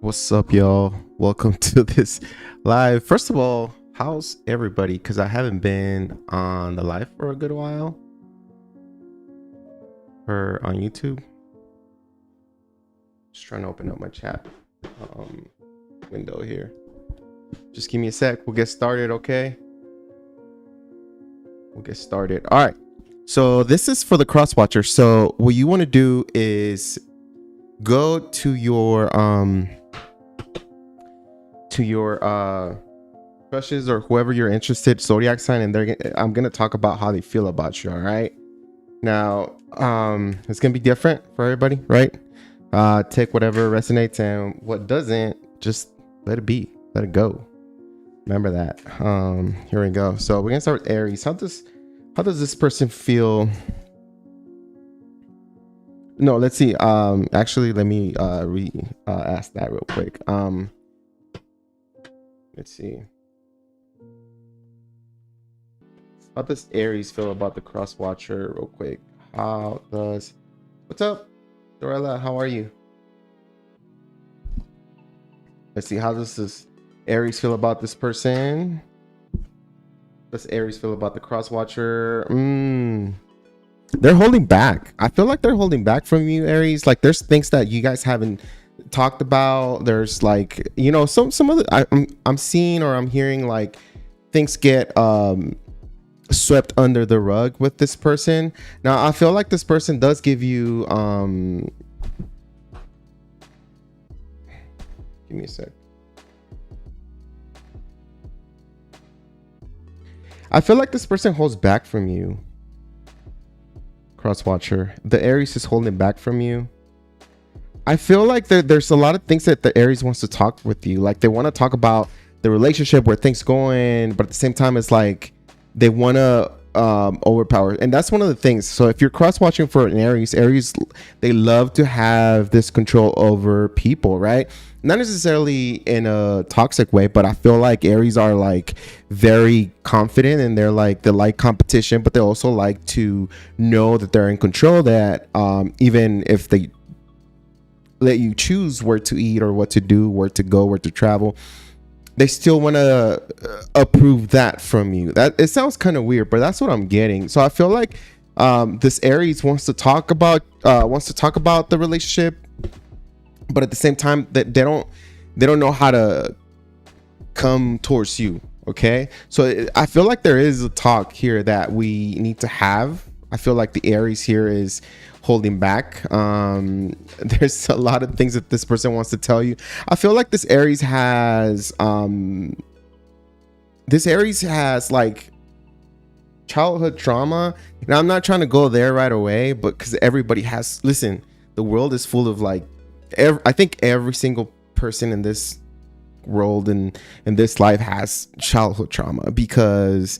What's up, y'all? Welcome to this live. First of all, how's everybody? Because I haven't been on the live for a good while or on YouTube. Just trying to open up my chat window here. Just give me a sec. We'll get started, okay? We'll get started. All right. So this is for the cross watcher. So what you want to do is go to your crushes or whoever you're interested zodiac sign, and I'm gonna talk about how they feel about you. All right, now it's gonna be different for everybody, right? Take whatever resonates, and what doesn't, just let it be, let it go. Remember that. Here we go. So we're gonna start with Aries. How does this person feel? No, let's see. Actually, let me ask that real quick. Let's see. How does Aries feel about the cross watcher real quick? What's up, Dorella? How are you? Let's see. How does this Aries feel about this person? Does Aries feel about the cross watcher? They're holding back. I feel like they're holding back from you, Aries. Like there's things that you guys haven't talked about. There's like, you know, some of the I'm seeing or I'm hearing like things get swept under the rug with this person. Now I feel like this person does give you give me a sec. I feel like this person holds back from you, cross watcher. The Aries is holding back from you. I feel like there's a lot of things that the Aries wants to talk with you. Like they want to talk about the relationship, where things going, but at the same time, it's like they want to overpower. And that's one of the things. So if you're cross watching for an Aries, they love to have this control over people, right? Not necessarily in a toxic way, but I feel like Aries are like very confident, and they like competition, but they also like to know that they're in control, that even if they let you choose where to eat or what to do, where to go, where to travel, they still want to approve that from you. That it sounds kind of weird, but that's what I'm getting. So I feel like this Aries wants to talk about the relationship, but at the same time that they don't know how to come towards you. Okay, so I feel like there is a talk here that we need to have. I feel like the Aries here is holding back. There's a lot of things that this person wants to tell you. I feel like this Aries has like childhood trauma, and I'm not trying to go there right away, but because everybody has, listen, the world is full of like I think every single person in this world and in this life has childhood trauma, because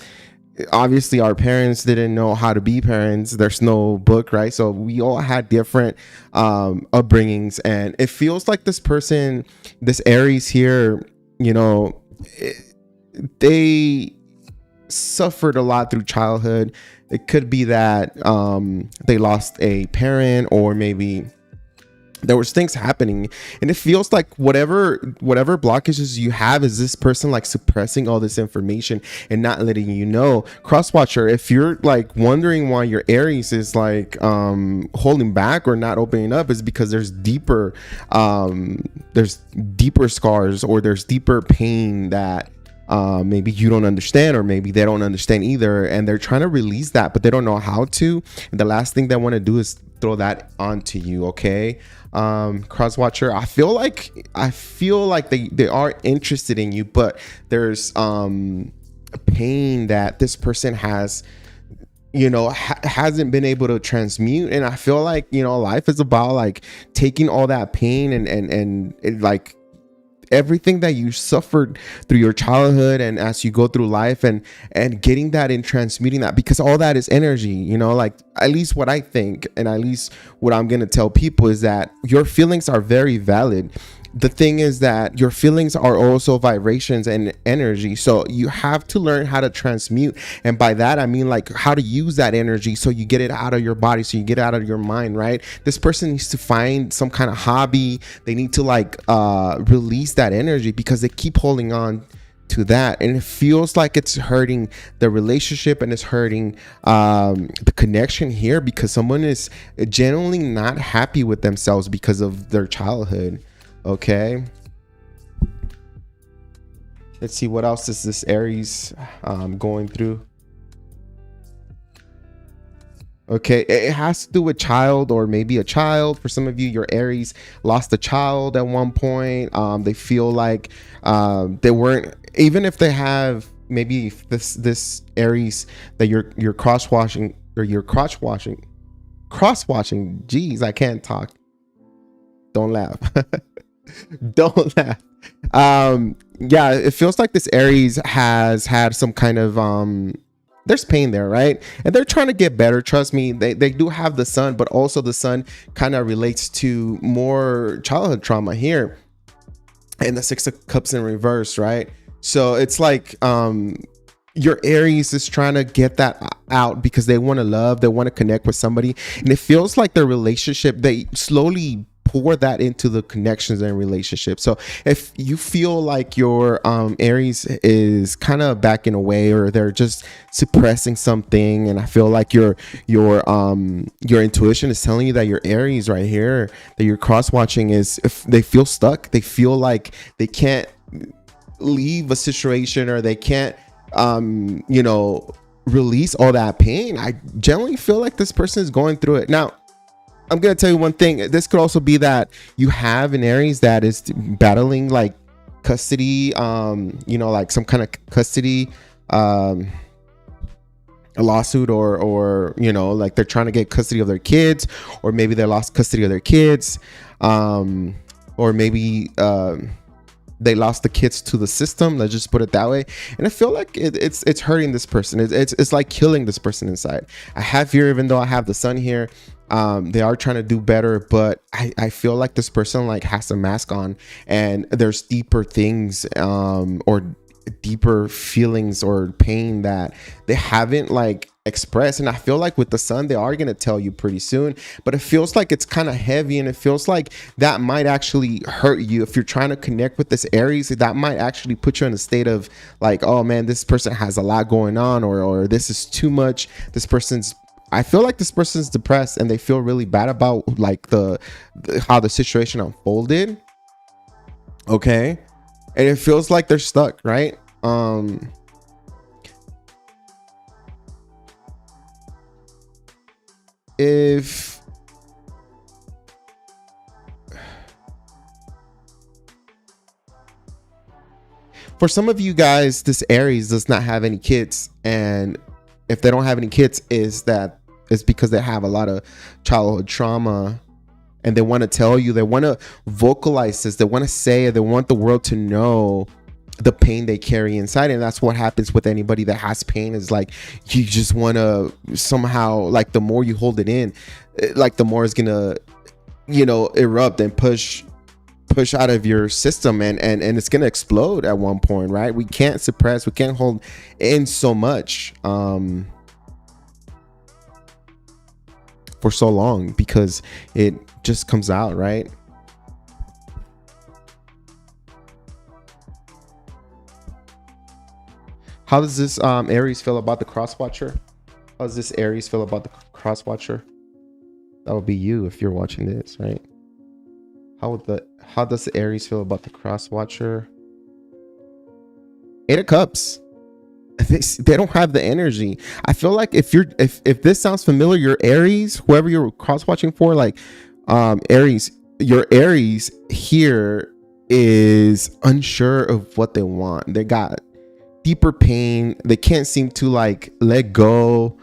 obviously our parents didn't know how to be parents. There's no book, right? So we all had different upbringings, and it feels like this Aries here, you know, they suffered a lot through childhood. It could be that they lost a parent, or maybe there was things happening, and it feels like whatever blockages you have is this person like suppressing all this information and not letting you know. Crosswatcher, if you're like wondering why your Aries is like holding back or not opening up, is because there's deeper scars, or there's deeper pain that maybe you don't understand, or maybe they don't understand either, and they're trying to release that, but they don't know how to. And the last thing they want to do is throw that onto you. Okay, crosswatcher, I feel like they are interested in you, but there's pain that this person has, you know, hasn't been able to transmute. And I feel like, you know, life is about like taking all that pain and like everything that you suffered through your childhood, and as you go through life, and getting that and transmuting that, because all that is energy, you know. Like, at least what I think, and at least what I'm going to tell people, is that your feelings are very valid. the thing is that your feelings are also vibrations and energy. So you have to learn how to transmute. And by that, I mean like how to use that energy so you get it out of your body, so you get it out of your mind, right? This person needs to find some kind of hobby. They need to like release that energy because they keep holding on to that, and it feels like it's hurting the relationship and it's hurting the connection here, because someone is genuinely not happy with themselves because of their childhood. Okay, let's see what else is this Aries going through. Okay, it has to do with child, or maybe a child. For some of you, your Aries lost a child at one point. They feel like they weren't, even if they have maybe this Aries that you're cross watching, or you're cross watching. Geez, I can't talk. Don't laugh. Don't laugh. Yeah, it feels like this Aries has had some kind of there's pain there, right? And they're trying to get better. Trust me, they do have the sun, but also the sun kind of relates to more childhood trauma here. And the Six of Cups in reverse, right? So it's like your Aries is trying to get that out because they want to love, they want to connect with somebody. And it feels like their relationship, they slowly pour that into the connections and relationships. So if you feel like your Aries is kind of backing away, or they're just suppressing something, and I feel like your intuition is telling you that your Aries right here that you're cross watching is, if they feel stuck, they feel like they can't leave a situation, or they can't release all that pain. I generally feel like this person is going through it. Now, I'm going to tell you one thing. This could also be that you have an Aries that is battling like custody, like some kind of custody, a lawsuit, or like they're trying to get custody of their kids, or maybe they lost custody of their kids, or maybe they lost the kids to the system. Let's just put it that way. And I feel like it's hurting this person. It's like killing this person inside. I have here, even though I have the sun here, they are trying to do better, but I feel like this person like has a mask on, and there's deeper things or deeper feelings or pain that they haven't like expressed. And I feel like with the sun, they are going to tell you pretty soon, but it feels like it's kind of heavy, and it feels like that might actually hurt you. If you're trying to connect with this Aries, that might actually put you in a state of like, oh man, this person has a lot going on, or this is too much. I feel like this person's depressed, and they feel really bad about like how the situation unfolded. Okay. And it feels like they're stuck, right? If for some of you guys, this Aries does not have any kids, and if they don't have any kids, it's because they have a lot of childhood trauma, and they want to tell you, they want to vocalize this, they want to say it, they want the world to know the pain they carry inside. And that's what happens with anybody that has pain, is like you just want to somehow, like the more you hold it in, like the more it's gonna erupt and push out of your system, and it's gonna explode at one point, right? We can't suppress, we can't hold in so much for so long, because it just comes out, right? How does this Aries feel about the cross watcher? How does this Aries feel about the cross watcher? That would be you if you're watching this, right? How does the Aries feel about the cross watcher? 8 of Cups. They don't have the energy. I feel like if this sounds familiar, your Aries, whoever you're cross watching for, like Aries, your Aries here is unsure of what they want. They got deeper pain. They can't seem to like let go.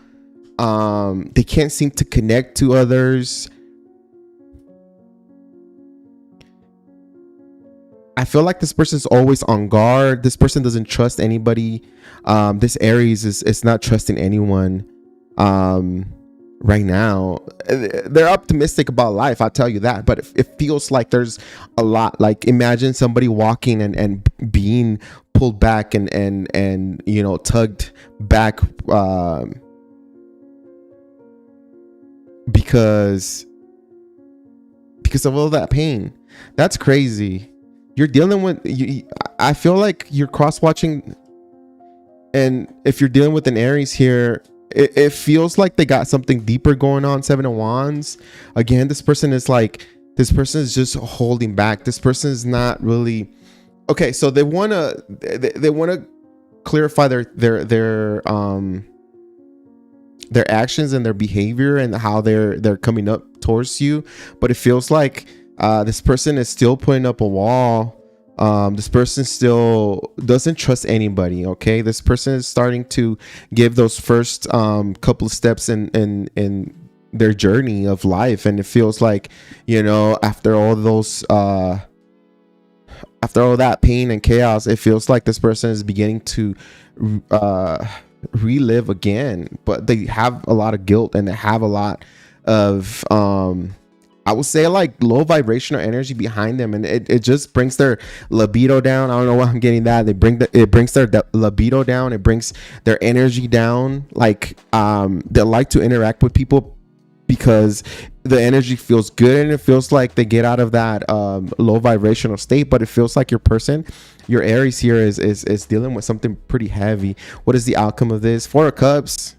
They can't seem to connect to others. I feel like this person's always on guard. This person doesn't trust anybody. This Aries is not trusting anyone. right now. They're optimistic about life, I'll tell you that, but it feels like there's a lot. Like, imagine somebody walking and being pulled back and you know, tugged back because of all that pain. That's crazy. You're dealing with I feel like you're cross watching, and if you're dealing with an Aries here, it feels like they got something deeper going on. 7 of Wands. Again, this person is just holding back. This person is not really okay. So they want to clarify their actions and their behavior and how they're coming up towards you, but it feels like this person is still putting up a wall. This person still doesn't trust anybody. Okay, this person is starting to give those first couple of steps in their journey of life, and it feels like, you know, after all that pain and chaos, it feels like this person is beginning to relive again. But they have a lot of guilt, and they have a lot of I would say like low vibrational energy behind them, and it just brings their libido down. I don't know why I'm getting that. It brings their libido down. It brings their energy down. Like they like to interact with people because the energy feels good, and it feels like they get out of that low vibrational state. But it feels like your Aries here is dealing with something pretty heavy. What is the outcome of this? Four of Cups.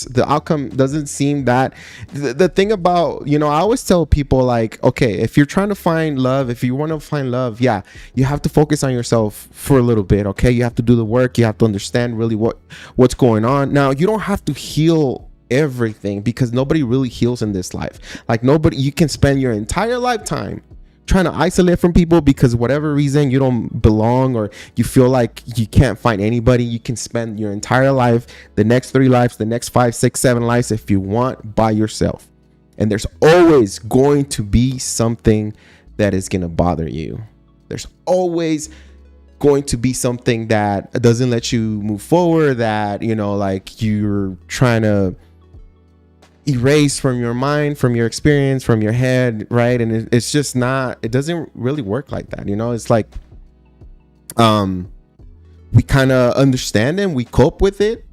The outcome doesn't seem that the thing about, you know, I always tell people, like, okay, if you're trying to find love, if you want to find love, yeah, you have to focus on yourself for a little bit. Okay, you have to do the work. You have to understand really what's going on. Now, you don't have to heal everything, because nobody really heals in this life. Like, nobody, you can spend your entire lifetime trying to isolate from people because whatever reason you don't belong, or you feel like you can't find anybody. You can spend your entire life, the next 3 lives, the next 5, 6, 7 lives, if you want, by yourself. And there's always going to be something that is going to bother you. There's always going to be something that doesn't let you move forward, that, you know, like you're trying to erase from your mind, from your experience, from your head, right? And it's just not, it doesn't really work like that, you know. It's like we kind of understand it, we cope with it,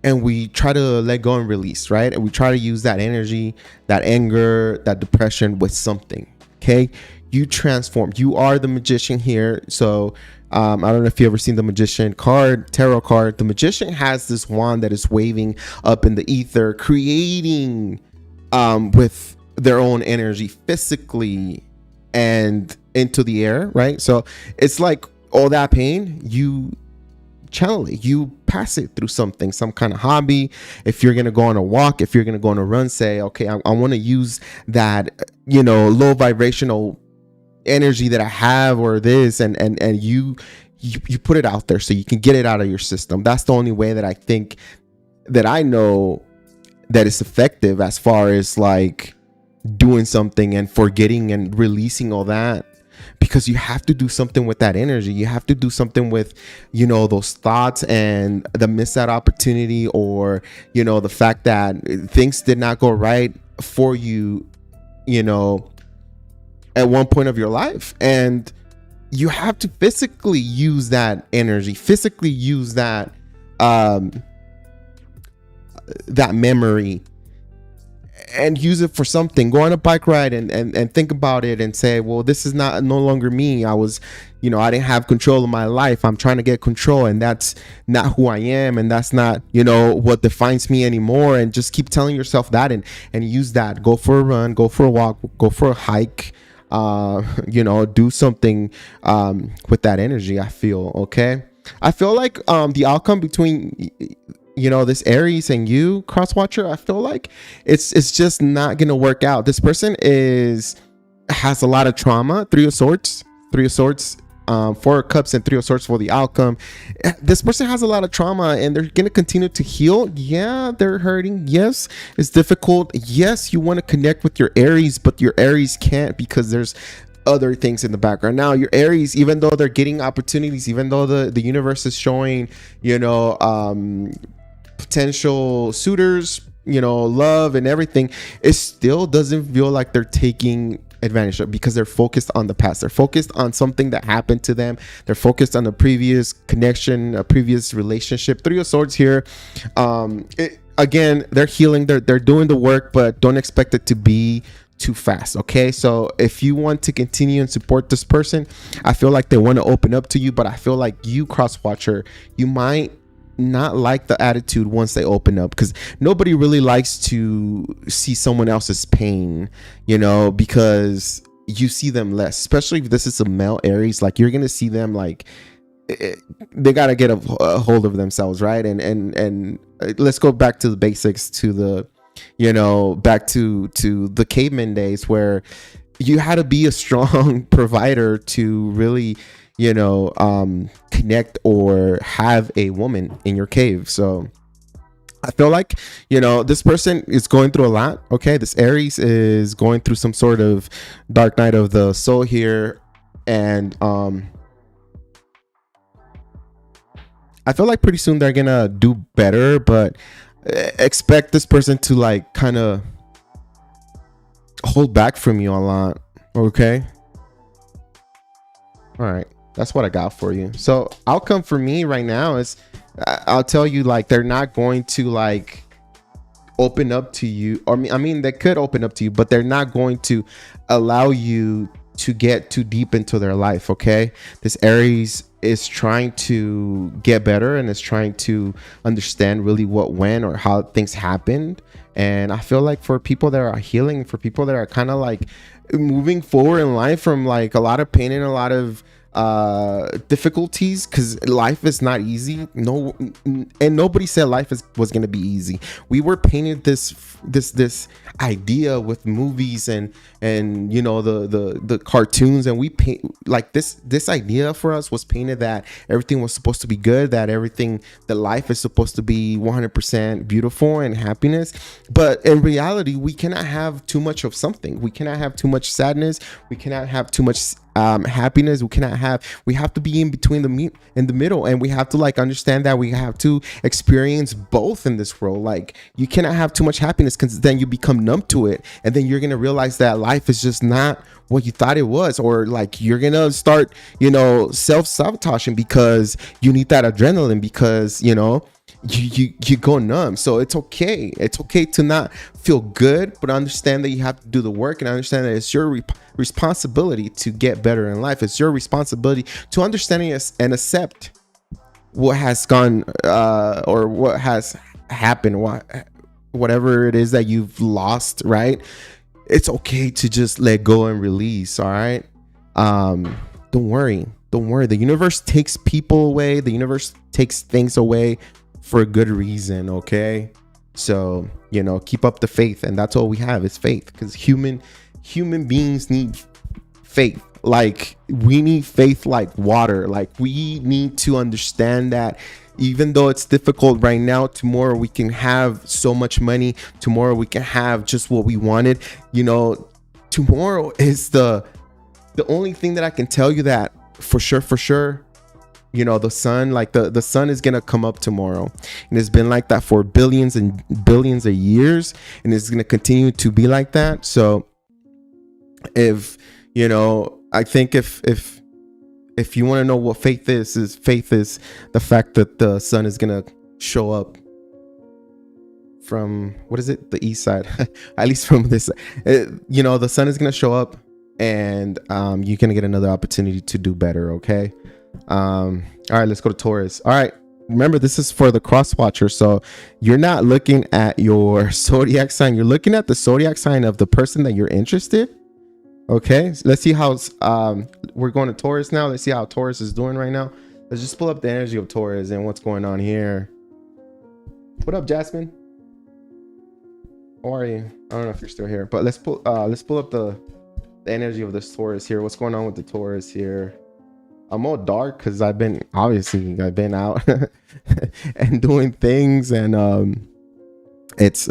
and we try to let go and release, right? And we try to use that energy, that anger, that depression with something. Okay, you transform. You are the magician here. So I don't know if you ever seen the Magician tarot card. The Magician has this wand that is waving up in the ether, creating with their own energy physically and into the air, right? So it's like all that pain, you channel it, you pass it through something, some kind of hobby. If you're gonna go on a walk, if you're gonna go on a run, say, okay, I want to use that, you know, low vibrational energy that I have, or this, and you put it out there so you can get it out of your system. That's the only way that I think, that I know, that is effective as far as like doing something and forgetting and releasing all that, because you have to do something with that energy. You have to do something with, you know, those thoughts and the missed out opportunity, or, you know, the fact that things did not go right for you, you know, at one point of your life. And you have to physically use that energy, physically use that that memory, and use it for something. Go on a bike ride and think about it and say, well, this is no longer me. I was, you know, I didn't have control of my life. I'm trying to get control, and that's not who I am, and that's not, you know, what defines me anymore. And just keep telling yourself that, and use that. Go for a run, go for a walk, go for a hike, you know, do something with that energy. I feel like the outcome between, you know, this Aries and you, cross watcher, I feel like it's just not gonna work out. This person has a lot of trauma. Three of Swords, 4 of Cups and 3 of Swords for the outcome. This person has a lot of trauma, and they're going to continue to heal. Yeah, they're hurting. Yes, it's difficult. Yes, you want to connect with your Aries, but your Aries can't, because there's other things in the background. Now, your Aries, even though they're getting opportunities, even though the universe is showing, you know, potential suitors, love and everything, it still doesn't feel like they're taking advantage of, because they're focused on the past. They're focused on something that happened to them. They're focused on a previous connection, a previous relationship. Three of Swords here. Again, they're healing. They're doing the work, but don't expect it to be too fast. Okay, so if you want to continue and support this person, I feel like they want to open up to you, but I feel like you, cross watcher, you might not like the attitude once they open up, because nobody really likes to see someone else's pain, because you see them less, especially if this is a male Aries. Like, you're gonna see them like they gotta get a hold of themselves, right? And let's go back to the basics, to the back to the caveman days, where you had to be a strong provider to really connect or have a woman in your cave. So I feel like this person is going through a lot. Okay, this Aries is going through some sort of dark night of the soul here, and I feel like pretty soon they're gonna do better, but expect this person to like kind of hold back from you a lot. Okay, all right, that's what I got for you. So outcome for me right now is, I'll tell you, like, they're not going to like open up to you, or I mean they could open up to you, but they're not going to allow you to get too deep into their life. Okay, this Aries is trying to get better and is trying to understand really what went or how things happened. And I feel like for people that are healing, for people that are kind of like moving forward in life from like a lot of pain and a lot of difficulties, because life is not easy. No, and nobody said life was going to be easy. We were painted this idea with movies and the cartoons, and we paint like this idea for us was painted that everything was supposed to be good, that life is supposed to be 100% beautiful and happiness. But in reality, we cannot have too much of something. We cannot have too much sadness. We cannot have too much happiness. We have to be in between in the middle, and we have to like understand that we have to experience both in this world. Like, you cannot have too much happiness, because then you become numb to it, and then you're gonna realize that life is just not what you thought it was, or like you're gonna start self-sabotaging because you need that adrenaline, because you go numb. So it's okay to not feel good, but understand that you have to do the work, and understand that it's your responsibility to get better in life. It's your responsibility to understand and accept what has gone or what has happened, whatever it is that you've lost, right? It's okay to just let go and release. All right, don't worry. The universe takes people away. The universe takes things away for a good reason. Okay, so keep up the faith, and that's all we have is faith, because human beings need faith. Like, we need faith like water. Like, we need to understand that even though it's difficult right now, tomorrow we can have so much money. Tomorrow we can have just what we wanted. Tomorrow is the only thing that I can tell you that for sure. The sun, like the sun is gonna come up tomorrow, and it's been like that for billions and billions of years, and it's gonna continue to be like that. So if I think if you want to know what faith is the fact that the sun is gonna show up from, what is it, the east side, at least from this, the sun is gonna show up, and you're gonna get another opportunity to do better. Okay. All right, let's go to Taurus. All right, remember, this is for the cross watcher, so you're not looking at your zodiac sign, you're looking at the zodiac sign of the person that you're interested. Okay, so let's see how we're going to Taurus now. Let's see how Taurus is doing right now. Let's just pull up the energy of Taurus and what's going on here. What up, Jasmine? How are you? I don't know if you're still here, but let's pull up the energy of this Taurus here. What's going on with the Taurus here? I'm all dark because I've been out and doing things, and it's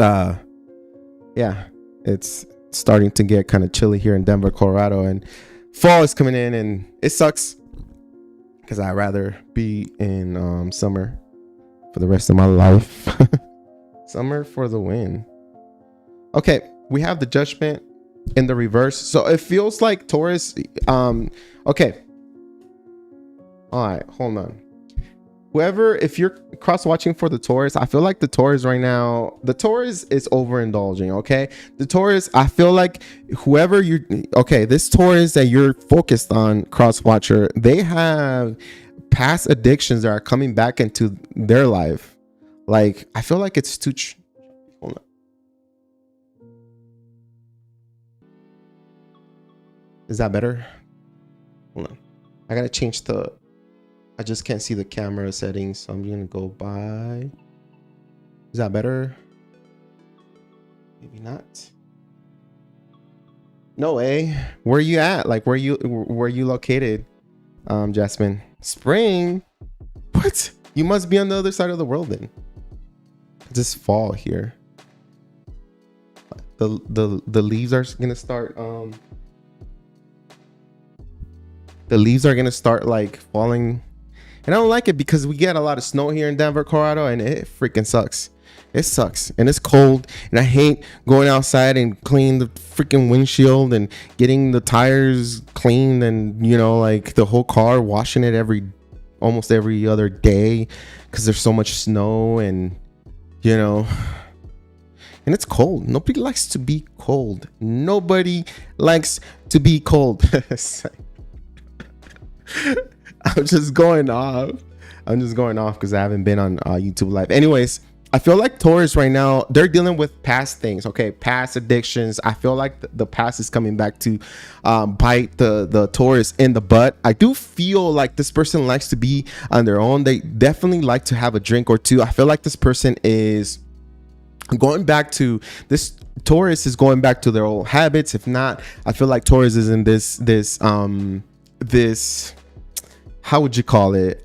starting to get kind of chilly here in Denver, Colorado, and fall is coming in, and it sucks because I'd rather be in summer for the rest of my life. Summer for the win. Okay, we have the Judgment in the reverse. So it feels like Taurus. Okay. All right, hold on. Whoever, if you're cross watching for the Taurus, I feel like the Taurus right now, the Taurus is overindulging. Okay, the Taurus, I feel like whoever you, okay, this Taurus that you're focused on, cross watcher, they have past addictions that are coming back into their life. Like, I feel like it's too. Hold on. Is that better? Hold on. I gotta change the. I just can't see the camera settings, so I'm gonna go by. Is that better? Maybe not. No way. Where are you at? Like, where you located? Jasmine. Spring. What? You must be on the other side of the world then. This fall here. The leaves are gonna start. The leaves are gonna start like falling. And I don't like it because we get a lot of snow here in Denver, Colorado, and it freaking sucks. It sucks, and it's cold, and I hate going outside and cleaning the freaking windshield and getting the tires cleaned, and you know, like the whole car, washing it almost every other day because there's so much snow, and you know, and it's cold. Nobody likes to be cold. Nobody likes to be cold. I'm just going off because I haven't been on YouTube Live. Anyways, I feel like Taurus right now, they're dealing with past things. Okay, past addictions. I feel like the past is coming back to bite the Taurus in the butt. I do feel like this person likes to be on their own. They definitely like to have a drink or two. I feel like this person is going back to this. Taurus is going back to their old habits. If not, I feel like Taurus is in this how would you call it?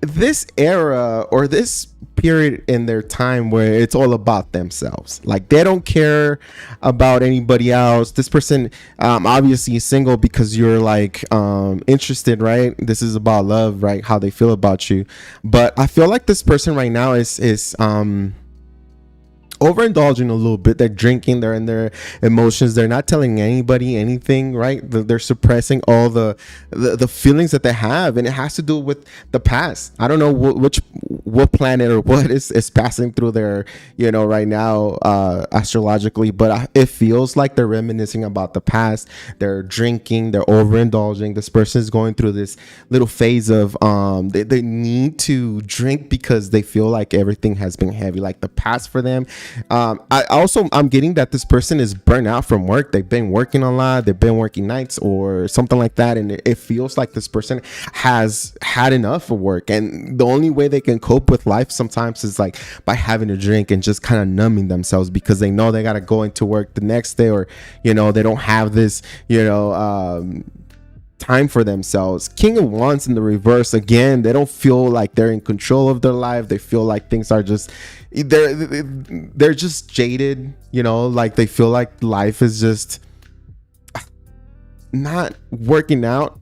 This era or this period in their time where it's all about themselves. Like they don't care about anybody else. This person obviously is single because you're like interested, right? This is about love, right? How they feel about you. But I feel like this person right now is overindulging a little bit. They're drinking, they're in their emotions, they're not telling anybody anything, right? They're suppressing all the feelings that they have, and it has to do with the past. I don't know what planet or what is passing through their, you know, right now astrologically, but it feels like they're reminiscing about the past. They're drinking, they're overindulging. This person is going through this little phase of they need to drink because they feel like everything has been heavy, like the past for them. I'm getting that this person is burnt out from work. They've been working a lot, they've been working nights or something like that, and it feels like this person has had enough of work, and the only way they can cope with life sometimes is like by having a drink and just kind of numbing themselves because they know they got to go into work the next day, or you know, they don't have this, you know, time for themselves. King of Wands in the reverse again. They don't feel like they're in control of their life. They feel like things are just they're just jaded, you know, like they feel like life is just not working out.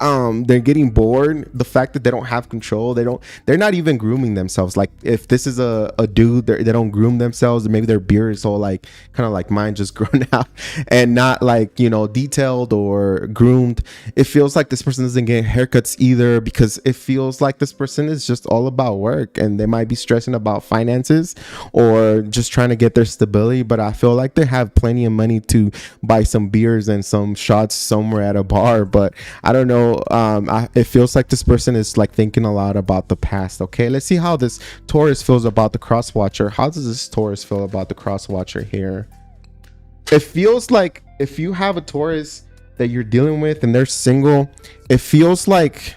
They're getting bored. The fact that they don't have control, they're not even grooming themselves. Like if this is a dude, they don't groom themselves. Maybe their beard is all like kind of like mine, just grown out and not like, you know, detailed or groomed. It feels like this person doesn't get haircuts either because it feels like this person is just all about work, and they might be stressing about finances or just trying to get their stability. But I feel like they have plenty of money to buy some beers and some shots somewhere at a bar. But I don't know. It feels like this person is like thinking a lot about the past. Okay, let's see how this Taurus feels about the cross watcher. How does this Taurus feel about the cross watcher here? It feels like if you have a Taurus that you're dealing with and they're single, it feels like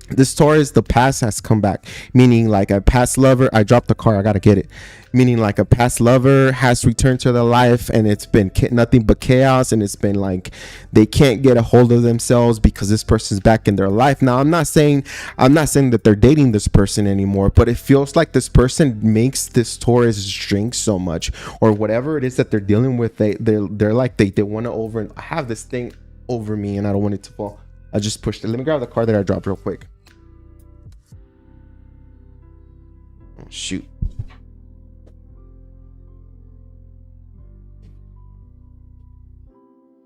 this Taurus, the past has come back, meaning like a past lover. I dropped the car, I gotta get it. Meaning like a past lover has returned to their life, and it's been nothing but chaos, and it's been like they can't get a hold of themselves because this person's back in their life. Now I'm not saying that they're dating this person anymore, but it feels like this person makes this Taurus drink so much, or whatever it is that they're dealing with. They're like they want to I have this thing over me and I don't want it to fall. I just pushed it. Let me grab the card that I dropped real quick. shoot.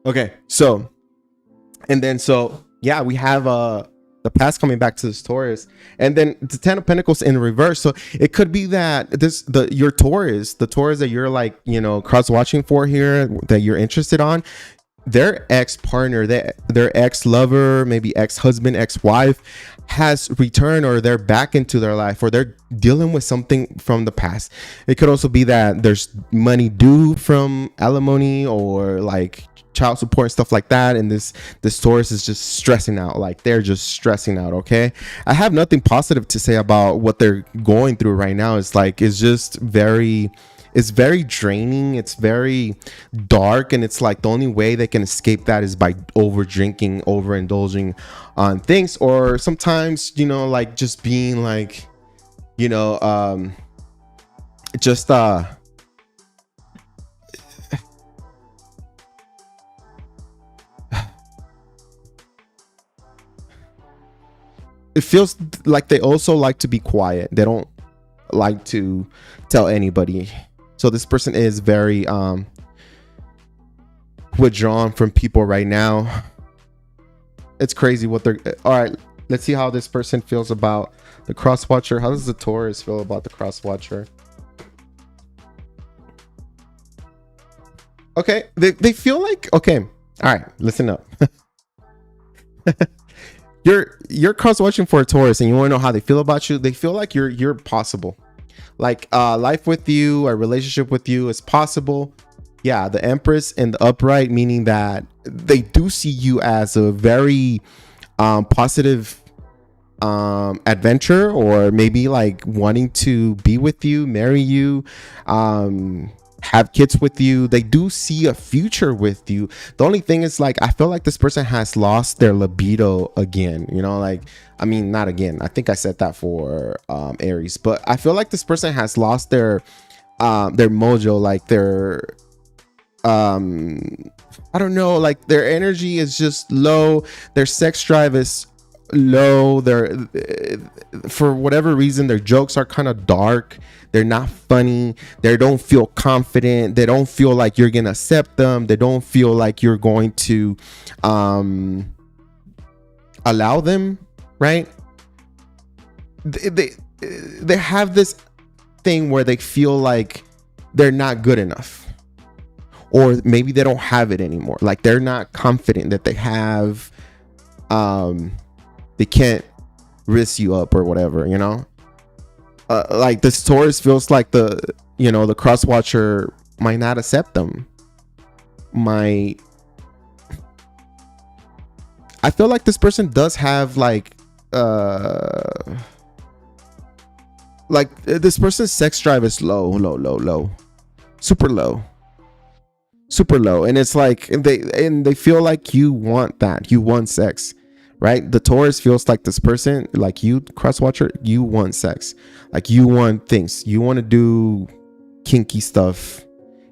Okay, so and then so yeah, we have the past coming back to this Taurus, and then the Ten of Pentacles in reverse. So it could be that your Taurus, the Taurus that you're like, you know, cross watching for here, that you're interested on, their ex-partner, their ex-lover, maybe ex-husband, ex-wife has returned, or they're back into their life, or they're dealing with something from the past. It could also be that there's money due from alimony or like child support and stuff like that, and this Taurus is just stressing out. Like, they're just stressing out. Okay, I have nothing positive to say about what they're going through right now. It's like, it's very draining, it's very dark, and it's like the only way they can escape that is by over drinking, overindulging on things, or sometimes, you know, like just being like, you know, just it feels like they also like to be quiet. They don't like to tell anybody. So this person is very withdrawn from people right now. It's crazy what they're... All right, let's see how this person feels about the cross watcher. How does the Taurus feel about the cross watcher? Okay, they feel like... Okay, all right, listen up. You're cross watching for a Taurus, and you want to know how they feel about you. They feel like you're possible. Like life with you, a relationship with you is possible. Yeah, the Empress and the upright, meaning that they do see you as a very positive adventure, or maybe like wanting to be with you, marry you, have kids with you. They do see a future with you. The only thing is, like, I feel like this person has lost their libido again, you know, like, I mean, not again, I think I said that for Aries, but I feel like this person has lost their mojo, like their I don't know, like their energy is just low, their sex drive is low, for whatever reason their jokes are kind of dark, they're not funny, they don't feel confident, they don't feel like you're gonna accept them, they don't feel like you're going to allow them, right? They have this thing where they feel like they're not good enough, or maybe they don't have it anymore, like they're not confident that they have they can't risk you up or whatever, you know. Like this Taurus feels like the cross watcher might not accept them. I feel like this person does have like this person's sex drive is low, super low, and it's like they feel like you want that, you want sex, right? The Taurus feels like this person, like you, cross watcher, you want sex, like you want things, you want to do kinky stuff,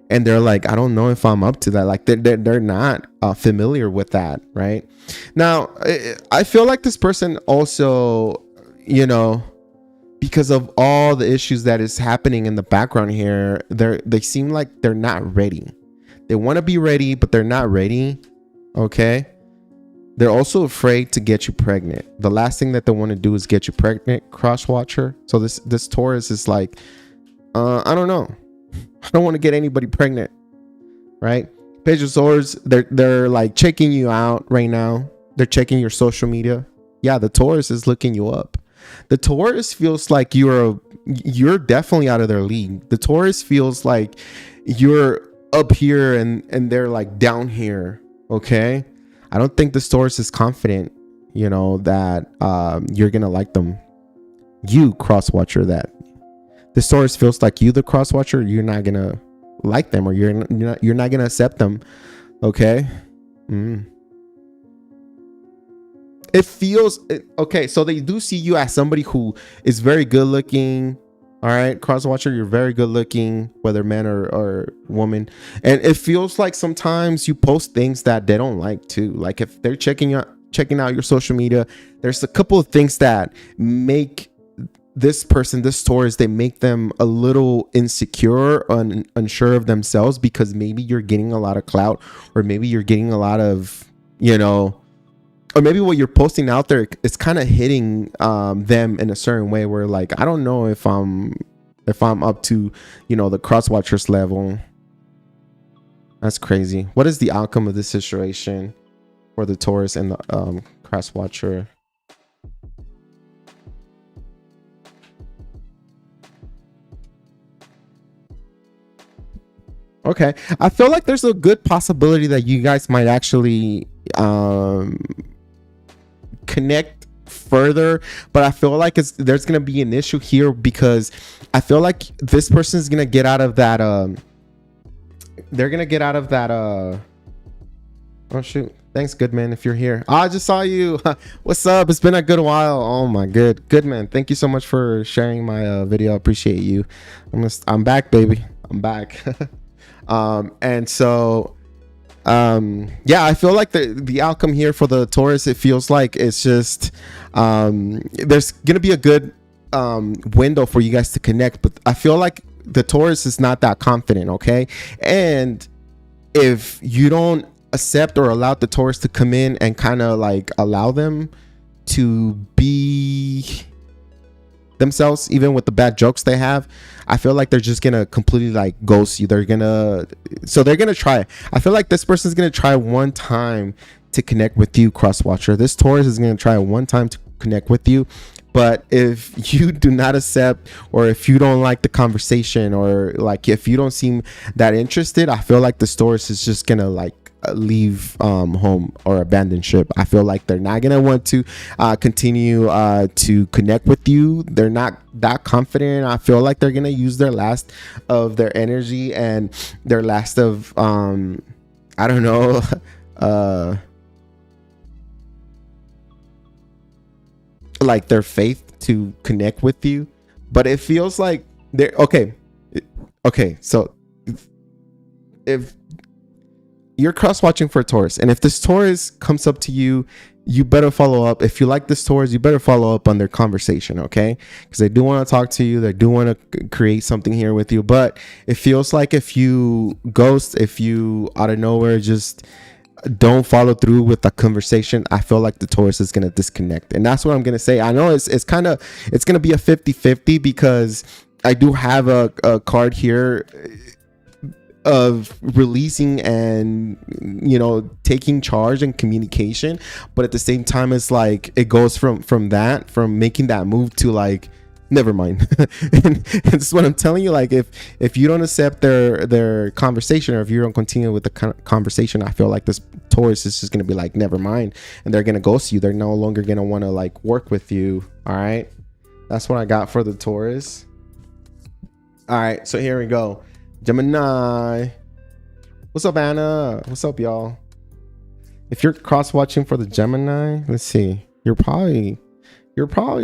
and they're like, I don't know if I'm up to that. Like they're not familiar with that, right? Now I feel like this person also, you know, because of all the issues that is happening in the background here, they seem like they're not ready. They want to be ready, but they're not ready. Okay. They're also afraid to get you pregnant. The last thing that they want to do is get you pregnant, cross watcher. So this Taurus is like, I don't know. I don't want to get anybody pregnant, right? Page of Swords, they're like checking you out right now. They're checking your social media. Yeah, the Taurus is looking you up. The Taurus feels like you're definitely out of their league. The Taurus feels like you're up here and they're like down here. Okay. I don't think the Taurus is confident, you know, that you're gonna like them. You, cross watcher, that the Taurus feels like you, the cross watcher, you're not gonna like them, or you're not gonna accept them. Okay. It feels okay. So they do see you as somebody who is very good looking. All right, cross watcher, you're very good looking, whether man or woman. And it feels like sometimes you post things that they don't like too. Like if they're checking out your social media, there's a couple of things that make this person, this Taurus, they make them a little insecure, unsure of themselves, because maybe you're getting a lot of clout, or maybe you're getting a lot of, you know, or maybe what you're posting out there is kind of hitting them in a certain way where, like, I don't know if I'm up to, you know, the cross watchers level. That's crazy. What is the outcome of this situation for the Taurus and the cross watcher? Okay, I feel like there's a good possibility that you guys might actually connect further, but I feel like there's gonna be an issue here, because I feel like this person is gonna get out of that they're gonna get out of that oh shoot, thanks Goodman, if you're here. I just saw you. What's up? It's been a good while. Oh my good man, thank you so much for sharing my video. I appreciate you. I'm back, baby. I'm back. And so yeah, I feel like the outcome here for the Taurus, it feels like it's just there's gonna be a good window for you guys to connect, but I feel like the Taurus is not that confident, okay? And if you don't accept or allow the Taurus to come in and kind of like allow them to be themselves, even with the bad jokes they have, I feel like they're just gonna completely like ghost you. They're gonna try. I feel like this person's gonna try one time to connect with you, cross watcher. This Taurus is gonna try one time to connect with you, but if you do not accept, or if you don't like the conversation, or like if you don't seem that interested, I feel like this Taurus is just gonna like leave home or abandon ship. I feel like they're not gonna want to continue to connect with you. They're not that confident. I feel like they're gonna use their last of their energy and their last of I don't know like their faith to connect with you. But it feels like they're okay. So if you're cross watching for a Taurus, and if this Taurus comes up to you, you better follow up. If you like this Taurus, you better follow up on their conversation, okay? Because they do want to talk to you. They do want to create something here with you. But it feels like if you ghost, if you out of nowhere just don't follow through with the conversation, I feel like the Taurus is going to disconnect. And that's what I'm going to say. I know it's going to be a 50-50, because I do have a card here of releasing and, you know, taking charge and communication, but at the same time it's like it goes from making that move to like never mind. And this is what I'm telling you, like if you don't accept their conversation, or if you don't continue with the conversation, I feel like this Taurus is just gonna be like never mind, and they're gonna ghost you. They're no longer gonna want to like work with you. All right, that's what I got for the Taurus. All right, so here we go. Gemini. What's up, Anna? What's up, y'all? If you're cross watching for the Gemini, let's see. You're probably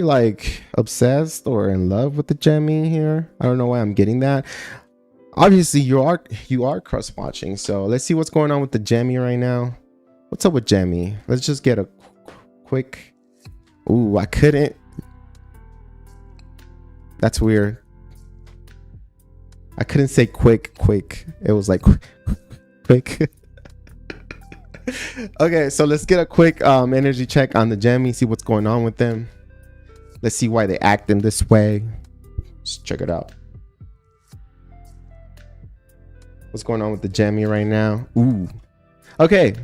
like obsessed or in love with the Gemini here. I don't know why I'm getting that. Obviously, you are cross watching. So let's see what's going on with the Gemini right now. What's up with Gemini? Let's just get a quick. Ooh, I couldn't. That's weird. I couldn't say quick. It was like quick. Okay, so let's get a quick energy check on the Gemini, see what's going on with them. Let's see why they act in this way. Just check it out. What's going on with the Gemini right now? Ooh. Okay.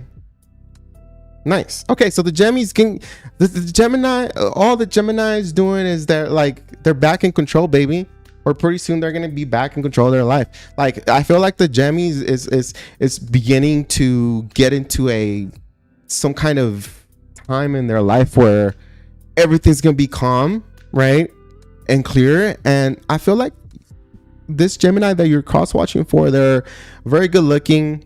Nice. Okay, so the Gemini's getting the Gemini, all the Gemini is doing is they're back in control, baby. Or pretty soon they're gonna be back in control of their life. Like I feel like the Gemini is beginning to get into some kind of time in their life where everything's gonna be calm, right, and clear. And I feel like this Gemini that you're cross watching for, they're very good looking.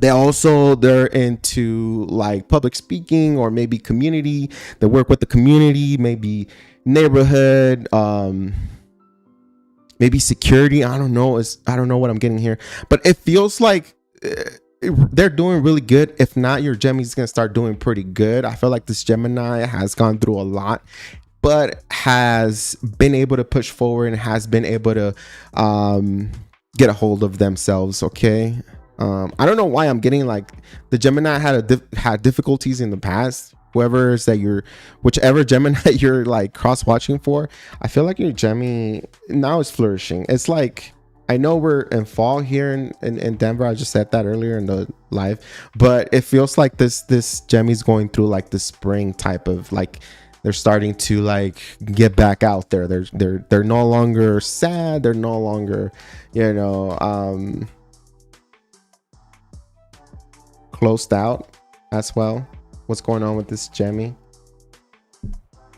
They're into like public speaking, or maybe community. They work with the community, maybe neighborhood, maybe security. I don't know what I'm getting here, but it feels like they're doing really good. If not, your Gemini's gonna start doing pretty good. I feel like this Gemini has gone through a lot, but has been able to push forward and has been able to get a hold of themselves. Okay. I don't know why I'm getting like the Gemini had difficulties in the past. Whoever is that whichever Gemini you're like cross watching for, I feel like your Gemini now is flourishing. It's like, I know we're in fall here in Denver. I just said that earlier in the live, but it feels like this Gemini's going through like the spring type of like, they're starting to like get back out there. They're no longer sad. They're no longer, closed out as well. What's going on with this Gemini?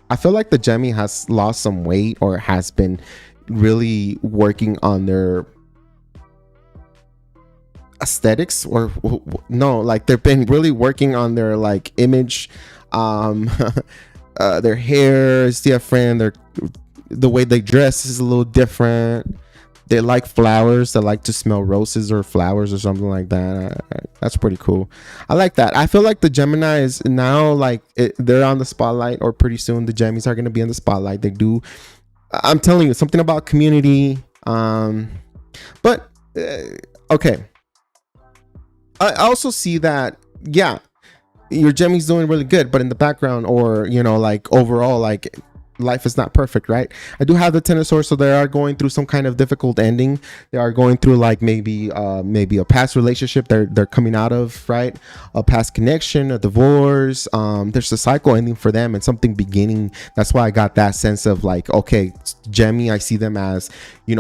I feel like the Gemini has lost some weight or has been really working on their aesthetics, or no, like they've been really working on their like image, their hair is different, the way they dress is a little different. They like flowers. They like to smell roses or flowers or something like that. That's pretty cool. I like that. I feel like the Gemini is now like they're on the spotlight, or pretty soon the Geminis are going to be in the spotlight. They do. I'm telling you something about community. But okay. I also see that, yeah, your Gemini's doing really good, but in the background, or like overall, like life is not perfect, right? I do have the Ten of Swords, so they are going through some kind of difficult ending. They are going through like maybe a past relationship they're coming out of, right? A past connection, a divorce. There's a cycle ending for them and something beginning. That's why I got that sense of like, okay, Gemini, I see them as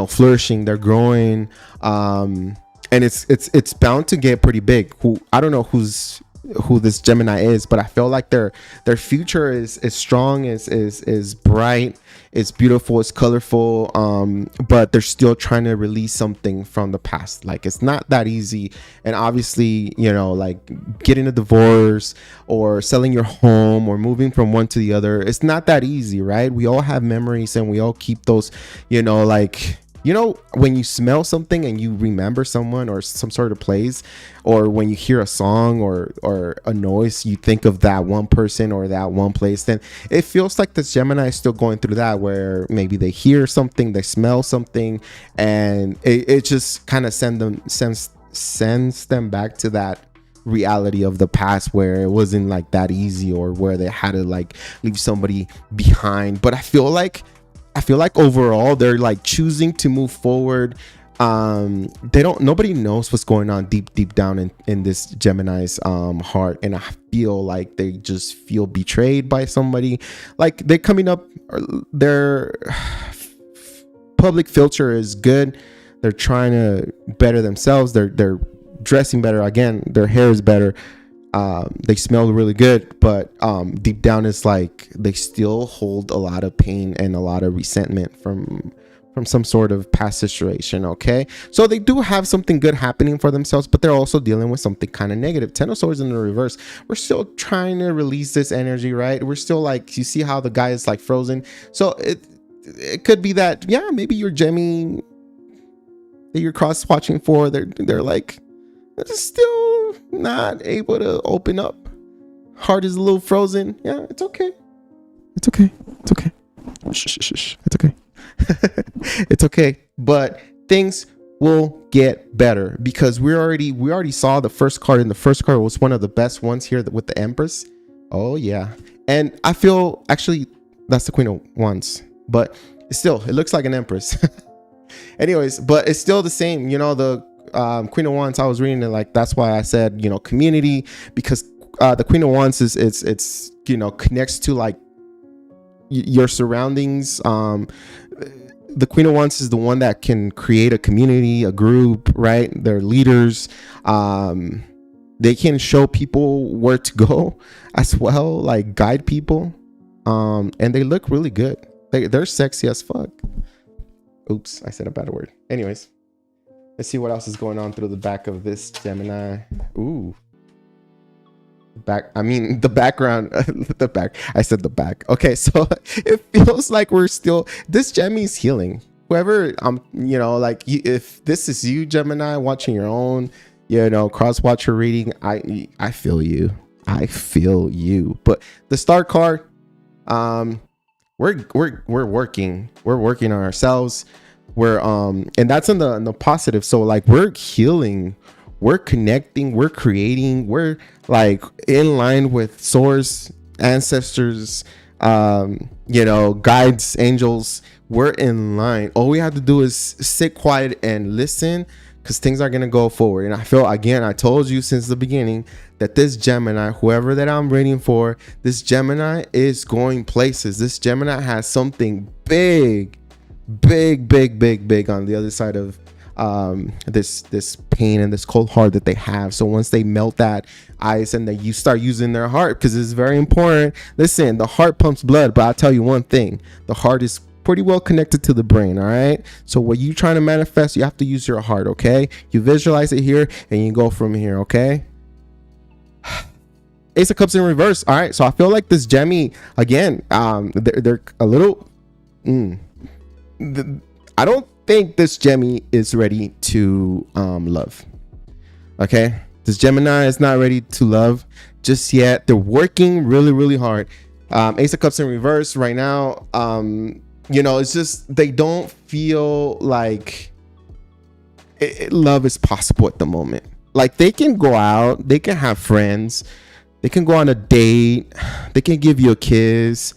flourishing. They're growing, and it's bound to get pretty big. I don't know who this Gemini is, but I feel like their future is strong, is bright, it's beautiful, it's colorful, but they're still trying to release something from the past. Like, it's not that easy. And obviously, like getting a divorce or selling your home or moving from one to the other, it's not that easy, right? We all have memories and we all keep those, when you smell something and you remember someone or some sort of place, or when you hear a song or a noise, you think of that one person or that one place, then it feels like the Gemini is still going through that, where maybe they hear something, they smell something, and it just kind of sends them back to that reality of the past, where it wasn't like that easy, or where they had to like leave somebody behind. But I feel like overall they're like choosing to move forward. Nobody knows what's going on deep down in this Gemini's heart, and I feel like they just feel betrayed by somebody. Like, they're coming up, their public filter is good, they're trying to better themselves, they're dressing better, again, their hair is better, they smell really good, but deep down it's like they still hold a lot of pain and a lot of resentment from some sort of past situation. Okay, so they do have something good happening for themselves, but they're also dealing with something kind of negative. Ten of Swords in the reverse. We're still trying to release this energy, right? We're still like, you see how the guy is like frozen. So it could be that, yeah, maybe your Gemini that you're cross watching for, they're like, they're still not able to open up. Heart is a little frozen. Yeah, it's okay. It's okay. It's okay. Shh. It's okay. It's okay. But things will get better, because we already saw the first card, and the first card was one of the best ones here with the Empress. Oh yeah. And I feel, actually, that's the Queen of Wands, but still, it looks like an Empress. Anyways, but it's still the same. The Queen of Wands, I was reading it, like, that's why I said, community, because the Queen of Wands it's connects to like your surroundings. The Queen of Wands is the one that can create a community, a group, right? They're leaders. They can show people where to go as well, like guide people. And they look really good. They're sexy as fuck. Oops, I said a bad word. Anyways, let's see what else is going on through the back of this Gemini. Ooh. The background. The back. I said the back. Okay, so it feels like we're still, this Gemini's healing. Whoever, like, if this is you, Gemini, watching your own, cross watcher reading, I feel you. I feel you. But the Star card, we're we're working on ourselves. We're and that's in the positive. So like we're healing, we're connecting, we're creating, we're like in line with source, ancestors, you know, guides, angels. We're in line. All we have to do is sit quiet and listen, because things are going to go forward. And I feel, again, I told you since the beginning that this Gemini, whoever that I'm reading for, this Gemini is going places. This Gemini has something big on the other side of this pain and this cold heart that they have. So once they melt that ice and that you start using their heart, because it's very important. Listen, the heart pumps blood, but I'll tell you one thing, the heart is pretty well connected to the brain. All right, so what you trying to manifest, you have to use your heart. Okay, you visualize it here and you go from here. Okay, Ace of Cups in reverse. All right, so I feel like this Gemini again, they're a little I don't think this Gemini is ready to love. Okay, this Gemini is not ready to love just yet. They're working really hard. Ace of Cups in reverse right now. You know, it's just they don't feel like love is possible at the moment. Like they can go out, they can have friends, they can go on a date, they can give you a kiss,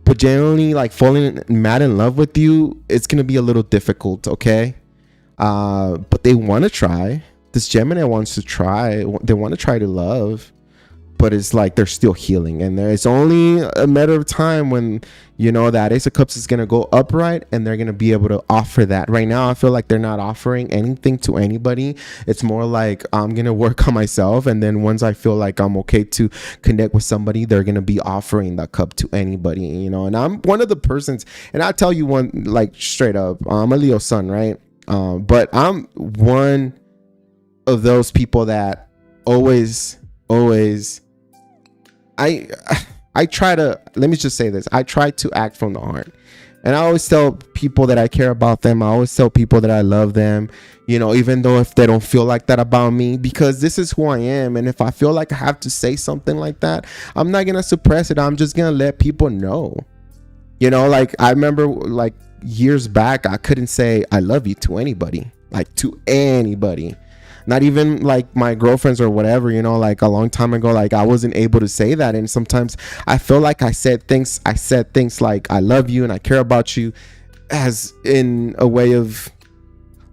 but generally like falling mad in love with you, it's gonna be a little difficult. Okay, but they want to try. This Gemini wants to try. They want to try to love, but it's like they're still healing, and it's only a matter of time when, you know, that Ace of Cups is going to go upright and they're going to be able to offer that. Right now I feel like they're not offering anything to anybody. It's more like I'm going to work on myself, and then once I feel like I'm okay to connect with somebody, they're going to be offering that cup to anybody, you know. And I'm one of the persons, and I'll tell you one, like straight up, I'm a Leo sun, right? But I'm one of those people that always I try to, let me just say this, I try to act from the heart, and I always tell people that I care about them. I always tell people that I love them, you know, even though if they don't feel like that about me, because this is who I am. And if I feel like I have to say something like that, I'm not gonna suppress it. I'm just gonna let people know, you know. Like I remember like years back, I couldn't say I love you to anybody, like to anybody, not even like my girlfriends or whatever, you know. Like a long time ago, like I wasn't able to say that. And sometimes I feel like I said things like I love you and I care about you as in a way of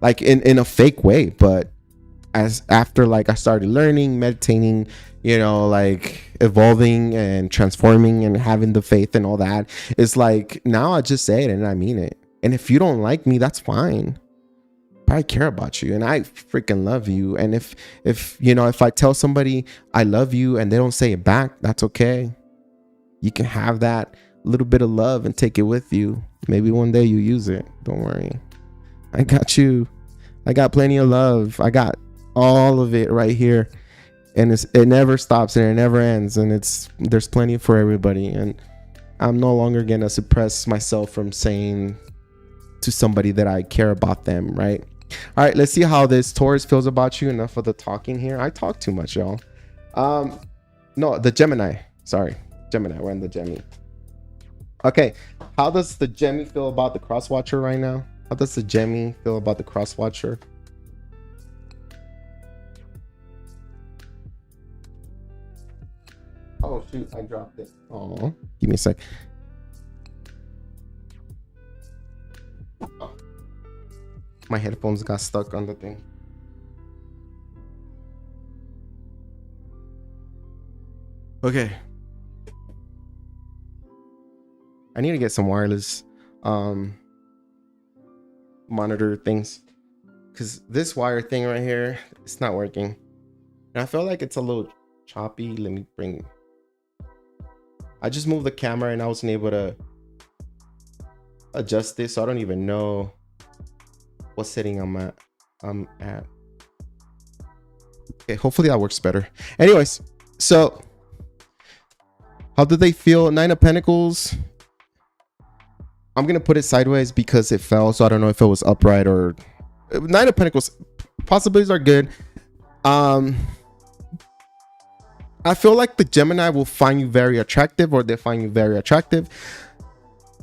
like in a fake way. But as after like I started learning, meditating, you know, like evolving and transforming and having the faith and all that, it's like now I just say it and I mean it. And if you don't like me, that's fine. I care about you and I freaking love you. And if you know, if I tell somebody I love you and they don't say it back, that's okay. You can have that little bit of love and take it with you. Maybe one day you use it. Don't worry, I got you. I got plenty of love. I got all of it right here, and it never stops and it never ends, and there's plenty for everybody. And I'm no longer gonna suppress myself from saying to somebody that I care about them, right? All right, let's see how this Taurus feels about you. Enough of the talking here. I talk too much, y'all. No, the Gemini. Sorry, Gemini. We're in the Gemini. Okay, how does the Gemini feel about the cross watcher right now? How does the Gemini feel about the cross watcher? Oh shoot, I dropped it. Oh, give me a sec. Oh. My headphones got stuck on the thing. Okay. I need to get some wireless monitor things, because this wire thing right here, it's not working. And I feel like it's a little choppy. Let me bring. I just moved the camera and I wasn't able to adjust this, so I don't even know what setting I'm at. Okay, hopefully that works better. Anyways, so how did they feel? Nine of Pentacles. I'm gonna put it sideways because it fell, so I don't know if it was upright or. Nine of Pentacles possibilities are good. I feel like the Gemini will find you very attractive, or they find you very attractive.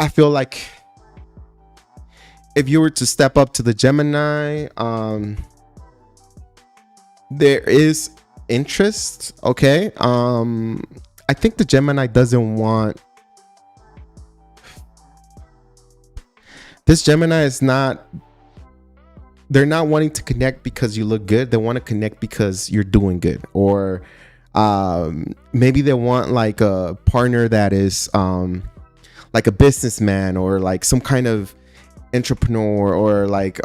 I feel like if you were to step up to the Gemini, there is interest. Okay. I think the Gemini doesn't want, this Gemini is not, they're not wanting to connect because you look good. They want to connect because you're doing good. Or maybe they want like a partner that is like a businessman, or like some kind of entrepreneur, or like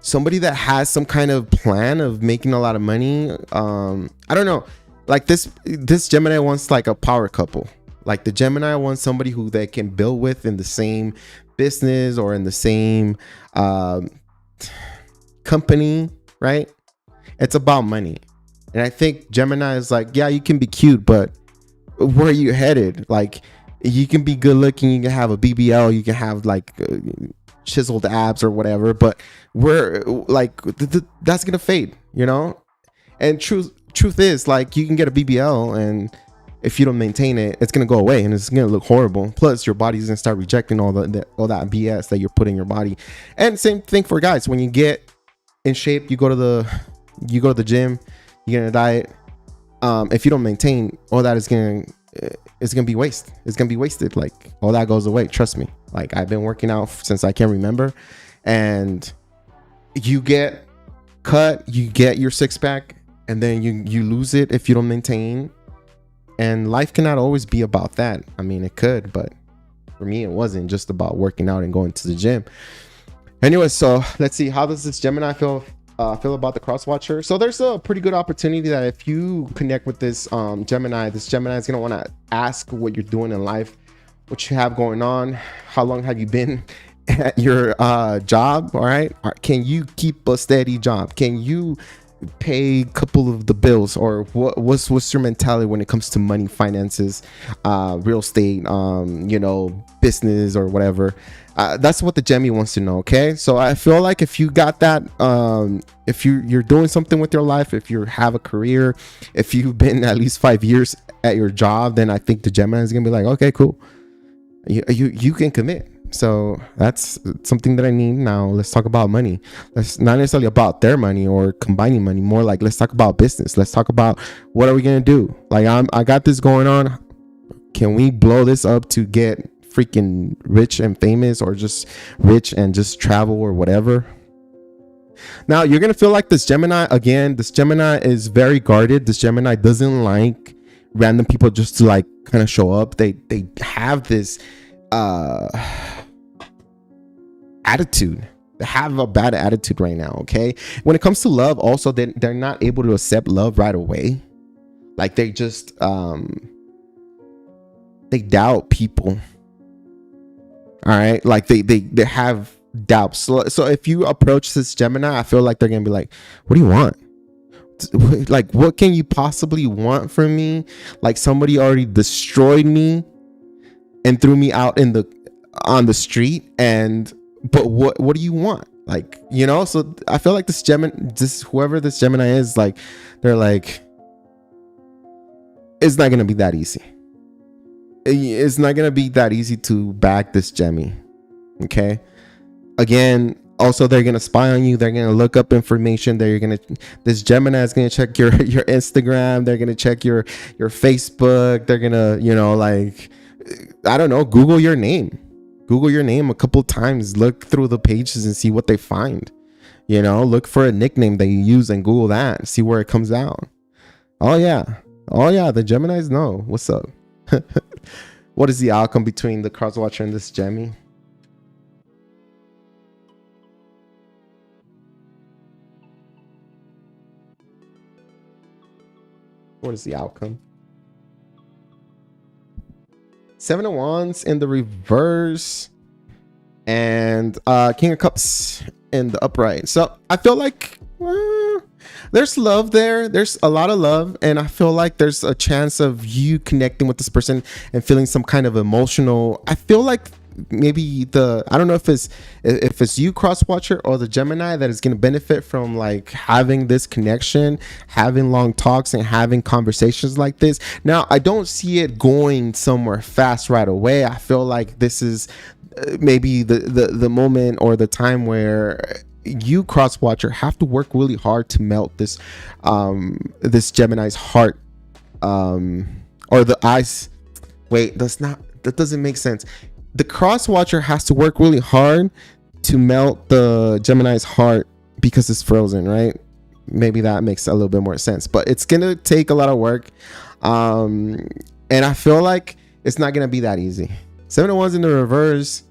somebody that has some kind of plan of making a lot of money. I don't know. Like this Gemini wants like a power couple. Like the Gemini wants somebody who they can build with in the same business or in the same company, right? It's about money. And I think Gemini is like, yeah, you can be cute, but where are you headed? Like, you can be good looking, you can have a BBL, you can have like chiseled abs or whatever, but we're like, that's gonna fade, you know? And truth is, like, you can get a BBL, and if you don't maintain it, it's gonna go away and it's gonna look horrible. Plus your body's gonna start rejecting all that BS that you're putting in your body. And same thing for guys. When you get in shape, you go to the gym, you get in a diet, if you don't maintain, all that is gonna be waste. It's gonna be wasted. Like, all that goes away, trust me. Like, I've been working out since I can remember, and you get cut, you get your six-pack, and then you lose it if you don't maintain. And life cannot always be about that. I mean, it could, but for me, it wasn't just about working out and going to the gym. Anyway, so let's see, how does this Gemini feel about the cross watcher? So there's a pretty good opportunity that if you connect with this Gemini is going to want to ask what you're doing in life, what you have going on, how long have you been at your job, all right? Can you keep a steady job? Can you pay a couple of the bills? Or what's your mentality when it comes to money, finances, real estate, business or whatever? That's what the Gemini wants to know. Okay, so I feel like if you got that, if you're doing something with your life, if you have a career, if you've been at least 5 years at your job, then I think the Gemini is gonna be like, okay, cool, you can commit. So that's something that I need. Now let's talk about money. Let's not necessarily about their money or combining money, more like let's talk about business. Let's talk about what are we gonna do. Like, I got this going on. Can we blow this up to get freaking rich and famous, or just rich and just travel or whatever? Now you're gonna feel like this Gemini is very guarded. This Gemini doesn't like random people just to like kind of show up. They have this attitude. They have a bad attitude right now. Okay, when it comes to love, also they're not able to accept love right away. Like, they just they doubt people. All right, like they have doubts. So if you approach this Gemini, I feel like they're gonna be like, what do you want? Like, what can you possibly want from me? Like, somebody already destroyed me and threw me out on the street, but what do you want? Like, so I feel like whoever this Gemini is, like, they're like, it's not gonna be that easy. It's not gonna be that easy to back this Gemini. Okay, again, also they're gonna spy on you. They're gonna look up information. This Gemini is gonna check your Instagram. They're gonna check your Facebook. They're gonna like, I don't know, Google your name a couple times. Look through the pages and see what they find. Look for a nickname that you use and Google that, see where it comes out. Oh yeah, the Geminis know what's up. What is the outcome between the cross watcher and this Gemini? What is the outcome? 7 of Wands in the reverse, and King of Cups in the upright. So I feel like there's love there. There's a lot of love, and I feel like there's a chance of you connecting with this person and feeling some kind of emotional. I feel like maybe I don't know if it's you, cross watcher, or the Gemini that is going to benefit from like having this connection, having long talks and having conversations like this. Now, I don't see it going somewhere fast right away. I feel like this is maybe the moment or the time where you, cross watcher, have to work really hard to melt this Gemini's heart, or the eyes. Wait, that doesn't make sense. The cross watcher has to work really hard to melt the Gemini's heart because it's frozen, right? Maybe that makes a little bit more sense, but it's gonna take a lot of work, and I feel like it's not gonna be that easy. 7 of Wands in the reverse,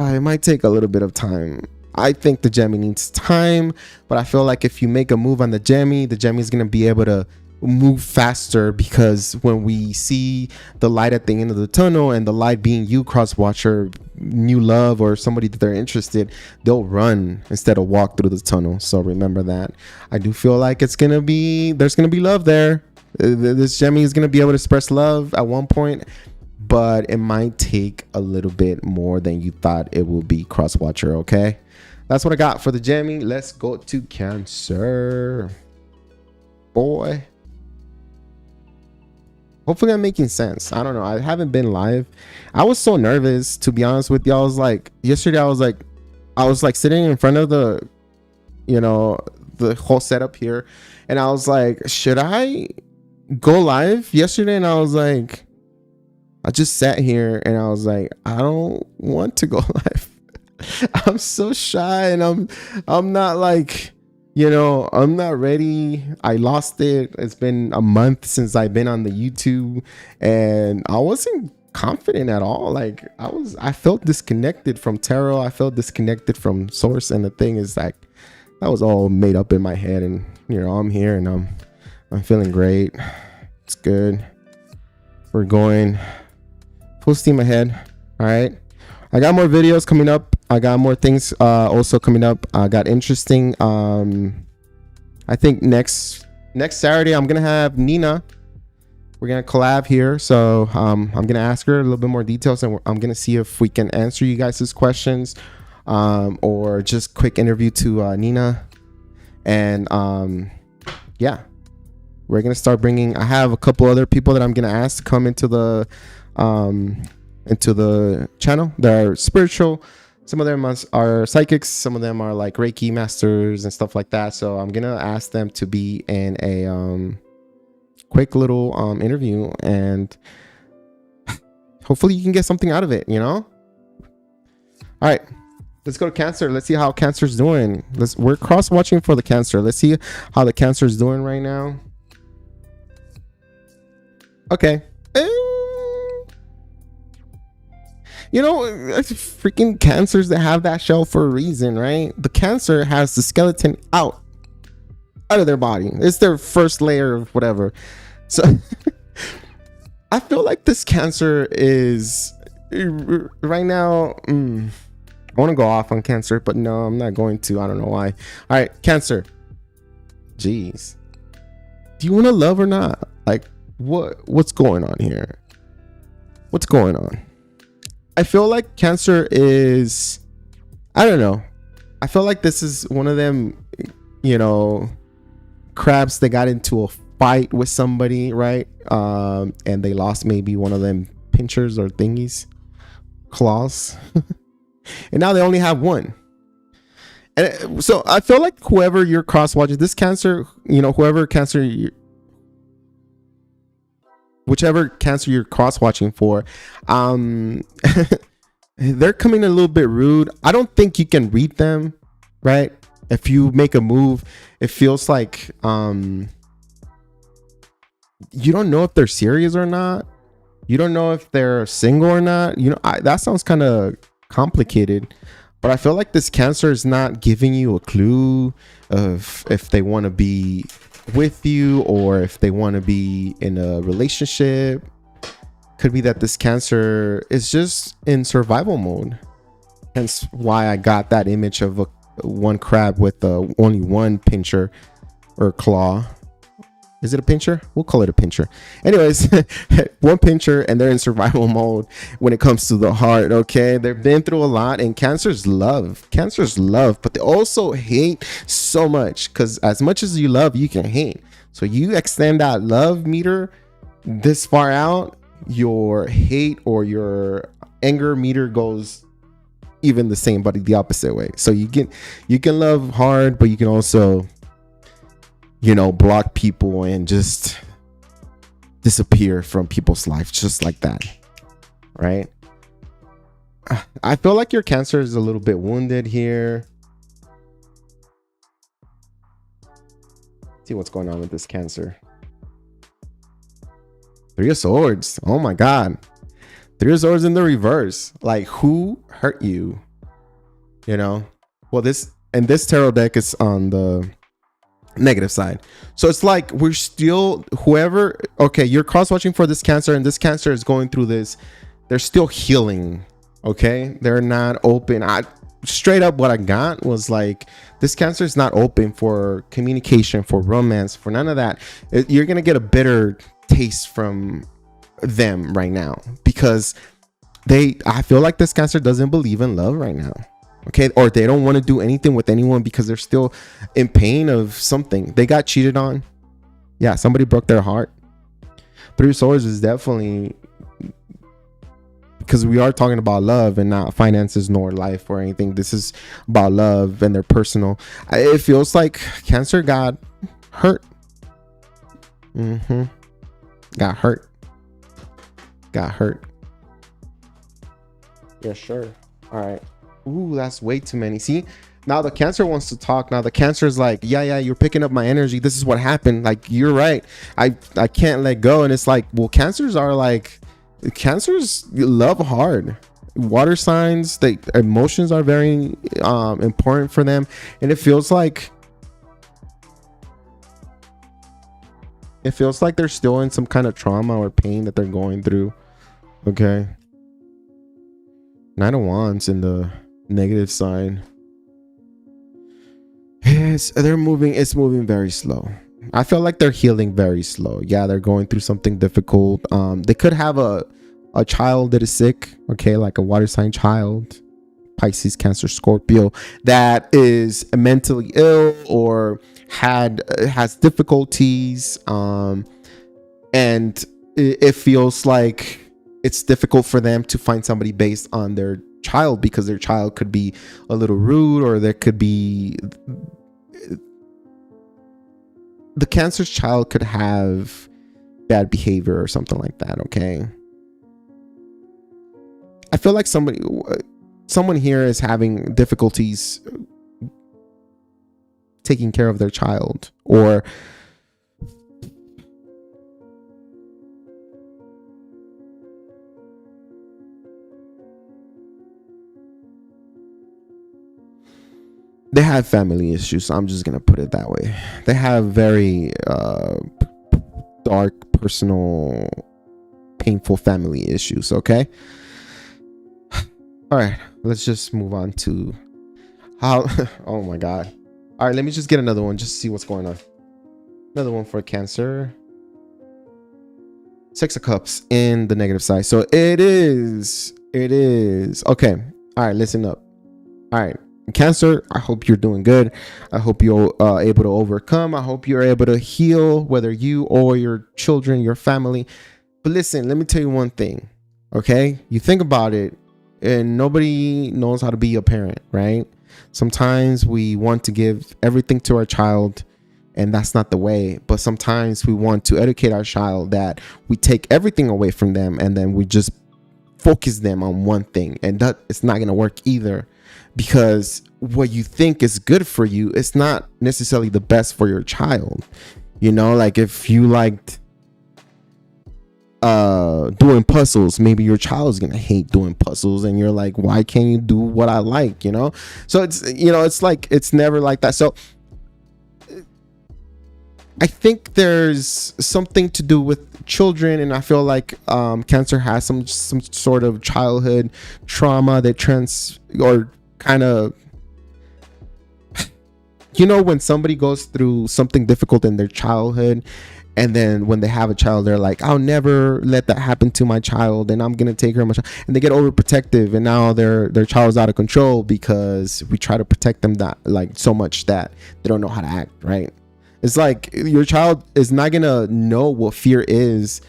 it might take a little bit of time. I think the Gemini needs time, but I feel like if you make a move on the Gemini is gonna be able to move faster, because when we see the light at the end of the tunnel, and the light being you, cross watcher, new love or somebody that they're interested, they'll run instead of walk through the tunnel. So remember that. I do feel like there's gonna be love there. This Gemini is gonna be able to express love at one point, but it might take a little bit more than you thought it will be, cross watcher. Okay, that's what I got for the Gemini. Let's go to Cancer. Boy, hopefully I'm making sense. I don't know, I haven't been live. I was so nervous, to be honest with you. I was like, yesterday I was like sitting in front of the whole setup here, and I was like, should I go live yesterday? And I was like, I just sat here and I was like, I don't want to go live. I'm so shy, and I'm not like, I'm not ready. I lost it. It's been a month since I've been on the YouTube, and I wasn't confident at all. Like I felt disconnected from tarot. I felt disconnected from source, and the thing is, like, that was all made up in my head. And I'm here, and I'm feeling great. It's good. We're going full steam ahead. All right, I got more videos coming up. I got more things also coming up. I got interesting. I think next Saturday I'm gonna have Nina. We're gonna collab here, so I'm gonna ask her a little bit more details, and I'm gonna see if we can answer you guys' questions, or just quick interview to Nina. And yeah, we're gonna start bringing. I have a couple other people that I'm gonna ask to come into the channel. They're spiritual. Some of them are psychics. Some of them are like Reiki masters and stuff like that. So I'm gonna ask them to be in a quick little interview, and hopefully you can get something out of it. All right, let's go to Cancer. Let's see how Cancer's doing. We're cross watching for the Cancer. Let's see how the Cancer's doing right now. Okay. Freaking Cancers that have that shell for a reason, right? The Cancer has the skeleton out of their body. It's their first layer of whatever. So I feel like this Cancer is right now. I want to go off on Cancer, but no, I'm not going to. I don't know why. All right, Cancer. Jeez. Do you want to love or not? Like, what's going on here? What's going on? I feel like Cancer is, I don't know. I feel like this is one of them, crabs that got into a fight with somebody, right? And they lost maybe one of them pinchers or thingies, claws. And now they only have one. And so I feel like whoever you're cross watching, this Cancer, whoever Cancer whichever Cancer you're cross watching for, they're coming a little bit rude. I don't think you can read them, right? If you make a move, it feels like you don't know if they're serious or not. You don't know if they're single or not. That sounds kind of complicated, but I feel like this Cancer is not giving you a clue of if they want to be with you or if they want to be in a relationship. Could be that this Cancer is just in survival mode, hence why I got that image of one crab with only one pincher or claw. Is it a pincher? We'll call it a pincher. Anyways, one pincher, and they're in survival mode when it comes to the heart. Okay, they've been through a lot, and Cancer's love, but they also hate so much, because as much as you love, you can hate. So you extend that love meter this far out, your hate or your anger meter goes even the same, but the opposite way. So you can love hard, but you can also, you know, block people and just disappear from people's lives just like that, right? I feel like your Cancer is a little bit wounded here. See what's going on with this Cancer. Three of Swords. Oh my God. Three of Swords in the reverse. Like, who hurt you? You know? Well, this tarot deck is on the negative side. So it's like we're still, whoever, okay, you're cross watching for this Cancer, and this Cancer is going through this. They're still healing. Okay? They're not open. Straight up what I got was like, this Cancer is not open for communication, for romance, for none of that. You're going to get a bitter taste from them right now, because I feel like this Cancer doesn't believe in love right now. Okay, or they don't want to do anything with anyone because they're still in pain of something. They got cheated on. Yeah, somebody broke their heart. Three of Swords is definitely, because we are talking about love and not finances nor life or anything. This is about love and their personal. It feels like Cancer got hurt. Got hurt. Yeah, sure. All right. Ooh, that's way too many. See, now the Cancer wants to talk. Now the Cancer is like, yeah, you're picking up my energy. This is what happened. Like, you're right. I can't let go. And it's like, well, Cancers love hard. Water signs, emotions are very important for them. And it feels like they're still in some kind of trauma or pain that they're going through. Okay. Knight of Wands in the negative side. It's moving very slow. I feel like they're healing very slow. Yeah, they're going through something difficult. They could have a child that is sick. Okay, like a water sign child. Pisces, Cancer, Scorpio, that is mentally ill or has difficulties, and it feels like it's difficult for them to find somebody based on their child, because their child could be a little rude, or there could be the Cancer's child could have bad behavior or something like that. Okay, I feel like someone here is having difficulties taking care of their child, or they have family issues. I'm just gonna put it that way. They have very dark, personal, painful family issues. Okay. All right, let's just move on to how. Oh my God. All right, let me just get another one just to see what's going on. Another one for Cancer. Six of Cups in the negative side. So it is okay. All right, listen up. All right, Cancer, I hope you're doing good. I hope you're able to overcome. I hope you're able to heal, whether you or your children, your family. But listen, let me tell you one thing. Okay, you think about it, and nobody knows how to be a parent, right? Sometimes we want to give everything to our child, and that's not the way. But sometimes we want to educate our child that we take everything away from them, and then we just focus them on one thing, and that it's not going to work either, because what you think is good for you, it's not necessarily the best for your child. You know, like if you liked doing puzzles, maybe your child is gonna hate doing puzzles, and you're like, why can't you do what I like? You know, so it's like, it's never like that. So I think there's something to do with children, and I feel like Cancer has some sort of childhood trauma that you know, when somebody goes through something difficult in their childhood, and then when they have a child, they're like, I'll never let that happen to my child, and I'm gonna take care of my child, and they get overprotective, and now their child's out of control because we try to protect them that like so much that they don't know how to act, right? It's like your child is not gonna know what fear is,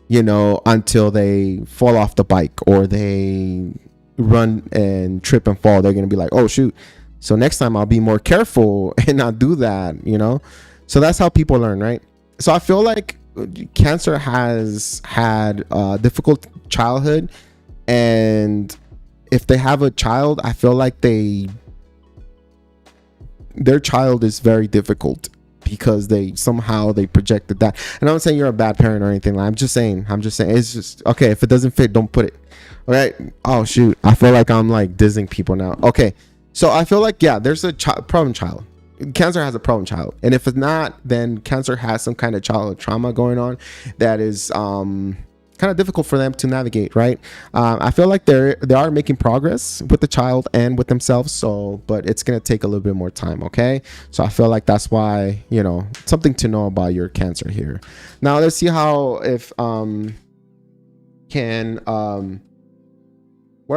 you know, until they fall off the bike or they run and trip and fall. They're gonna be like, oh shoot, so next time I'll be more careful and not do that, you know. So that's how people learn, right? So I feel like Cancer has had a difficult childhood, and if they have a child, I feel like their child is very difficult because they projected that. And I'm not saying you're a bad parent or anything. I'm just saying it's just okay. If it doesn't fit, don't put it. All right. Oh shoot, I feel like I'm like dissing people now. Okay, so I feel like, yeah, there's a problem child. Cancer has a problem child, and if it's not, then Cancer has some kind of childhood trauma going on that is kind of difficult for them to navigate, right? I feel like they are making progress with the child and with themselves, so but it's gonna take a little bit more time. Okay, so I feel like that's why, you know, something to know about your Cancer here. Now let's see how if what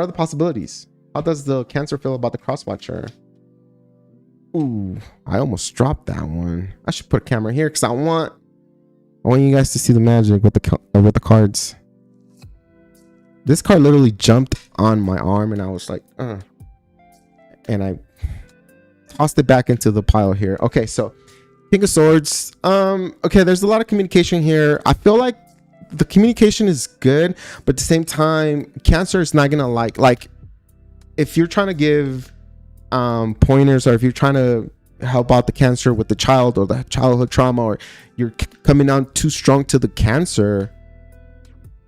are the possibilities? How does the Cancer feel about the cross-watcher? Ooh, I almost dropped that one. I should put a camera here because I want you guys to see the magic with the cards. This card literally jumped on my arm, and I was like, and I tossed it back into the pile here. Okay, so King of Swords. Okay, there's a lot of communication here. I feel like the communication is good, but at the same time, Cancer is not gonna like if you're trying to give pointers, or if you're trying to help out the Cancer with the child or the childhood trauma, or you're coming down too strong to the Cancer,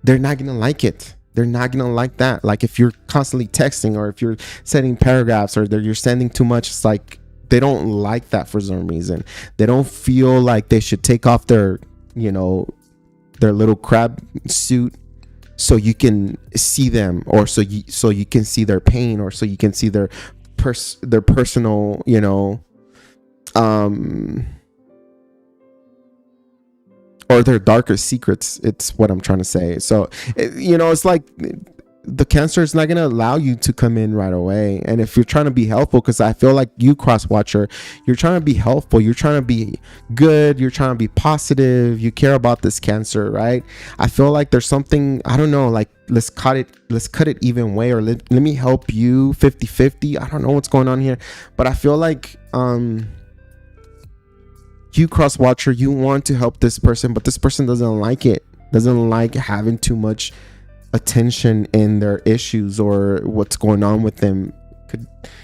they're not gonna like it. They're not gonna like that. Like if you're constantly texting, or if you're sending paragraphs, or you're sending too much, it's like they don't like that for some reason. They don't feel like they should take off their, you know, their little crab suit so you can see them, or so you can see their pain, or so you can see their personal, you know, or their darker secrets. It's what I'm trying to say. So, you know, it's like the Cancer is not going to allow you to come in right away. And if you're trying to be helpful, because I feel like you, cross watcher, you're trying to be helpful, you're trying to be good, you're trying to be positive, you care about this Cancer, right? I feel like there's something, I don't know, like let's cut it even way, or let me help you 50-50. I don't know what's going on here, but I feel like you, cross watcher, you want to help this person, but this person doesn't like it, doesn't like having too much attention in their issues or what's going on with them.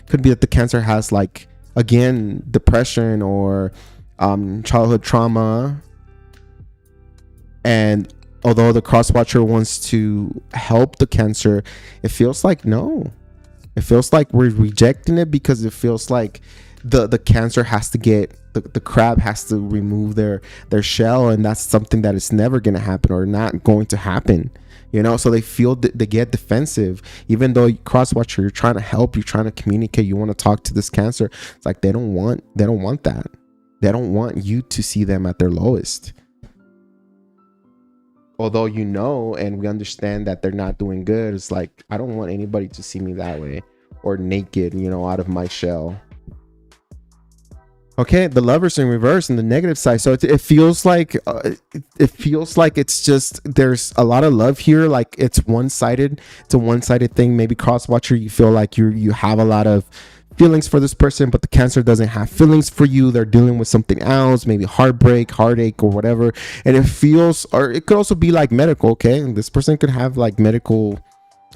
Could be that the Cancer has, like, again, depression or childhood trauma, and although the cross watcher wants to help the Cancer, it feels like no, it feels like we're rejecting it, because it feels like the Cancer has to get the crab has to remove their shell, and that's something that is never going to happen, or not going to happen, you know. So they feel they get defensive, even though cross watcher, you're trying to help, you're trying to communicate, you want to talk to this Cancer. It's like they don't want that. They don't want you to see them at their lowest, although you know, and we understand that they're not doing good. It's like, I don't want anybody to see me that way, or naked, you know, out of my shell. Okay, the Lovers in reverse in the negative side. So it feels like it's just, there's a lot of love here. Like it's one-sided. It's a one-sided thing. Maybe cross watcher, you feel like you have a lot of feelings for this person, but the Cancer doesn't have feelings for you. They're dealing with something else, maybe heartbreak, heartache, or whatever. And it feels, or it could also be like medical. Okay, and this person could have like medical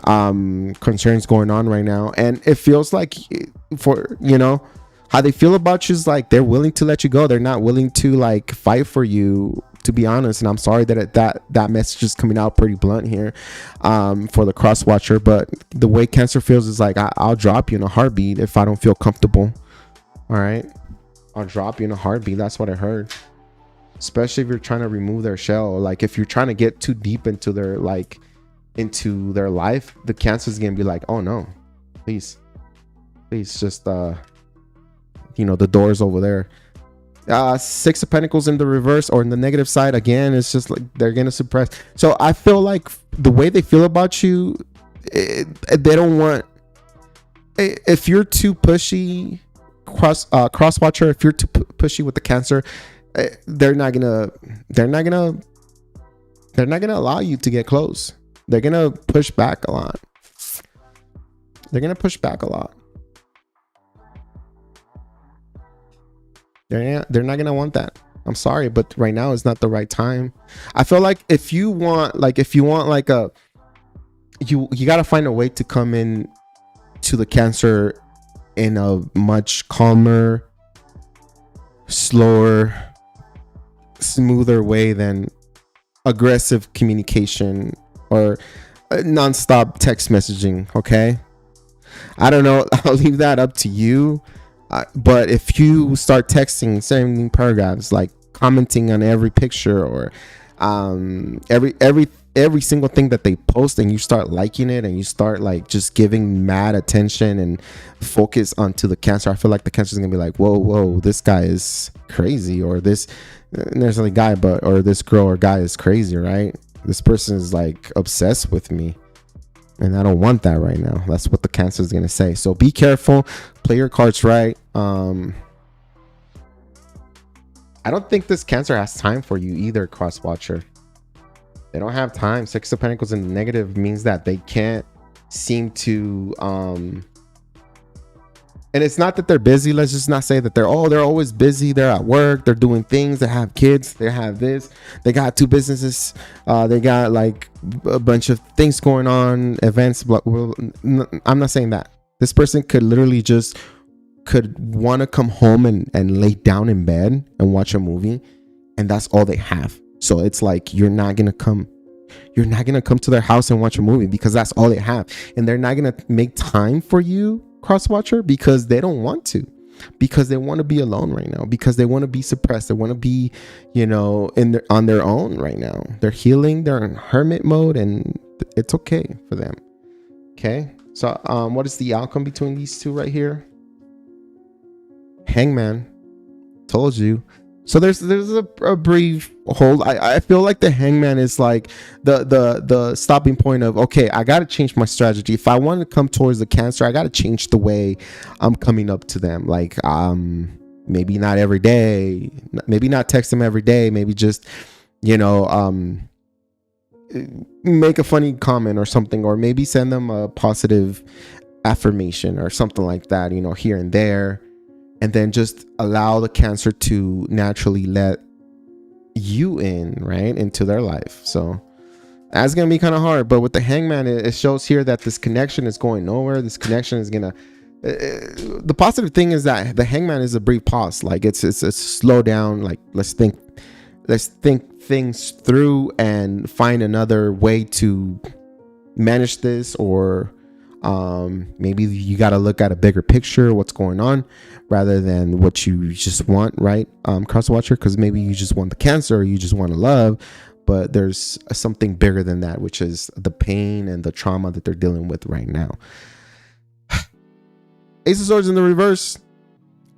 concerns going on right now, and it feels like, for, you know, how they feel about you is like they're willing to let you go. They're not willing to like fight for you, to be honest. And I'm sorry that that message is coming out pretty blunt here for the cross watcher, but the way Cancer feels is like, I'll drop you in a heartbeat if I don't feel comfortable. All right, I'll drop you in a heartbeat. That's what I heard. Especially if you're trying to remove their shell. Like if you're trying to get too deep into their life, the Cancer is gonna be like, oh no, please just you know, the doors over there. Six of Pentacles in the reverse or in the negative side, again, it's just like they're gonna suppress. So I feel like the way they feel about you, they don't want, if you're too pushy, cross watcher, if you're too pushy with the Cancer, they're not gonna allow you to get close. They're gonna push back a lot. They're not gonna want that. I'm sorry, but right now is not the right time. I feel like if you want like a, you gotta find a way to come in to the Cancer in a much calmer, slower, smoother way than aggressive communication or non-stop text messaging. Okay, I don't know, I'll leave that up to you. But if you start texting, sending paragraphs, like commenting on every picture or every single thing that they post, and you start liking it, and you start like just giving mad attention and focus onto the Cancer, I feel like the Cancer is gonna be like, whoa, this guy is crazy, or this, there's a guy, but, or this girl or guy is crazy, right? This person is like obsessed with me, and I don't want that right now. That's what the Cancer is gonna say. So be careful, play your cards right. I don't think this Cancer has time for you either, cross watcher. They don't have time. Six of Pentacles in the negative means that they can't seem to and it's not that they're busy. Let's just not say that they're always busy. They're at work, they're doing things, they have kids, they have this, they got two businesses, they got like a bunch of things going on, events. I'm not saying that. This person could literally just want to come home and lay down in bed and watch a movie, and that's all they have. So it's like you're not gonna come to their house and watch a movie because that's all they have, and they're not gonna make time for you, cross watcher, because they don't want to, because they want to be alone right now, because they want to be suppressed, they want to be, you know, on their own right now. They're healing, they're in hermit mode, and it's okay for them. Okay, so what is the outcome between these two right here? Hangman. Told you. So there's a brief hold. I feel like the Hangman is like the stopping point of, okay, I got to change my strategy. If I want to come towards the Cancer, I got to change the way I'm coming up to them. Like maybe not every day, maybe not text them every day, maybe just, you know, make a funny comment or something, or maybe send them a positive affirmation or something like that, you know, here and there. And then just allow the Cancer to naturally let you in, right, into their life. So that's gonna be kind of hard. But with the Hangman, it shows here that this connection is going nowhere. This connection is gonna the positive thing is that the Hangman is a brief pause. Like it's a slow down, like let's think things through and find another way to manage this, or maybe you got to look at a bigger picture, what's going on, rather than what you just want, right? Cross watcher, because maybe you just want the Cancer, or you just want to love, but there's something bigger than that, which is the pain and the trauma that they're dealing with right now. Ace of Swords in the reverse.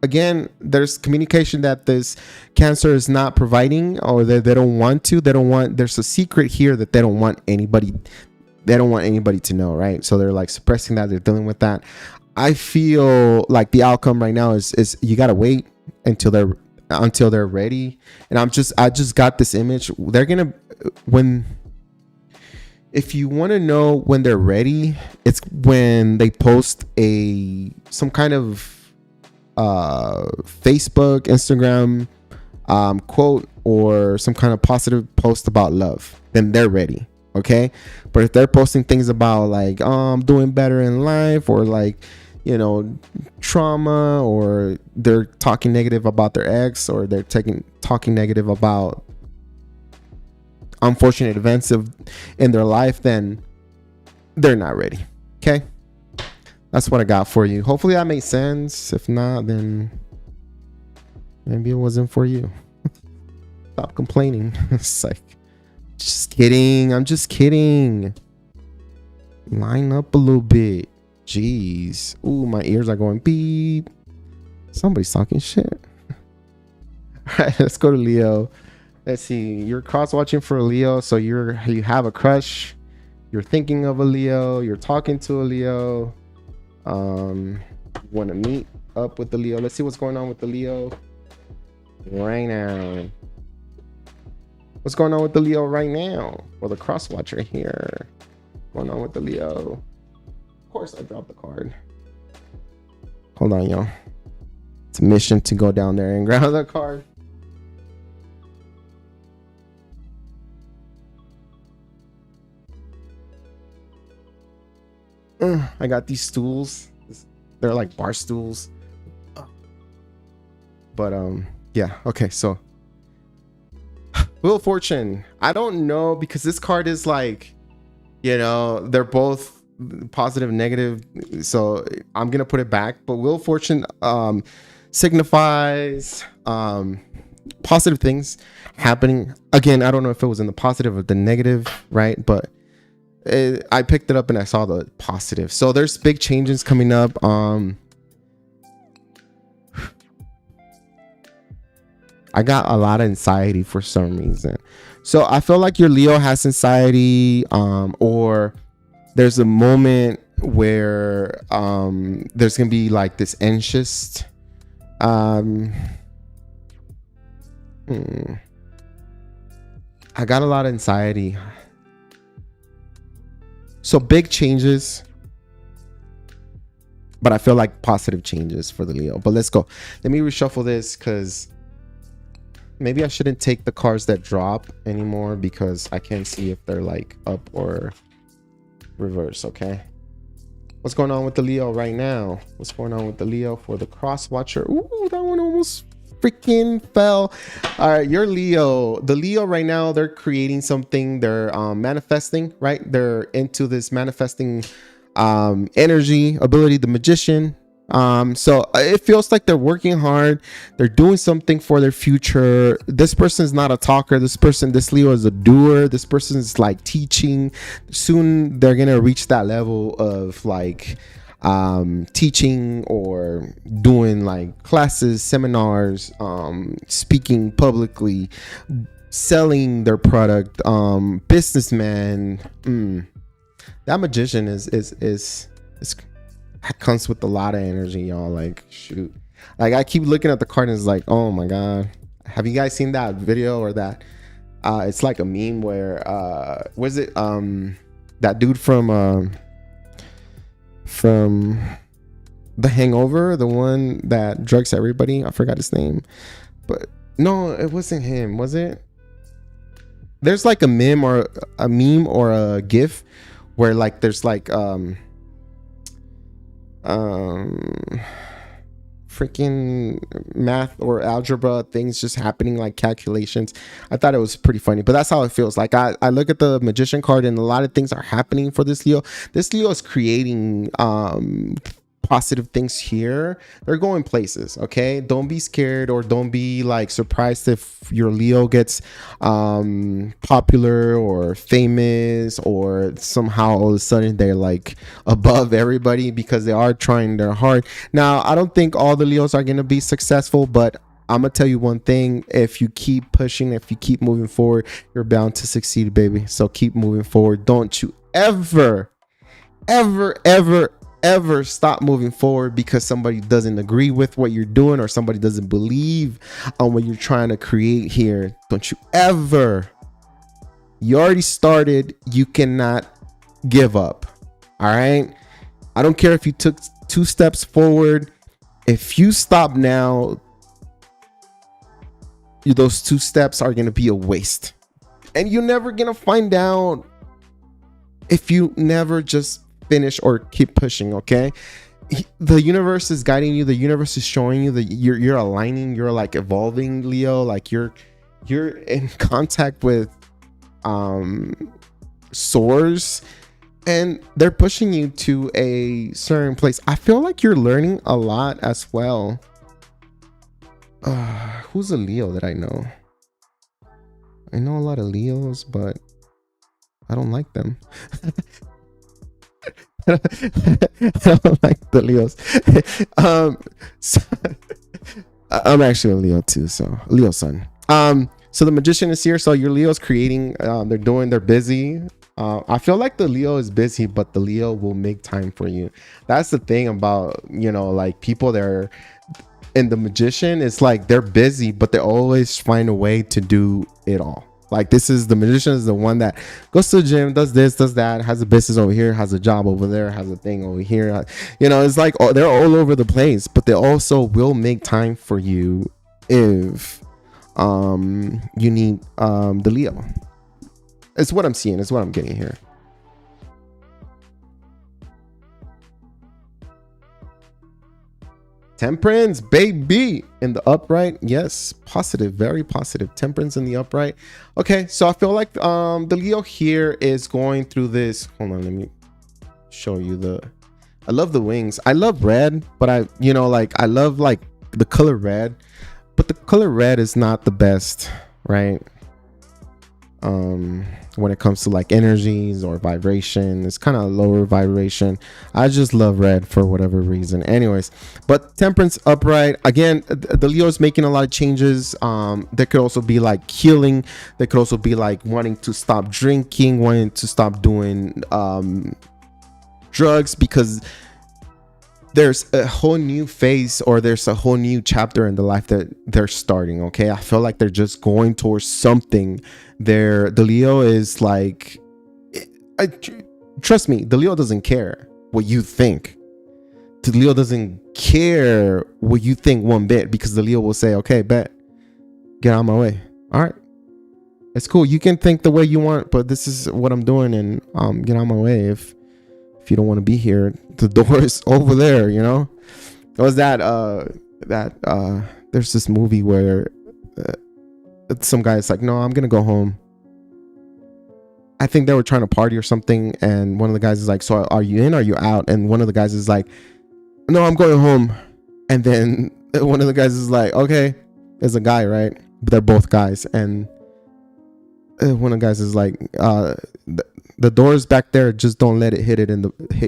Again, there's communication that this Cancer is not providing, or they don't want to. There's a secret here that they don't want anybody to know, right? So they're like suppressing that. They're dealing with that. I feel like the outcome right now is you gotta wait until they're ready. And I just got this image. They're gonna, if you want to know when they're ready, it's when they post some kind of Facebook, Instagram quote, or some kind of positive post about love. Then they're ready. Okay, but if they're posting things about like, I'm doing better in life, or like, you know, trauma, or they're talking negative about their ex, or they're talking negative about unfortunate events in their life, then they're not ready. Okay, that's what I got for you. Hopefully that makes sense. If not, then maybe it wasn't for you. Stop complaining. It's like, just kidding. I'm just kidding. Line up a little bit. Jeez. Ooh, my ears are going beep. Somebody's talking shit. All right, let's go to Leo. Let's see. You're cross watching for a Leo, so you have a crush. You're thinking of a Leo. You're talking to a Leo. You want to meet up with the Leo. Let's see what's going on with the Leo right now. What's going on with the Leo right now? Well, the cross watcher here. What's going on with the Leo? Of course, I dropped the card. Hold on, y'all. It's a mission to go down there and grab the card. I got these stools. They're like bar stools. But yeah, okay, so Wheel of Fortune. I don't know, because this card is like, you know, they're both positive, negative, so I'm gonna put it back. But Wheel of Fortune signifies positive things happening. Again, I don't know if it was in the positive or the negative, right? But I picked it up and I saw the positive. So there's big changes coming up. I got a lot of anxiety for some reason. So I feel like your Leo has anxiety, or there's a moment where there's gonna be like this anxious I got a lot of anxiety. So big changes, but I feel like positive changes for the Leo. But let's go. Let me reshuffle this, because maybe I shouldn't take the cards that drop anymore, because I can't see if they're like up or reverse. Okay, what's going on with the Leo right now? What's going on with the Leo for the cross watcher? Ooh, that one almost freaking fell. All right, your Leo, the Leo right now, they're creating something. They're manifesting, right? They're into this manifesting energy ability, the magician. So it feels like they're working hard. They're doing something for their future. This person is not a talker. This Leo is a doer. This person is like teaching. Soon they're gonna reach that level of like teaching or doing like classes, seminars, speaking publicly, selling their product, businessman. That magician is comes with a lot of energy, y'all. Like, shoot, like I keep looking at the card and it's like, oh my god. Have you guys seen that video or that it's like a meme where was it that dude from The Hangover, the one that drugs everybody? I forgot his name, but no, it wasn't him, was it? There's like a meme or a gif where like there's like freaking math or algebra things just happening, like calculations. I thought it was pretty funny, but that's how it feels. Like I look at the magician card and a lot of things are happening for this Leo. This Leo is creating positive things here. They're going places. Okay, don't be scared or don't be like surprised if your Leo gets popular or famous, or somehow all of a sudden they're like above everybody, because they are trying their hard. Now I don't think all the Leos are going to be successful, but I'm gonna tell you one thing: if you keep pushing, if you keep moving forward, you're bound to succeed, baby. So keep moving forward. Don't you ever stop moving forward because somebody doesn't agree with what you're doing, or somebody doesn't believe on what you're trying to create here. Don't you ever. You already started. You cannot give up. All right, I don't care if you took 2 steps forward. If you stop now, those 2 steps are going to be a waste, and you're never going to find out if you never just finish or keep pushing. Okay, the universe is guiding you. The universe is showing you that you're aligning, you're like evolving, Leo. Like you're in contact with source, and they're pushing you to a certain place. I feel like you're learning a lot as well. Who's a Leo that I know? I know a lot of Leos, but I don't like them. I don't like the Leos. I'm actually a Leo too, so Leo sun. So the Magician is here. So your Leo's creating. They're busy. I feel like the Leo is busy, but the Leo will make time for you. That's the thing about, like people that are in the Magician. It's like they're busy, but they always find a way to do it all. Like the Magician is the one that goes to the gym, does this, does that, has a business over here, has a job over there, has a thing over here. It's like they're all over the place, but they also will make time for you if you need the Leo. It's what I'm seeing. It's what I'm getting here. Temperance, baby, in the upright. Yes, positive, very positive. Temperance in the upright. Okay, so I feel like the Leo here is going through this. Hold on, let me show you I love the wings. I love red, but I love like the color red, but the color red is not the best, right? When it comes to like energies or vibration, it's kind of lower vibration. I just love red for whatever reason. Anyways, but temperance upright again, the Leo is making a lot of changes. There could also be like healing. There could also be like wanting to stop drinking, wanting to stop doing drugs, because there's a whole new phase, or there's a whole new chapter in the life that they're starting. Okay, I feel like they're just going towards something. The Leo is like, trust me, the Leo doesn't care what you think. The Leo doesn't care what you think one bit, because the Leo will say, okay, bet, get out of my way. All right, it's cool, you can think the way you want, but this is what I'm doing, and get out of my way. If you don't want to be here, the door is over there. It was that there's this movie where some guy is like, no, I'm gonna go home. I think they were trying to party or something, and one of the guys is like, so are you in, are you out? And one of the guys is like, no, I'm going home. And then one of the guys is like, okay, there's a guy, right? But they're both guys, and one of the guys is like, the door's back there, just don't let it hit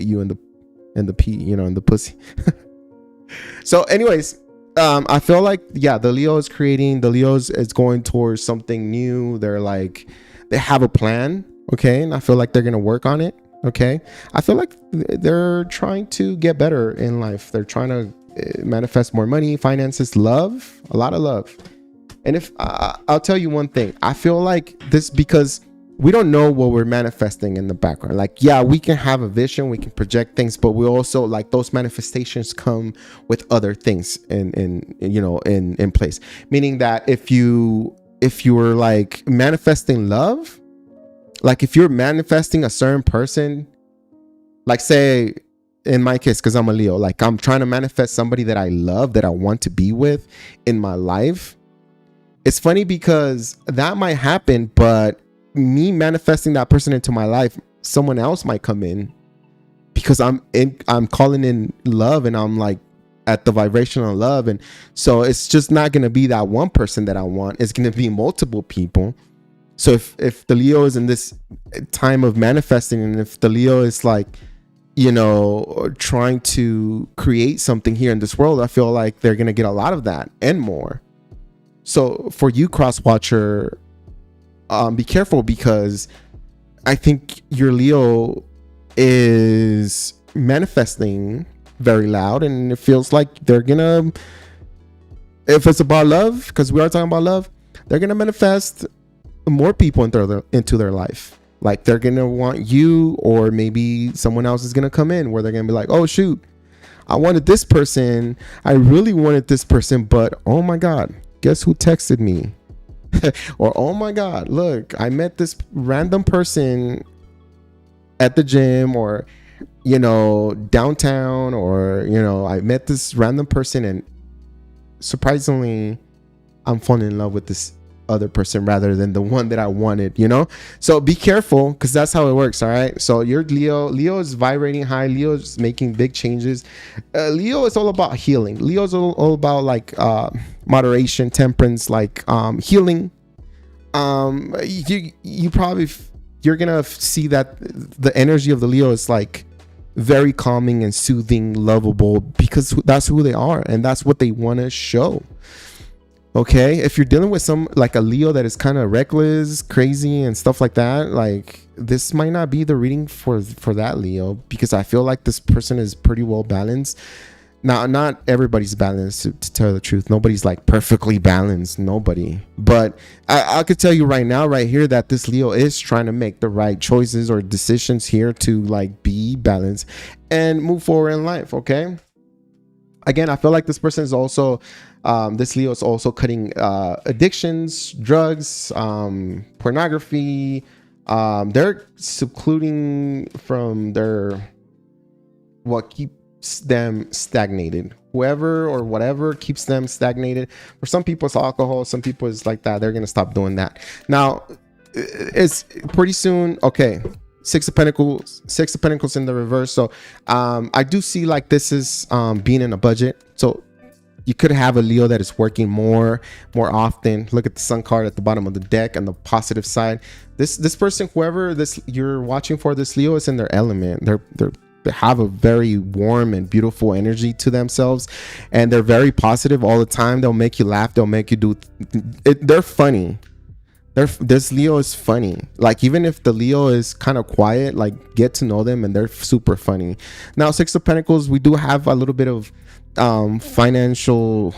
you in the pee, in the pussy. So anyways, I feel like, yeah, the Leo is going towards something new. They have a plan, okay, and I feel like they're gonna work on it. Okay, I feel like they're trying to get better in life. They're trying to manifest more money, finances, love, a lot of love. And if I'll tell you one thing, I feel like this, because we don't know what we're manifesting in the background. Like, yeah, we can have a vision, we can project things, but we also, like, those manifestations come with other things in place. Meaning that if you were like manifesting love, like if you're manifesting a certain person, like say in my case, because I'm a Leo, like I'm trying to manifest somebody that I love, that I want to be with in my life. It's funny because that might happen, but me manifesting that person into my life, someone else might come in, because I'm calling in love, and I'm like at the vibration of love. And so it's just not going to be that one person that I want. It's going to be multiple people. So if the Leo is in this time of manifesting, and if the Leo is like, trying to create something here in this world, I feel like they're going to get a lot of that and more. So for you, cross watcher, be careful, because I think your Leo is manifesting very loud, and it feels like they're gonna, if it's about love, because we are talking about love, they're gonna manifest more people into their life. Like they're gonna want you, or maybe someone else is gonna come in where they're gonna be like, oh shoot, I wanted this person, I really wanted this person, but oh my god, guess who texted me? Or oh my god, look, I met this random person at the gym, or downtown, or I met this random person, and surprisingly I'm falling in love with this other person rather than the one that I wanted. So be careful, because that's how it works. All right, so your Leo is vibrating high. Leo is making big changes. Leo is all about healing. Leo is all about like moderation, temperance, like healing. You're gonna see that the energy of the Leo is like very calming and soothing, lovable, because that's who they are and that's what they want to show. Okay, if you're dealing with some like a Leo that is kind of reckless, crazy and stuff like that, like this might not be the reading for that Leo, because I feel like this person is pretty well balanced. Now, not everybody's balanced, to tell the truth. Nobody's like perfectly balanced, nobody. But I could tell you right now, right here, that this Leo is trying to make the right choices or decisions here to like be balanced and move forward in life. Okay. Again, I feel like this person is also, this Leo is also cutting addictions, drugs, pornography. They're secluding from what keeps them stagnated. Whoever or whatever keeps them stagnated. For some people it's alcohol, some people it's like that. They're gonna stop doing that. Now it's pretty soon. Okay, Six of Pentacles in the reverse. So I do see like this is being in a budget. So you could have a Leo that is working more often. Look at the Sun card at the bottom of the deck on the positive side. This person, whoever you're watching for, this Leo is in their element. They have a very warm and beautiful energy to themselves, and they're very positive all the time. They'll make you laugh. They'll make you do it. They're funny. This Leo is funny. Like, even if the Leo is kind of quiet, like, get to know them and they're super funny. Now, Six of Pentacles, we do have a little bit of financial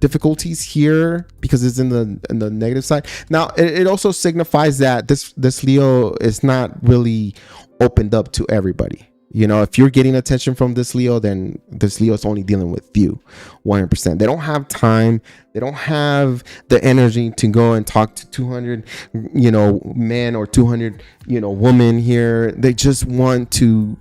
difficulties here because it's in the negative side. Now, it also signifies that this Leo is not really opened up to everybody. You know, if you're getting attention from this Leo, then this Leo is only dealing with you 100%. They don't have time. They don't have the energy to go and talk to 200, men or 200, women here. They just want to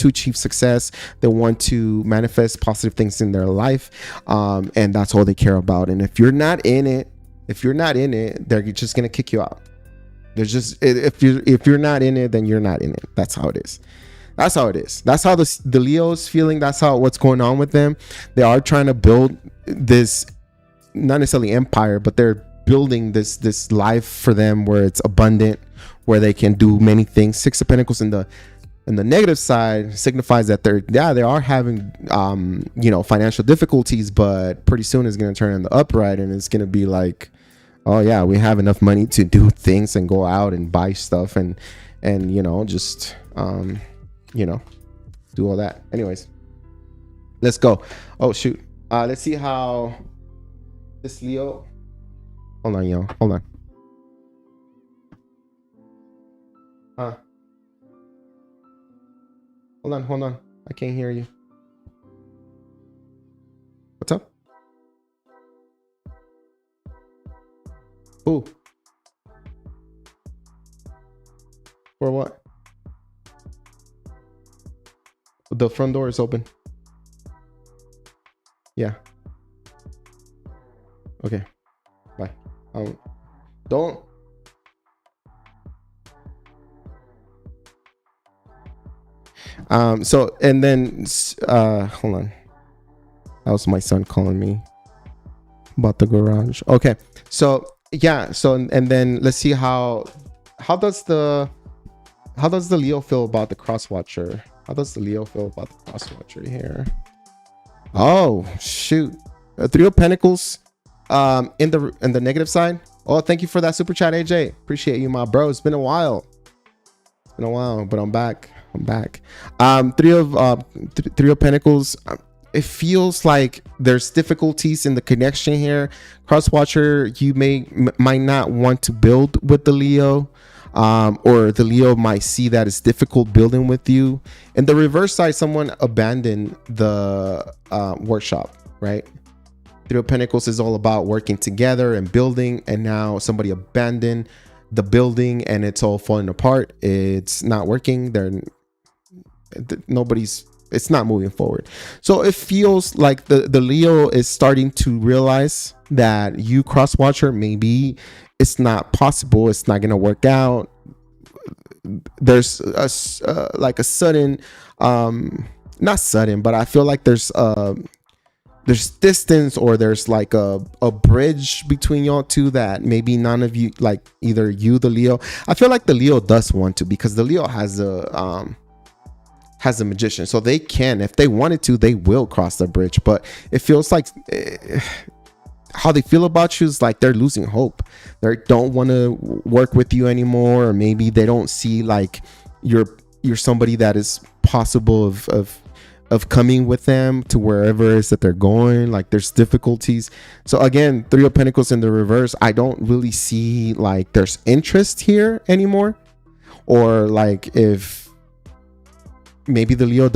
achieve success. They want to manifest positive things in their life. And that's all they care about. And if you're not in it, they're just going to kick you out. They're just, if you're not in it, then you're not in it. That's how it is. That's how it is. That's how the Leo's feeling. That's how what's going on with them. They are trying to build this, not necessarily empire, but they're building this life for them where it's abundant, where they can do many things. Six of Pentacles in the negative side signifies that they are having financial difficulties, but pretty soon it's going to turn in the upright, and it's going to be like, oh yeah, we have enough money to do things and go out and buy stuff and just do all that. Anyways, let's go. Oh shoot. Let's see how this Leo. Hold on, yo. Hold on. Hold on. I can't hear you. What's up? Ooh. For what? The front door is open. Yeah. Okay. Bye. Don't. So, and then, hold on. That was my son calling me about the garage. Okay. So, yeah. So, and then let's see how does the Leo feel about the cross watcher? How does the Leo feel about the cross watcher here? Oh shoot. Three of Pentacles in the negative side. Oh, thank you for that super chat, AJ. Appreciate you, my bro. It's been a while, but I'm back. Three of Pentacles. It feels like there's difficulties in the connection here. Cross watcher, you might not want to build with the Leo. Or the Leo might see that it's difficult building with you. And the reverse side, someone abandoned the workshop, right? Three of Pentacles is all about working together and building, and now somebody abandoned the building and it's all falling apart. It's not working. It's not moving forward. So it feels like the Leo is starting to realize that you, cross watcher, maybe it's not possible. It's not going to work out. There's a sudden, not sudden, but I feel like there's distance, or there's like a bridge between y'all two that maybe none of you, like either you, the Leo. I feel like the Leo does want to, because the Leo has has the Magician. So they can, if they wanted to, they will cross the bridge. But it feels like how they feel about you is like they're losing hope. They don't want to work with you anymore, or maybe they don't see like you're somebody that is possible of coming with them to wherever it is that they're going. Like there's difficulties. So again, Three of Pentacles in the reverse, I don't really see like there's interest here anymore, or like if maybe the Leo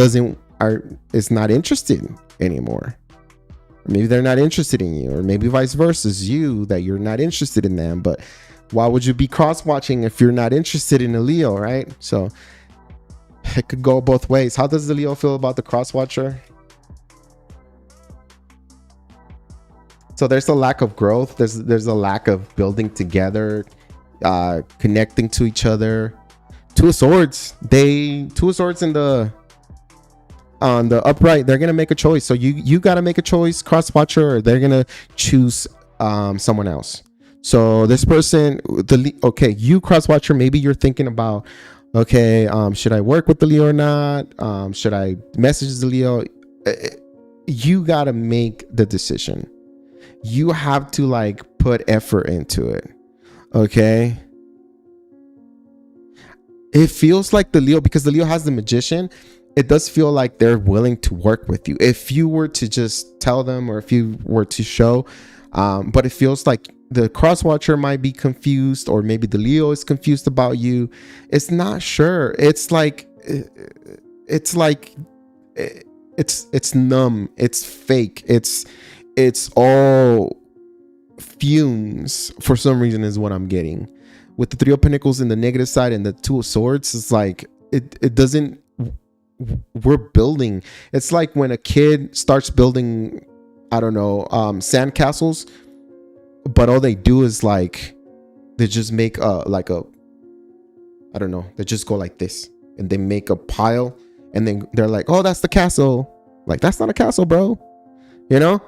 is not interested anymore. Maybe they're not interested in you, or maybe vice versa is you that you're not interested in them. But why would you be cross-watching if you're not interested in a Leo, right? So it could go both ways. How does the Leo feel about the cross-watcher? So there's a lack of growth. There's a lack of building together, connecting to each other. Two of Swords in the on the upright, they're gonna make a choice. So you gotta make a choice, cross-watcher, or they're gonna choose someone else. So this person, you cross-watcher, maybe you're thinking about, okay, should I work with the Leo or not? Should I message the Leo? You gotta make the decision. You have to like put effort into it. Okay. It feels like the Leo, because the Leo has the Magician, it does feel like they're willing to work with you if you were to just tell them, or if you were to show. But it feels like the cross-watcher might be confused, or maybe the Leo is confused about you. It's not sure. It's numb. It's fake. It's all fumes for some reason is what I'm getting. With the Three of Pentacles in the negative side and the Two of Swords, it's like it doesn't. We're building. It's like when a kid starts building, I don't know, sand castles, but all they do is like they just make I don't know, they just go like this and they make a pile, and then they're like, oh, that's the castle. Like, that's not a castle, bro. You know,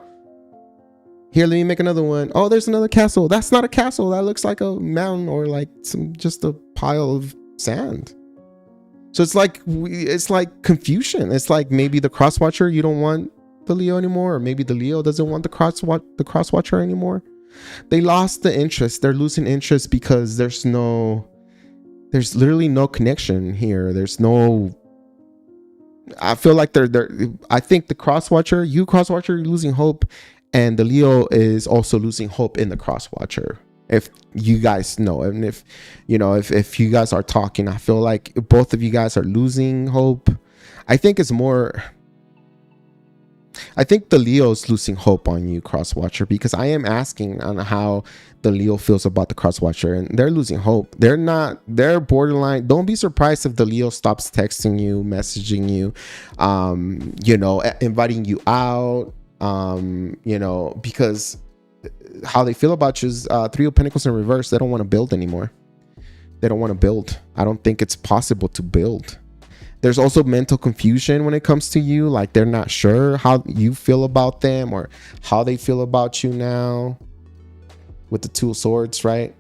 here, let me make another one. Oh, there's another castle. That's not a castle. That looks like a mountain, or like just a pile of sand. So it's like confusion. It's like maybe the cross-watcher, you don't want the Leo anymore, or maybe the Leo doesn't want the cross-watcher anymore. They lost the interest. They're losing interest because there's literally no connection here. I feel like I think the cross-watcher, you're losing hope, and the Leo is also losing hope in the cross-watcher. If you guys know, and if you guys are talking, I feel like both of you guys are losing hope. I think the Leo's losing hope on you, cross-watcher, because I am asking on how the Leo feels about the cross-watcher, and they're losing hope. They're borderline. Don't be surprised if the Leo stops texting you, messaging you, inviting you out, because how they feel about you is Three of Pentacles in reverse. They don't want to build anymore. They don't want to build. I don't think it's possible to build. There's also mental confusion when it comes to you. Like, they're not sure how you feel about them, or how they feel about you now with the Two of Swords, right?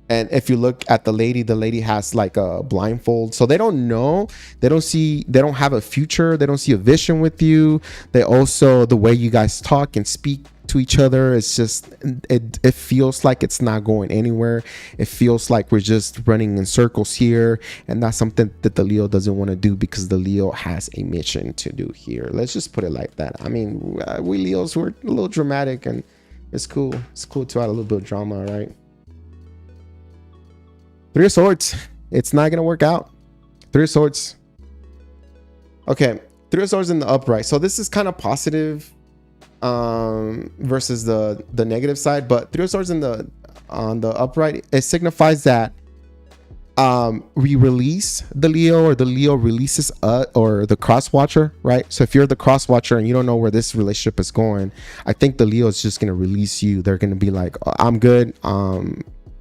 And if you look at the lady has like a blindfold. So they don't know. They don't have a future. They don't see a vision with you. They also, the way you guys talk and speak to each other, it's just, it feels like it's not going anywhere. It feels like we're just running in circles here. And that's something that the Leo doesn't want to do, because the Leo has a mission to do here. Let's just put it like that. I mean, we Leos, we're a little dramatic, and it's cool. It's cool to add a little bit of drama, right? Three of Swords. It's not gonna work out. Three of Swords. Okay, Three of Swords in the upright. So this is kind of positive versus the negative side, but Three of Swords on the upright, it signifies that we release the Leo, or the Leo releases or the cross-watcher, right? So if you're the cross-watcher and you don't know where this relationship is going, I think the Leo is just gonna release you. They're gonna be like, oh, I'm good.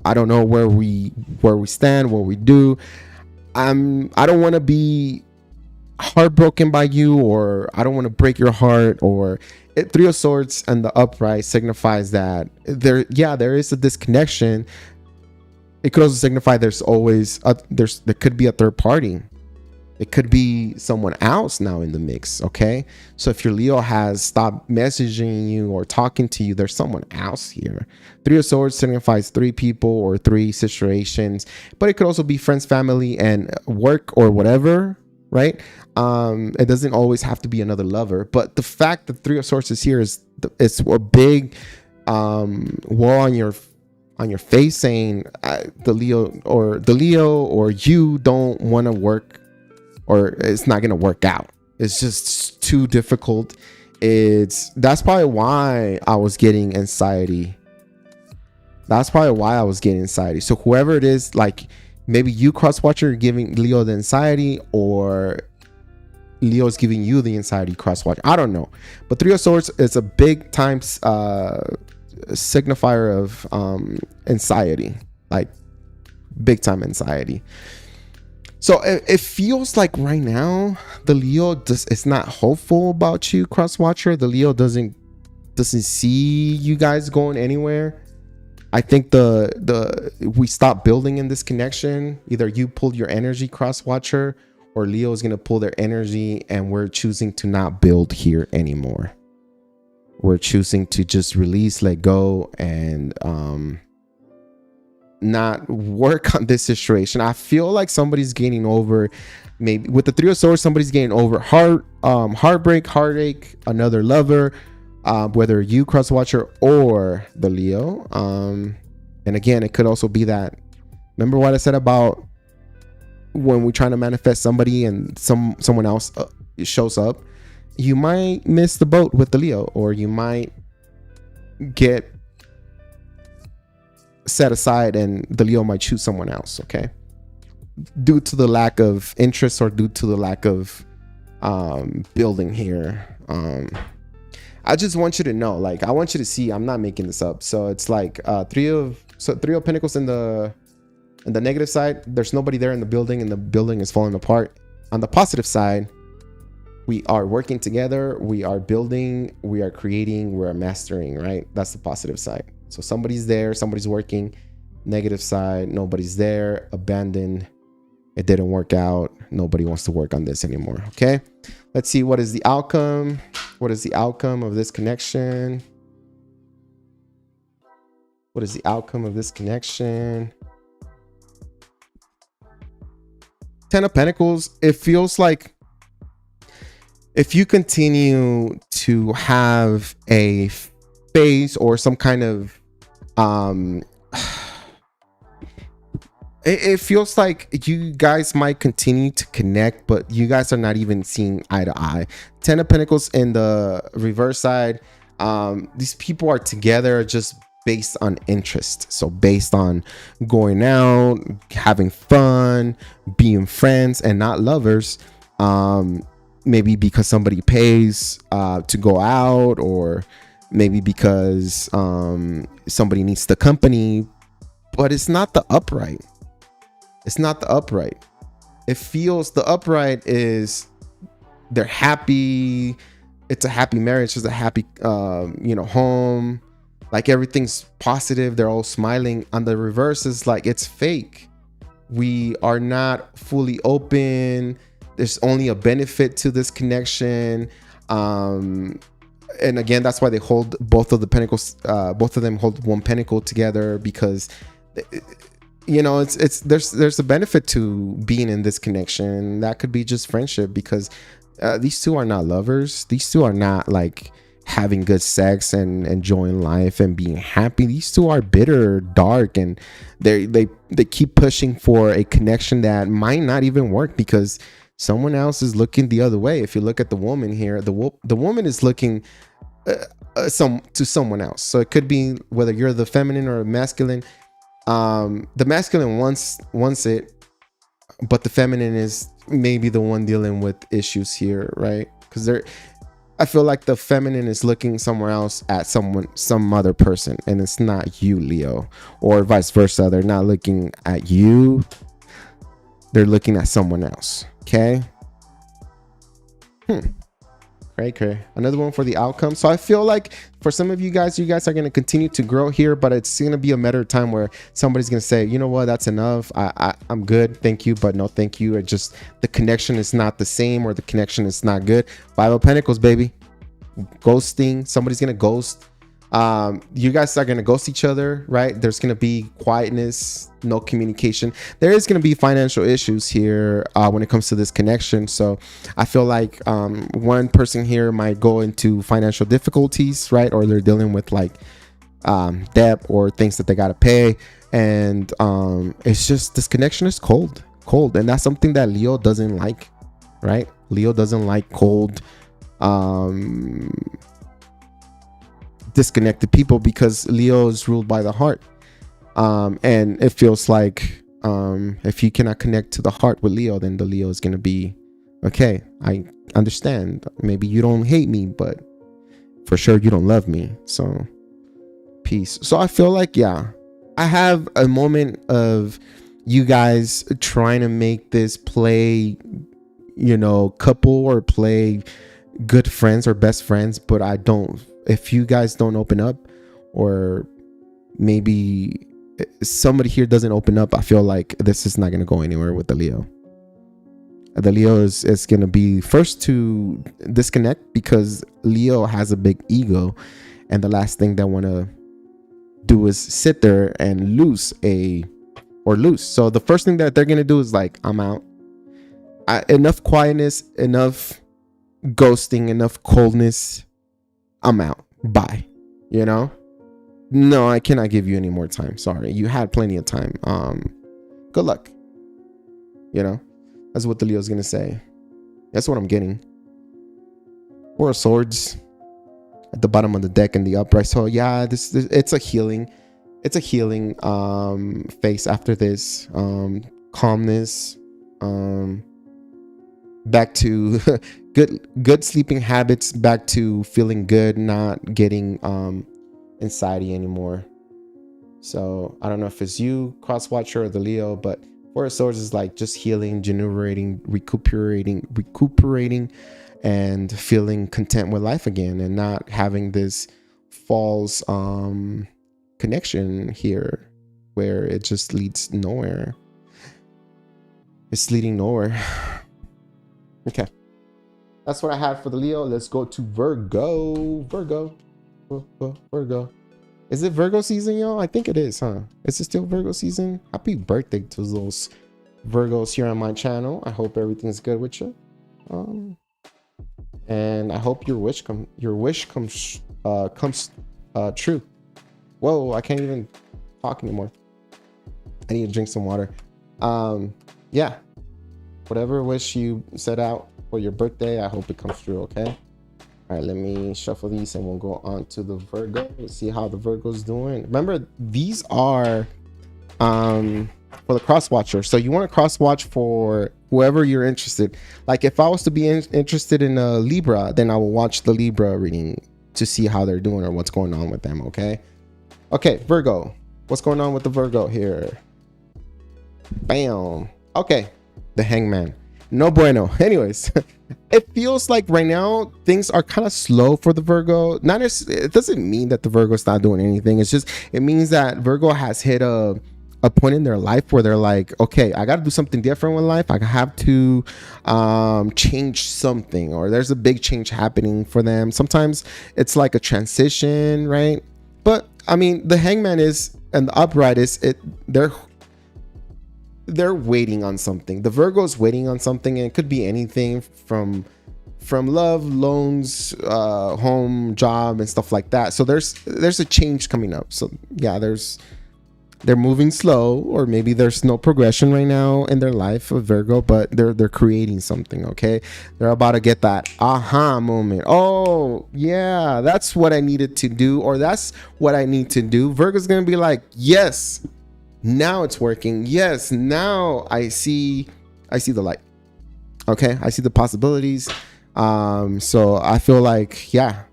I don't know where we stand, what we do. I don't want to be heartbroken by you, or I don't want to break your heart. Or Three of Swords and the upright signifies that there is a disconnection. It could also signify there's always there could be a third party. It could be someone else now in the mix, okay? So if your Leo has stopped messaging you or talking to you, there's someone else here. Three of Swords signifies three people or three situations, but it could also be friends, family, and work or whatever, right? It doesn't always have to be another lover, but the fact that Three of Swords is here is it's a big wall on your face saying the Leo or you don't want to work, or it's not going to work out. It's just too difficult. That's probably why I was getting anxiety. So whoever it is, like maybe you cross watcher giving Leo the anxiety, or Leo is giving you the anxiety cross watcher. I don't know. But Three of Swords is a big time signifier of anxiety, like big time anxiety. So it feels like right now the Leo it's not hopeful about you, cross watcher. The Leo doesn't see you guys going anywhere. I think we stop building in this connection. Either you pull your energy, cross watcher, or Leo is going to pull their energy, and we're choosing to not build here anymore. We're choosing to just release, let go, and not work on this situation. I feel like somebody's gaining over, maybe with the Three of Swords, somebody's gaining over heartbreak, heartache, another lover, whether you cross watcher or the Leo. And again, it could also be that, remember what I said about when we're trying to manifest somebody and someone else shows up, you might miss the boat with the Leo, or you might get set aside and the Leo might choose someone else, okay? Due to the lack of interest or due to the lack of building here. I just want you to know, like, I want you to see, I'm not making this up. So it's like three of Pentacles in the negative side. There's nobody there in the building, and the building is falling apart. On the positive side, we are working together, we are building, we are creating, we are mastering, right? That's the positive side. So somebody's there, somebody's working. Negative side, nobody's there, abandoned, it didn't work out, nobody wants to work on this anymore, okay? Let's see, what is the outcome? What is the outcome of this connection? What is the outcome of this connection? Ten of Pentacles. It feels like if you continue to have a phase or some kind of it feels like you guys might continue to connect, but you guys are not even seeing eye to eye. Ten of Pentacles in the reverse side. These people are together just based on interest. So based on going out, having fun, being friends, and not lovers. Maybe because somebody pays to go out, or maybe because somebody needs the company, but it's not the upright. It's not the upright. It feels the upright is they're happy. It's a happy marriage. It's a happy, home. Like everything's positive. They're all smiling. On the reverse is like it's fake. We are not fully open. There's only a benefit to this connection. And again, that's why they hold both of the pentacles. Both of them hold one pentacle together, because there's a benefit to being in this connection. That could be just friendship, because these two are not lovers. These two are not like having good sex and enjoying life and being happy. These two are bitter, dark, and they keep pushing for a connection that might not even work, because someone else is looking the other way. If you look at the woman here, the woman is looking to someone else. So it could be whether you're the feminine or masculine. The masculine wants it, but the feminine is maybe the one dealing with issues here, right? Because I feel like the feminine is looking somewhere else at some other person, and it's not you, Leo, or vice versa. They're not looking at you. They're looking at someone else. Okay. Okay. Another one for the outcome. So I feel like for some of you guys are going to continue to grow here, but it's going to be a matter of time where somebody's going to say, you know what, that's enough. I'm good. Thank you. But no, thank you. It just, the connection is not the same, or the connection is not good. Five of Pentacles, baby. Ghosting. Somebody's going to ghost. You guys are going to ghost each other, right? There's going to be quietness, no communication. There is going to be financial issues here when it comes to this connection. So I feel like one person here might go into financial difficulties, right? Or they're dealing with like debt or things that they got to pay. And it's just, this connection is cold. And that's something that Leo doesn't like, right? Leo doesn't like cold, disconnected people, because Leo is ruled by the heart, and it feels like if you cannot connect to the heart with Leo, then the Leo is going to be okay. I understand, maybe you don't hate me, but for sure you don't love me, so peace. So I feel like, yeah, I have a moment of you guys trying to make this play, you know, couple, or play good friends or best friends, but I don't. If you guys don't open up, or maybe somebody here doesn't open up, I feel like this is not going to go anywhere with the Leo. The Leo is going to be first to disconnect, because Leo has a big ego, and the last thing they want to do is sit there and lose. So the first thing that they're going to do is like, I'm out. Enough quietness, enough ghosting, enough coldness. I'm out. Bye. You know? No, I cannot give you any more time. Sorry. You had plenty of time. Good luck. You know? That's what the Leo's gonna say. That's what I'm getting. Four of Swords at the bottom of the deck in the upright. So yeah, this it's a healing. It's a healing phase after this. Calmness. Back to good sleeping habits, back to feeling good, not getting anxiety anymore. So I don't know if it's you, cross watcher, or the Leo, but Four of Swords is like just healing, recuperating, and feeling content with life again, and not having this false connection here where it just leads nowhere. It's leading nowhere. Okay, that's what I had for the Leo. Let's go to Virgo. Virgo. Is it Virgo season, y'all? I think it is, huh? Is it still Virgo season? Happy birthday to those Virgos here on my channel. I hope everything's good with you. And I hope your wish comes true. Whoa, I can't even talk anymore. I need to drink some water. Yeah. Whatever wish you set out for your birthday, I hope it comes true, okay? All right, let me shuffle these and we'll go on to the Virgo. Let's see how the Virgo's doing. Remember, these are for the cross watcher. So you want to cross watch for whoever you're interested. Like if I was to be interested in a Libra, then I will watch the Libra reading to see how they're doing or what's going on with them, okay? Okay, Virgo. What's going on with the Virgo here? Bam. Okay. The Hangman. No bueno. Anyways, it feels like right now things are kind of slow for the Virgo. It doesn't mean that the Virgo's not doing anything. It's just, it means that Virgo has hit a point in their life where they're like, okay, I got to do something different with life. I have to change something, or there's a big change happening for them. Sometimes it's like a transition, right? But I mean, the Hangman is, and the upright is, they're waiting on something. The Virgo's waiting on something, and it could be anything from love, loans, home, job, and stuff like that. So there's a change coming up. So yeah, they're moving slow, or maybe there's no progression right now in their life of Virgo, but they're creating something, okay? They're about to get that aha moment. Oh yeah, that's what I needed to do, or that's what I need to do. Virgo's gonna be like, yes, now it's working. Yes, now I see the light. Okay, I see the possibilities. So I feel like, yeah,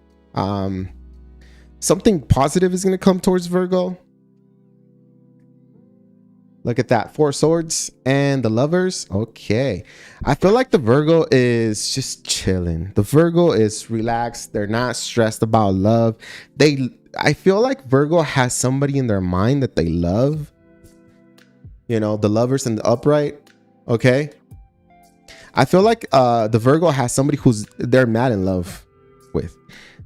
something positive is going to come towards Virgo. Look at that. 4 swords and the lovers. Okay. I feel like the Virgo is just chilling. The Virgo is relaxed. They're not stressed about love. I feel like Virgo has somebody in their mind that they love. You know, the lovers and the upright. Okay. I feel like the Virgo has somebody who's they're mad in love with.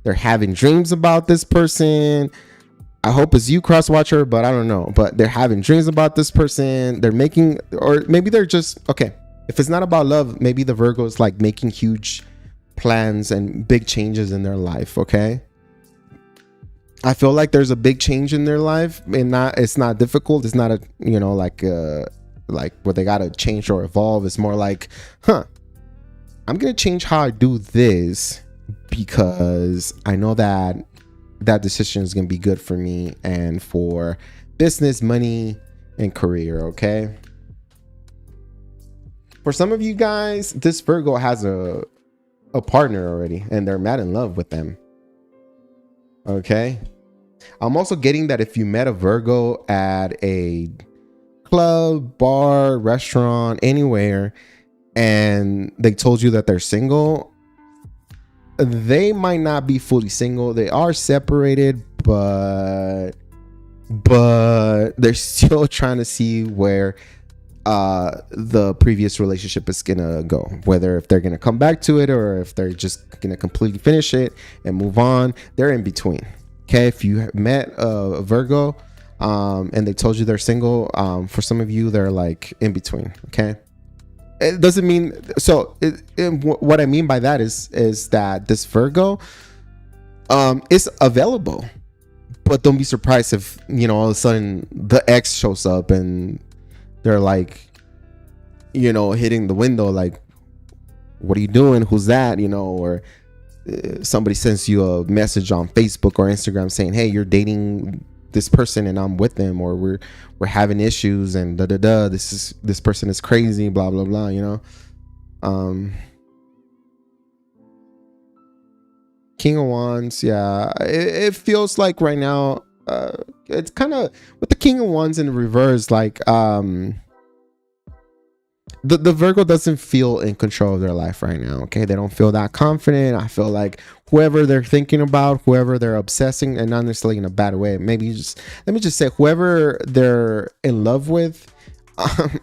They're having dreams about this person. I hope it's you, cross watcher, but I don't know. But they're having dreams about this person. They're making, or maybe they're just, okay, if it's not about love, maybe the Virgo is like making huge plans and big changes in their life. Okay. I feel like there's a big change in their life, and it's not difficult. It's not a, you know, like where they gotta change or evolve. It's more like, I'm gonna change how I do this because I know that decision is gonna be good for me and for business, money, and career. Okay. For some of you guys, this Virgo has a partner already, and they're mad in love with them. Okay. I'm also getting that if you met a Virgo at a club, bar, restaurant, anywhere, and they told you that they're single, they might not be fully single. They are separated, but they're still trying to see where the previous relationship is gonna go, whether if they're gonna come back to it or if they're just gonna completely finish it and move on. They're in between. Okay, if you met a Virgo and they told you they're single, for some of you they're like in between. Okay, it doesn't mean so. What I mean by that is that this Virgo is available, but don't be surprised if, you know, all of a sudden the ex shows up and they're like, you know, hitting the window like, what are you doing? Who's that? You know, or somebody sends you a message on Facebook or Instagram saying, hey, you're dating this person and I'm with them, or we're having issues and this person is crazy, blah blah blah, you know. King of Wands, yeah, it feels like right now it's kind of with the King of Wands in reverse, like the Virgo doesn't feel in control of their life right now. Okay, they don't feel that confident. I feel like whoever they're thinking about, whoever they're obsessing, and not necessarily in a bad way, maybe just, let me just say, whoever they're in love with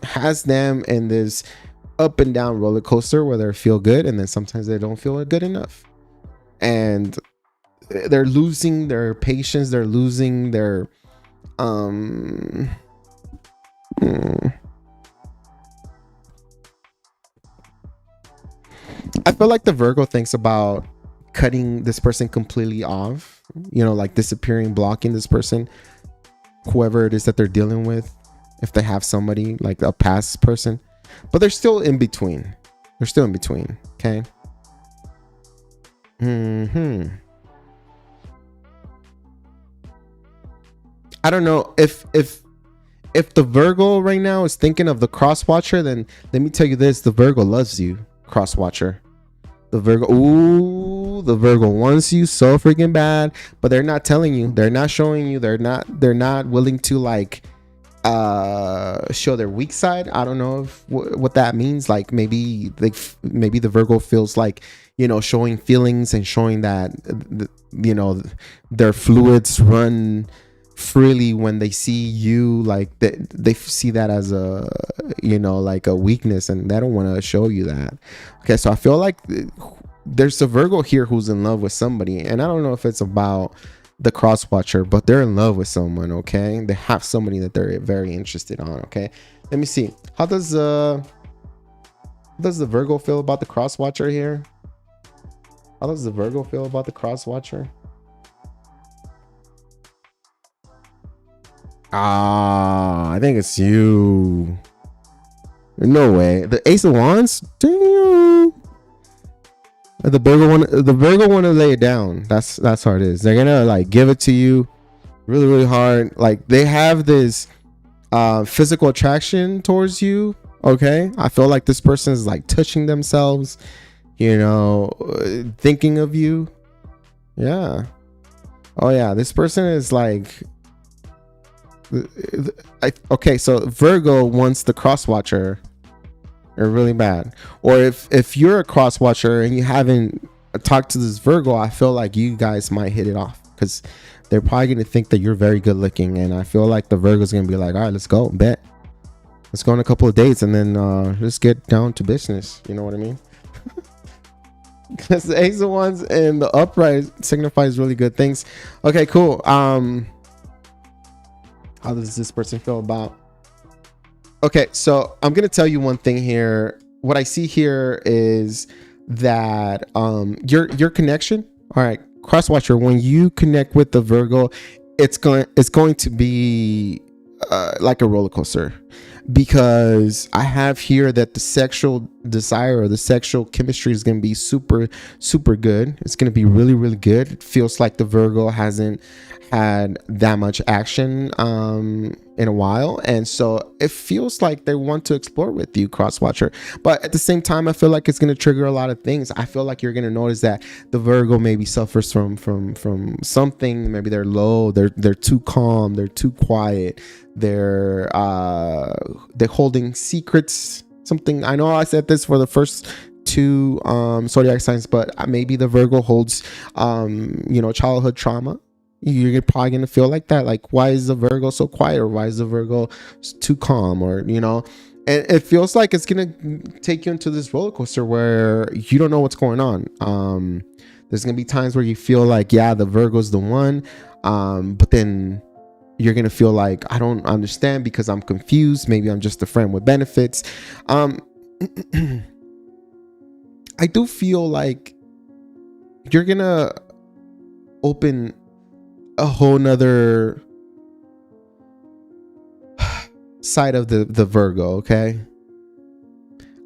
has them in this up and down roller coaster where they feel good and then sometimes they don't feel good enough, and they're losing their patience, they're losing their I feel like the Virgo thinks about cutting this person completely off, you know, like disappearing, blocking this person, whoever it is that they're dealing with, if they have somebody like a past person, but they're still in between. They're still in between. Okay. I don't know if the Virgo right now is thinking of the cross watcher, then let me tell you this, the Virgo loves you, cross watcher. The Virgo wants you so freaking bad, but they're not telling you, they're not showing you, they're not willing to like show their weak side. I don't know what that means. Like maybe the Virgo feels like, you know, showing feelings and showing that, you know, their fluids run freely when they see you, like they see that as a, you know, like a weakness, and they don't want to show you that. Okay, so I feel like there's a Virgo here who's in love with somebody, and I don't know if it's about the cross watcher, but they're in love with someone. Okay, they have somebody that they're very interested on. Okay, let me see, how does the Virgo feel about the cross watcher here? How does the Virgo feel about the cross watcher? I think it's you. No way. The Ace of Wands? Damn. The Virgo want to lay it down. That's how it is. They're gonna like give it to you really, really hard. Like they have this physical attraction towards you. Okay. I feel like this person is like touching themselves, you know, thinking of you. Yeah. Oh yeah. This person is like, Okay, so Virgo wants the cross watcher, or really bad. Or if you're a cross watcher and you haven't talked to this Virgo, I feel like you guys might hit it off, because they're probably going to think that you're very good looking, and I feel like the Virgo's going to be like, all right, let's go, bet, let's go on a couple of dates, and then just get down to business. You know what I mean? Because the Ace of Wands and the upright signifies really good things. Okay, cool. How does this person feel about? Okay, so I'm gonna tell you one thing here. What I see here is that your connection. All right, cross watcher. When you connect with the Virgo, it's going to be like a roller coaster, because I have here that the sexual desire or the sexual chemistry is going to be super good. It's going to be really good. It feels like the Virgo hasn't had that much action in a while, and so it feels like they want to explore with you, cross watcher. But at the same time, I feel like it's going to trigger a lot of things. I feel like you're going to notice that the Virgo maybe suffers from something. Maybe they're low, they're too calm, they're too quiet, they're holding secrets. Something, I know I said this for the first two zodiac signs, but maybe the Virgo holds childhood trauma. You're probably gonna feel like that, like, why is the Virgo so quiet, or why is the Virgo too calm, or and it feels like it's gonna take you into this roller coaster where you don't know what's going on. There's gonna be times where you feel like, yeah, the Virgo's the one, but then you're gonna feel like, I don't understand because I'm confused. Maybe I'm just a friend with benefits. I do feel like you're gonna open a whole nother side of the Virgo. Okay,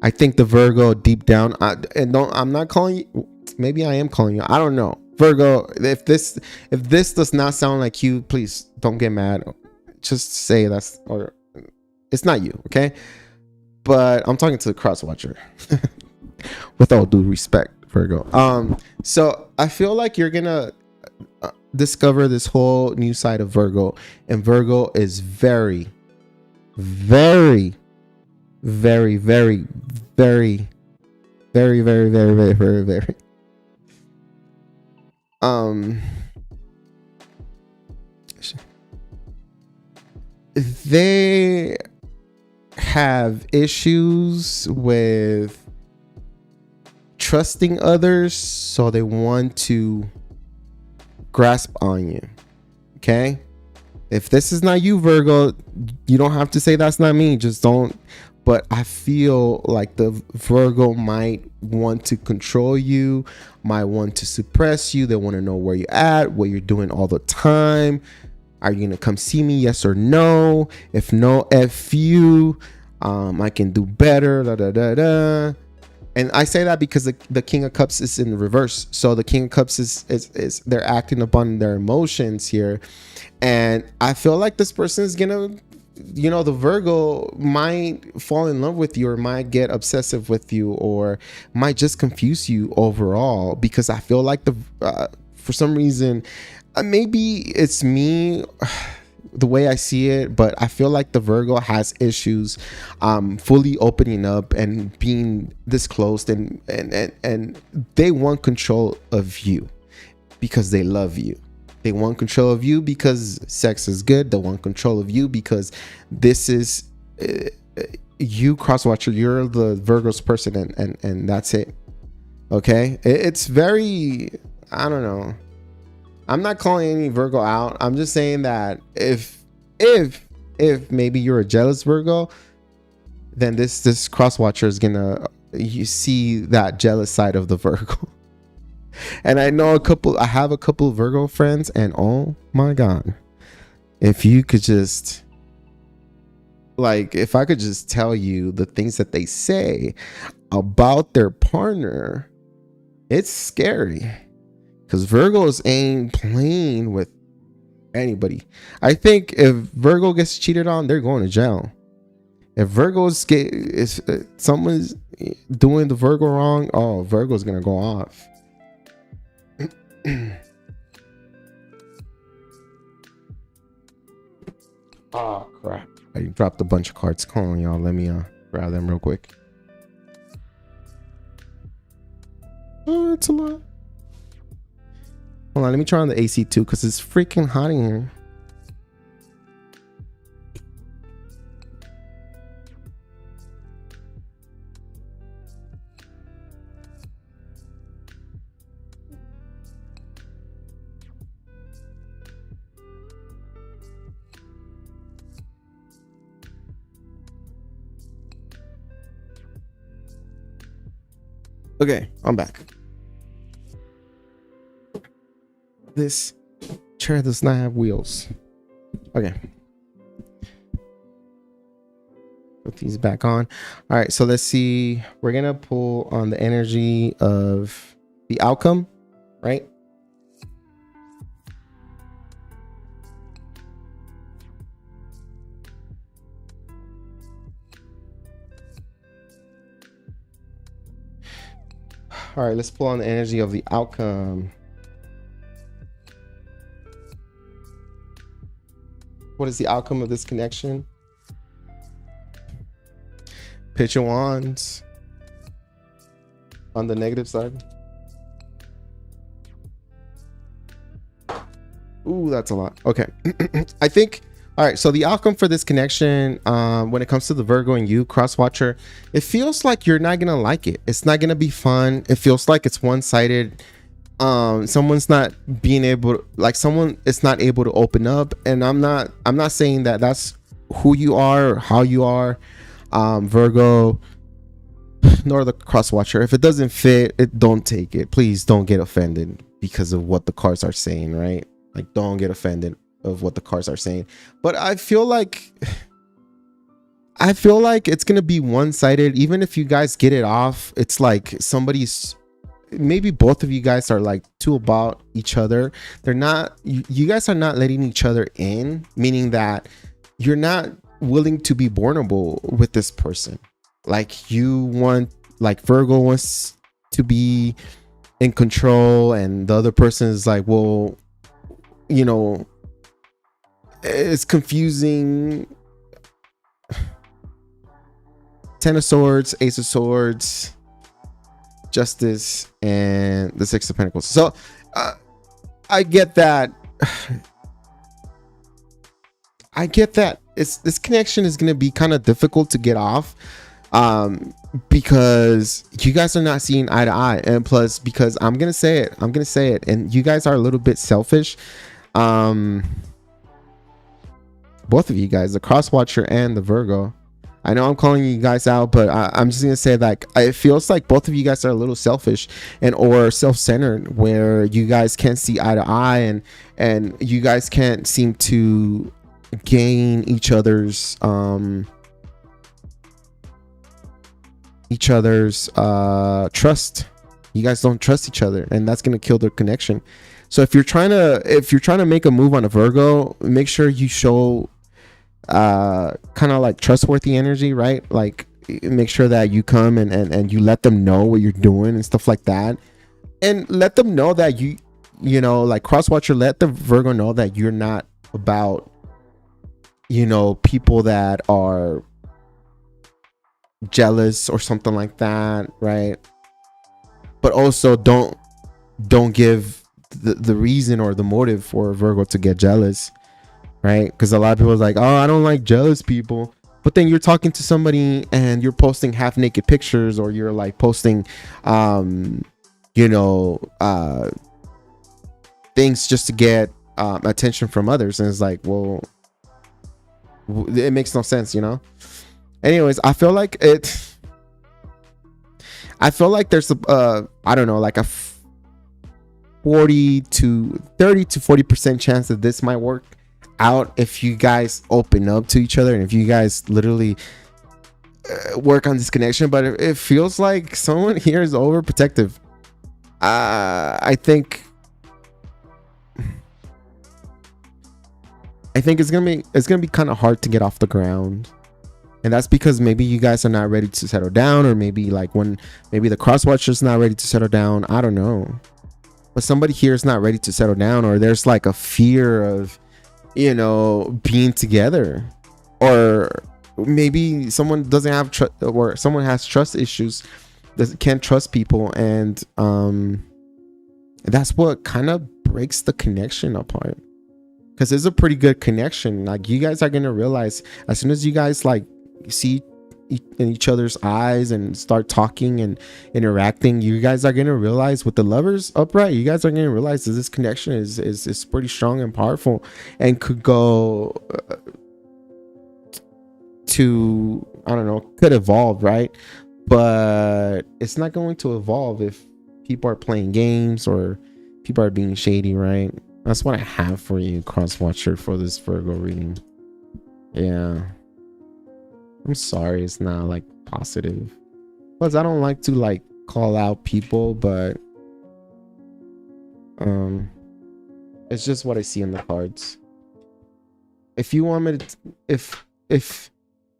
I think the Virgo deep down, I'm not calling you, maybe I am calling you, I don't know, Virgo. If this does not sound like you, please don't get mad. Just say or it's not you, okay? But I'm talking to the cross watcher. With all due respect, Virgo. So I feel like you're gonna discover this whole new side of Virgo, and Virgo is very very very very very very very very very very very they have issues with trusting others, so they want to grasp on you. Okay, if this is not you, Virgo, you don't have to say that's not me, just don't. But I feel like the Virgo might want to control you, might want to suppress you. They want to know where you're at, what you're doing all the time. Are you gonna come see me, yes or no? If no, F you. I can do better, da da da da. And I say that because the King of Cups is in reverse. So the King of Cups is they're acting upon their emotions here. And I feel like this person is gonna, the Virgo might fall in love with you, or might get obsessive with you, or might just confuse you overall. Because I feel like for some reason, maybe it's me, the way I see it, but I feel like the Virgo has issues fully opening up and being disclosed, and they want control of you because they love you. They want control of you because sex is good. They want control of you because this is you, crosswatcher. You're the Virgo's person, and that's it. Okay, it's very, I don't know. I'm not calling any Virgo out. I'm just saying that if maybe you're a jealous Virgo, then this cross watcher is gonna, you see that jealous side of the Virgo. And I have a couple of Virgo friends, and oh my God, if you could just, like, if I could just tell you the things that they say about their partner, it's scary. Because Virgos ain't playing with anybody. I think if Virgo gets cheated on, they're going to jail. If someone's doing the Virgo wrong, oh, Virgo's gonna go off. Oh crap, I dropped a bunch of cards. Hold on, y'all, let me grab them real quick. Oh, it's a lot. Hold on, let me try on the AC too, because it's freaking hot in here. Okay, I'm back. This chair does not have wheels. Okay. Put these back on. All right, so let's see. We're gonna pull on the energy of the outcome, right? All right, let's pull on the energy of the outcome. What is the outcome of this connection? Page of Wands on the negative side. Ooh, that's a lot. Okay. I think, all right, so the outcome for this connection, when it comes to the Virgo and you, cross watcher, it feels like you're not gonna like it. It's not gonna be fun. It feels like it's one-sided. Someone's not being able to, like, someone is not able to open up, and I'm not saying that that's who you are or how you are, Virgo, nor the cross watcher. If it doesn't fit, don't take it. Please don't get offended because of what the cards are saying, right? Like, don't get offended of what the cards are saying. But I feel like it's gonna be one-sided. Even if you guys get it off, it's like somebody's, maybe both of you guys are like too about each other. They're not, you guys are not letting each other in, meaning that you're not willing to be vulnerable with this person. Like, you want, like, Virgo wants to be in control, and the other person is like, well, you know, it's confusing. Ten of Swords, Ace of Swords, Justice, and the Six of Pentacles. So I get that. I get that this connection is going to be kind of difficult to get off, because you guys are not seeing eye to eye, and plus, because I'm gonna say it, and you guys are a little bit selfish. Both of you guys, the cross watcher and the Virgo. I know I'm calling you guys out, but I'm just gonna say, like, it feels like both of you guys are a little selfish and or self-centered, where you guys can't see eye to eye, and you guys can't seem to gain each other's trust. You guys don't trust each other, and that's gonna kill the connection. So if you're trying to make a move on a Virgo, make sure you show kind of like trustworthy energy, right? Like, make sure that you come and you let them know what you're doing and stuff like that, and let them know that you know, like, cross watcher, let the Virgo know that you're not about, you know, people that are jealous or something like that, right? But also don't give the reason or the motive for Virgo to get jealous, right? Because a lot of people are like, oh, I don't like jealous people. But then you're talking to somebody and you're posting half naked pictures, or you're like posting you know, things just to get attention from others, and it's like, well, it makes no sense, you know. Anyways, I feel like there's a I don't know, like a 30 to 40% chance that this might work out if you guys open up to each other, and if you guys literally work on this connection. But it feels like someone here is overprotective. I think it's gonna be kind of hard to get off the ground. And that's because maybe you guys are not ready to settle down, or maybe the cross watcher is not ready to settle down. I don't know. But somebody here is not ready to settle down, or there's like a fear of you know, being together. Or maybe someone doesn't have trust, or someone has trust issues, can't trust people, and that's what kind of breaks the connection apart. Because it's a pretty good connection. Like, you guys are gonna realize as soon as you guys like see in each other's eyes and start talking and interacting, you guys are gonna realize, with the lovers upright, you guys are gonna realize that this connection is pretty strong and powerful, and could go to, I don't know, could evolve, right? But it's not going to evolve if people are playing games or people are being shady, right? That's what I have for you, cross watcher, for this Virgo reading. Yeah, I'm sorry it's not like positive, plus I don't like to like call out people, but it's just what I see in the cards. If you want me to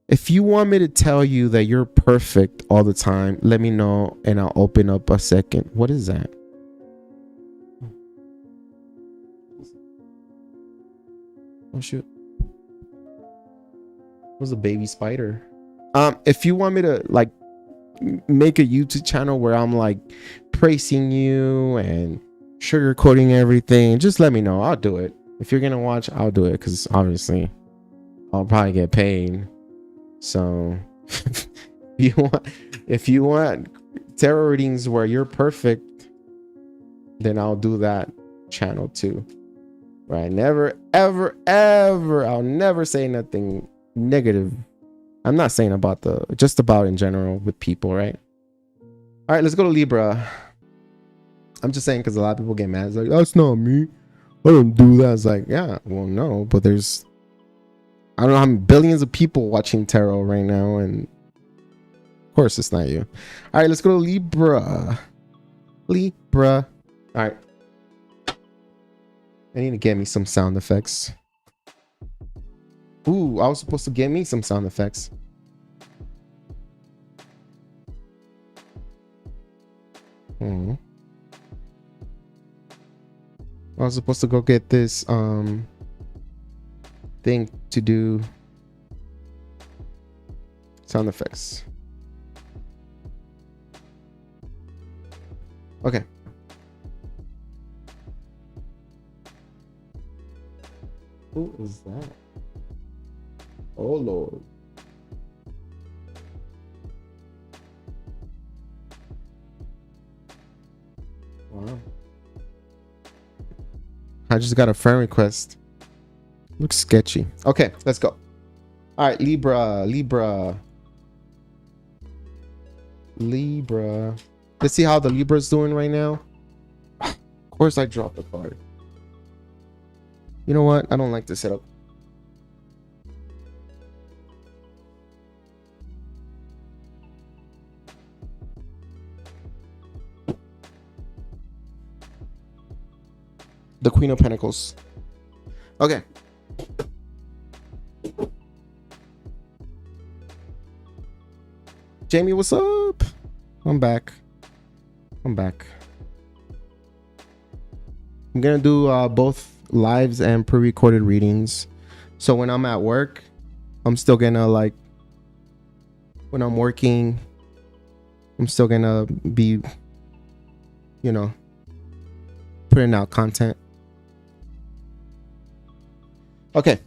if you want me to tell you that you're perfect all the time, let me know and I'll open up a second. What is that? Oh shoot. It was a baby spider. If you want me to like make a YouTube channel where I'm like praising you and sugarcoating everything, just let me know. I'll do it. If you're gonna watch, I'll do it, because obviously I'll probably get paid. So if you want tarot readings where you're perfect, then I'll do that channel too. Right? Never, ever, ever, I'll never say nothing negative. I'm not saying about just about in general with people, right? All right, let's go to Libra. I'm just saying because a lot of people get mad. It's like, that's not me. I don't do that. It's like, yeah, well, no, but there's, I don't know how many billions of people watching tarot right now, and of course it's not you. All right, let's go to Libra. Libra. All right. I need to get me some sound effects. Ooh, I was supposed to get me some sound effects. I was supposed to go get this thing to do sound effects. Okay. Who is that? Oh Lord. Wow. I just got a friend request. Looks sketchy. Okay, let's go. All right, Libra. Let's see how the Libra's doing right now. Of course I dropped the card. You know what? I don't like this setup. The Queen of Pentacles. Okay. Jamie, what's up? I'm back. I'm gonna do both lives and pre-recorded readings. So when I'm at work, I'm still gonna like, when I'm working, I'm still gonna be, you know, putting out content. Okay.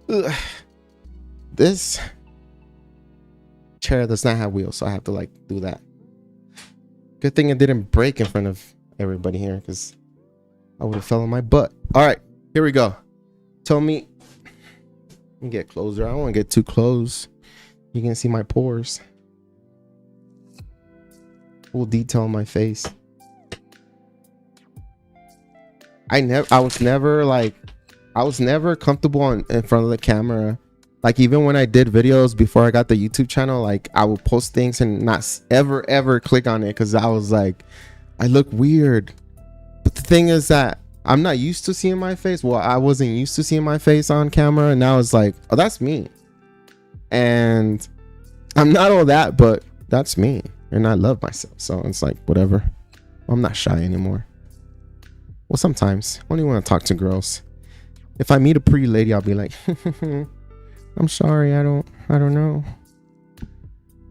Ugh. This chair does not have wheels, so I have to like do that. Good thing it didn't break in front of everybody here, because I would have fell on my butt. All right, here we go. Tell me. Let me get closer. I don't want to get too close. You can see my pores. Full detail on my face. I was never comfortable in front of the camera. Like, even when I did videos before I got the YouTube channel, like, I would post things and not ever click on it, because I was like, I look weird. But the thing is that I'm not used to seeing my face. Well, I wasn't used to seeing my face on camera, and now it's like, oh, that's me. And I'm not all that, but that's me, and I love myself. So it's like, whatever. I'm not shy anymore. Well, sometimes I only want to talk to girls. If I meet a pretty lady, I'll be like, I'm sorry, I don't know.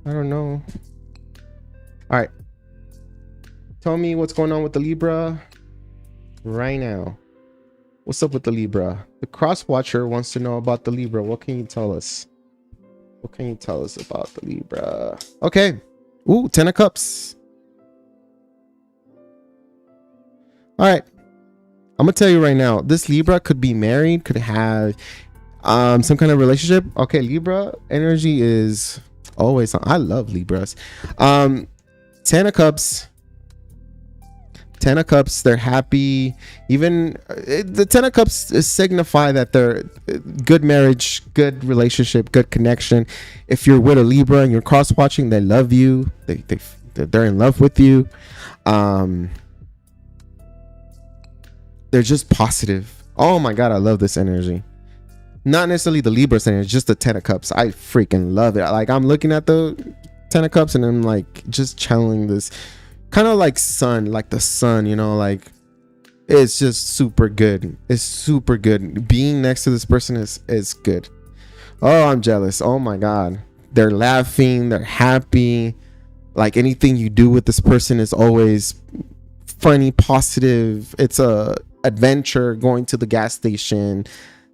I don't know. All right. Tell me what's going on with the Libra right now. What's up with the Libra? The cross watcher wants to know about the Libra. What can you tell us? What can you tell us about the Libra? Okay. Ooh, 10 of Cups. All right. I'm gonna tell you right now, this Libra could be married, could have some kind of relationship. Okay, Libra energy is always on. I love Libras. 10 of Cups. 10 of Cups, they're happy. Even the 10 of Cups signify that they're good marriage, good relationship, good connection. If you're with a Libra and you're cross watching, they love you. They're in love with you. They're just positive. Oh my God, I love this energy. Not necessarily the Libra energy, just the 10 of Cups. I freaking love it. Like, I'm looking at the 10 of Cups and I'm like just channeling this kind of like sun, like the sun, you know, like it's just super good. It's super good. Being next to this person is good. Oh, I'm jealous. Oh my God. They're laughing. They're happy. Like anything you do with this person is always funny, positive. It's a adventure, going to the gas station.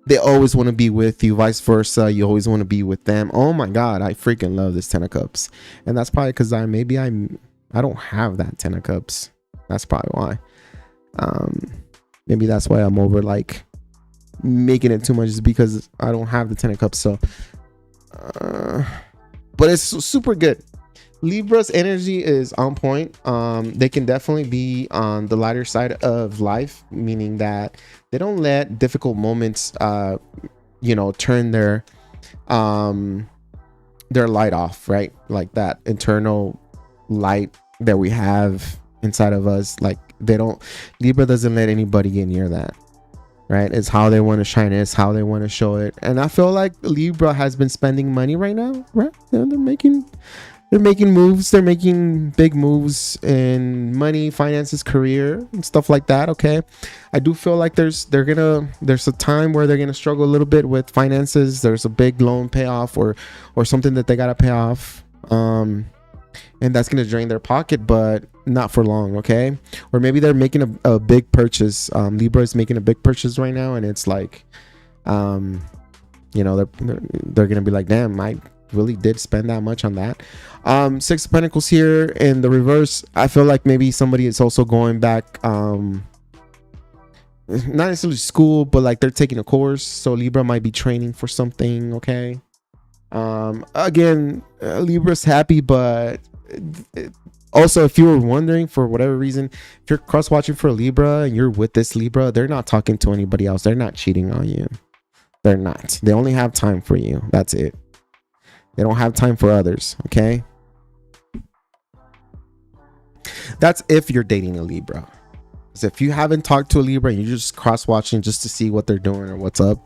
They always want to be with you, vice versa. You always want to be with them. Oh my God, I freaking love this 10 of Cups. And that's probably because I don't have that 10 of Cups. That's probably why. Maybe that's why I'm over like making it too much, is because I don't have the 10 of Cups. So but it's super good. Libra's energy is on point. They can definitely be on the lighter side of life, meaning that they don't let difficult moments turn their light off, right? Like that internal light that we have inside of us. Like Libra doesn't let anybody get near that, right? It's how they want to shine it. It's how they want to show it. And I feel like Libra has been spending money right now, right? They're making moves. They're making big moves in money, finances, career, and stuff like that. Okay. I do feel like there's a time where they're gonna struggle a little bit with finances. There's a big loan payoff or something that they gotta pay off. And that's gonna drain their pocket, but not for long. Okay. Or maybe they're making a big purchase. Libra is making a big purchase right now, and it's like, they're gonna be like, damn, I really did spend that much on that. 6 of Pentacles here in the reverse. I feel like maybe somebody is also going back, not necessarily school, but like they're taking a course. So Libra might be training for something. Okay. Again, Libra's happy, but also, if you were wondering, for whatever reason, if you're cross watching for a Libra and you're with this Libra, they're not talking to anybody else. They're not cheating on you. They're not. They only have time for you. That's it. They don't have time for others. Okay. That's if you're dating a Libra. Because if you haven't talked to a Libra and you're just cross watching just to see what they're doing or what's up,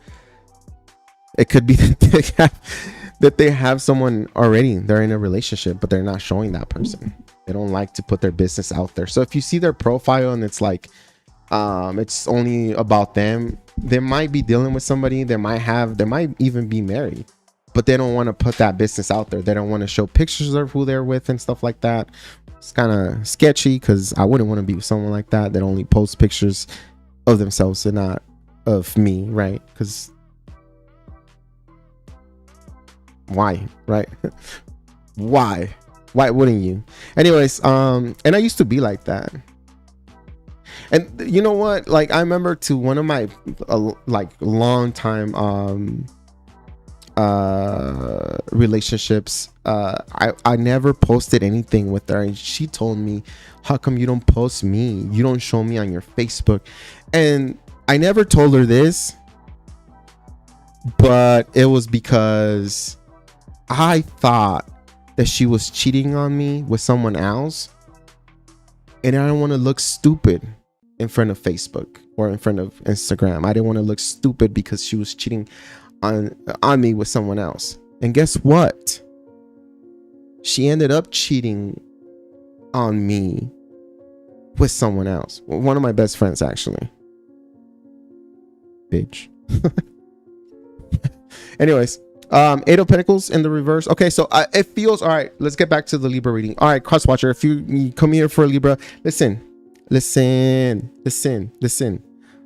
it could be that they have someone already. They're in a relationship, but they're not showing that person. They don't like to put their business out there. So if you see their profile and it's like, it's only about them, they might be dealing with somebody. They might even be married, but they don't want to put that business out there. They don't want to show pictures of who they're with and stuff like that. It's kind of sketchy, because I wouldn't want to be with someone like that only posts pictures of themselves and not of me, right? Because why, right? why wouldn't you? Anyways, and I used to be like that. And you know what? Like, I remember to one of my long time relationships, I never posted anything with her, and she told me, how come you don't post me? You don't show me on your Facebook. And I never told her this, but it was because I thought that she was cheating on me with someone else, and I don't want to look stupid in front of Facebook or in front of Instagram. I didn't want to look stupid because she was cheating on me with someone else. And guess what? She ended up cheating on me with someone else. One of my best friends, actually. Bitch. Anyways, Eight of Pentacles in the reverse. Okay, so it feels all right. Let's get back to the Libra reading. All right, cross watcher, if you come here for a Libra, listen. All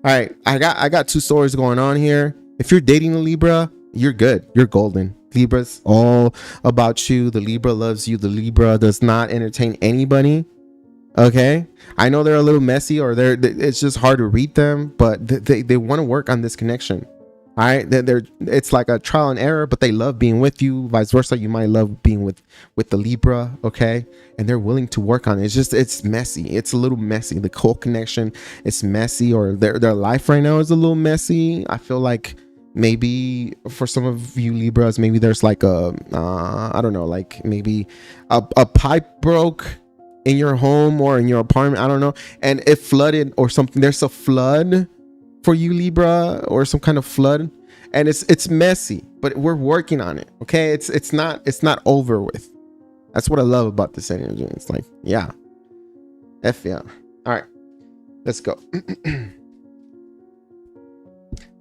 right, I got two stories going on here. If you're dating a Libra, you're good. You're golden. Libra's all about you. The Libra loves you. The Libra does not entertain anybody. Okay, I know they're a little messy, or it's just hard to read them, but they want to work on this connection. All right, it's like a trial and error, but they love being with you. Vice versa, you might love being with the Libra. Okay, and they're willing to work on it. It's messy. It's a little messy. The whole connection is messy, or their life right now is a little messy. I feel like maybe for some of you Libras, maybe there's like I don't know, like maybe a pipe broke in your home or in your apartment. I don't know, and it flooded or something. There's a flood for you Libra, or some kind of flood, and it's messy, but we're working on it. Okay, it's not over with. That's what I love about this energy. It's like, yeah, yeah. All right, let's go.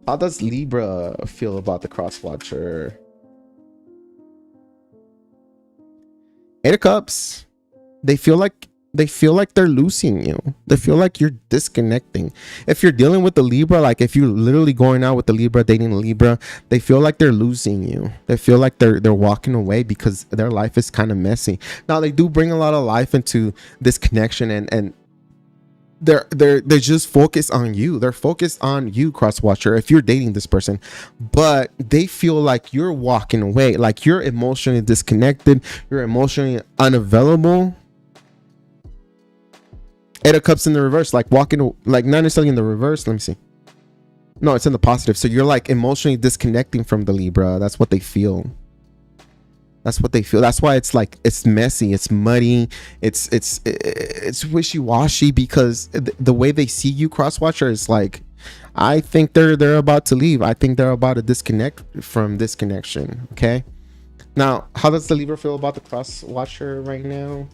How does Libra feel about the cross watcher? Eight of Cups. They feel like they're losing you. They feel like you're disconnecting. If you're dealing with the Libra, like if you're literally going out with the Libra, dating a Libra, they feel like they're losing you. They feel like they're walking away because their life is kind of messy. Now they do bring a lot of life into this connection, and they're just focused on you. They're focused on you, cross watcher, if you're dating this person, but they feel like you're walking away, like you're emotionally disconnected, you're emotionally unavailable. Eight of Cups in the reverse, like walking, like not necessarily in the reverse. Let me see. No, it's in the positive. So you're like emotionally disconnecting from the Libra. That's what they feel. That's what they feel. That's why it's like, it's messy, it's muddy, it's wishy-washy, because the way they see you, cross watcher, is like, I think they're about to leave. I think they're about to disconnect from this connection. Okay. Now, how does the Libra feel about the cross watcher right now?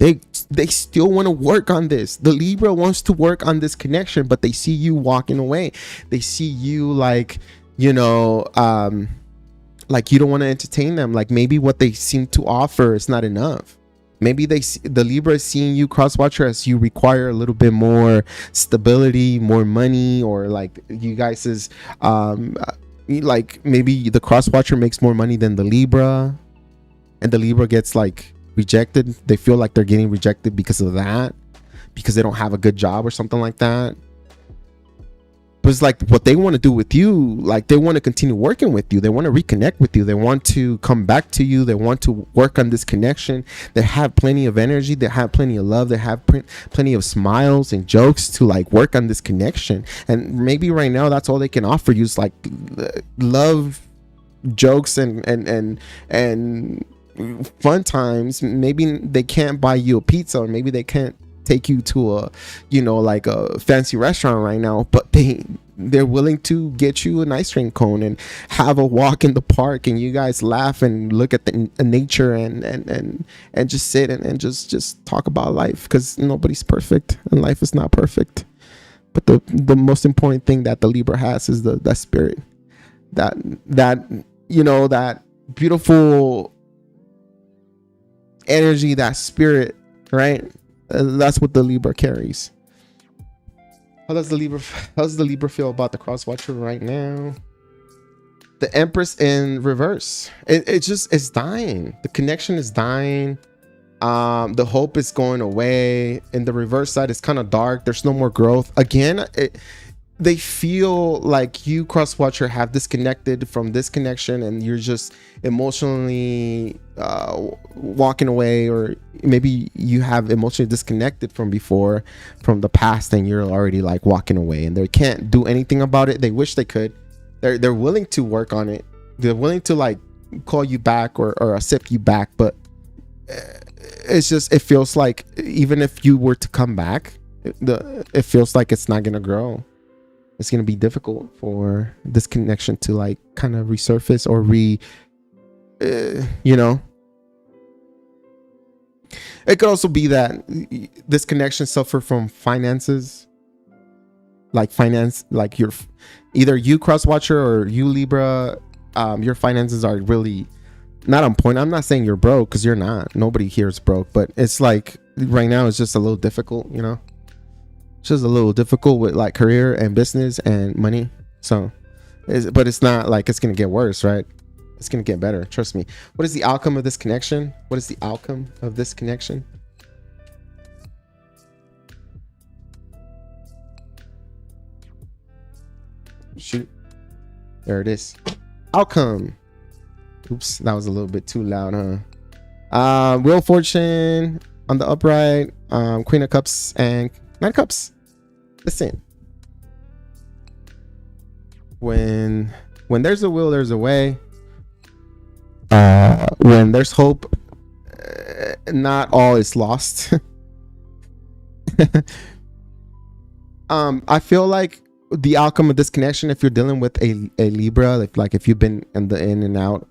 They still want to work on this. The Libra wants to work on this connection, but they see you walking away. They see you like, you know, like you don't want to entertain them. Like maybe what they seem to offer is not enough. Maybe the Libra is seeing you, cross watcher, as you require a little bit more stability, more money, or like you guys is like maybe the cross watcher makes more money than the Libra, and the Libra gets like rejected. They feel like they're getting rejected because of that, because they don't have a good job or something like that. But it's like what they want to do with you, like they want to continue working with you. They want to reconnect with you. They want to come back to you. They want to work on this connection. They have plenty of energy. They have plenty of love. They have plenty of smiles and jokes to like work on this connection. And maybe right now that's all they can offer you is like love, jokes, and fun times. Maybe they can't buy you a pizza, or maybe they can't take you to a, you know, like a fancy restaurant right now, but they're willing to get you an ice cream cone and have a walk in the park, and you guys laugh and look at the nature and just sit and just talk about life, because nobody's perfect and life is not perfect. But the most important thing that the Libra has is that spirit, that you know, that beautiful energy, that spirit, right? That's what the Libra carries. How does the Libra feel about the cross watcher right now? The Empress in reverse. It's dying. The connection is dying. The hope is going away. In the reverse side, it's kind of dark. There's no more growth. Again, they feel like you, cross watcher, have disconnected from this connection, and you're just emotionally walking away, or maybe you have emotionally disconnected from before, from the past, and you're already like walking away, and they can't do anything about it. They wish they could. They're willing to work on it. They're willing to like call you back or accept you back, but it's just, it feels like even if you were to come back, it feels like it's not gonna grow. It's going to be difficult for this connection to like kind of resurface or you know. It could also be that this connection suffer from finances. like finance, like your, either you cross watcher or you Libra, your finances are really not on point. I'm not saying you're broke, because you're not. Nobody here is broke, but it's like right now it's just a little difficult, you know. It's just a little difficult with like career and business and money. So, but it's not like it's gonna get worse, right? It's gonna get better. Trust me. What is the outcome of this connection? What is the outcome of this connection? Shoot. There it is. Outcome. Oops, that was a little bit too loud, huh? Wheel of Fortune on the upright, Queen of Cups and Knight of Cups. Listen. When there's a will, there's a way. When there's hope, not all is lost. I feel like the outcome of this connection, if you're dealing with a Libra, if you've been in and out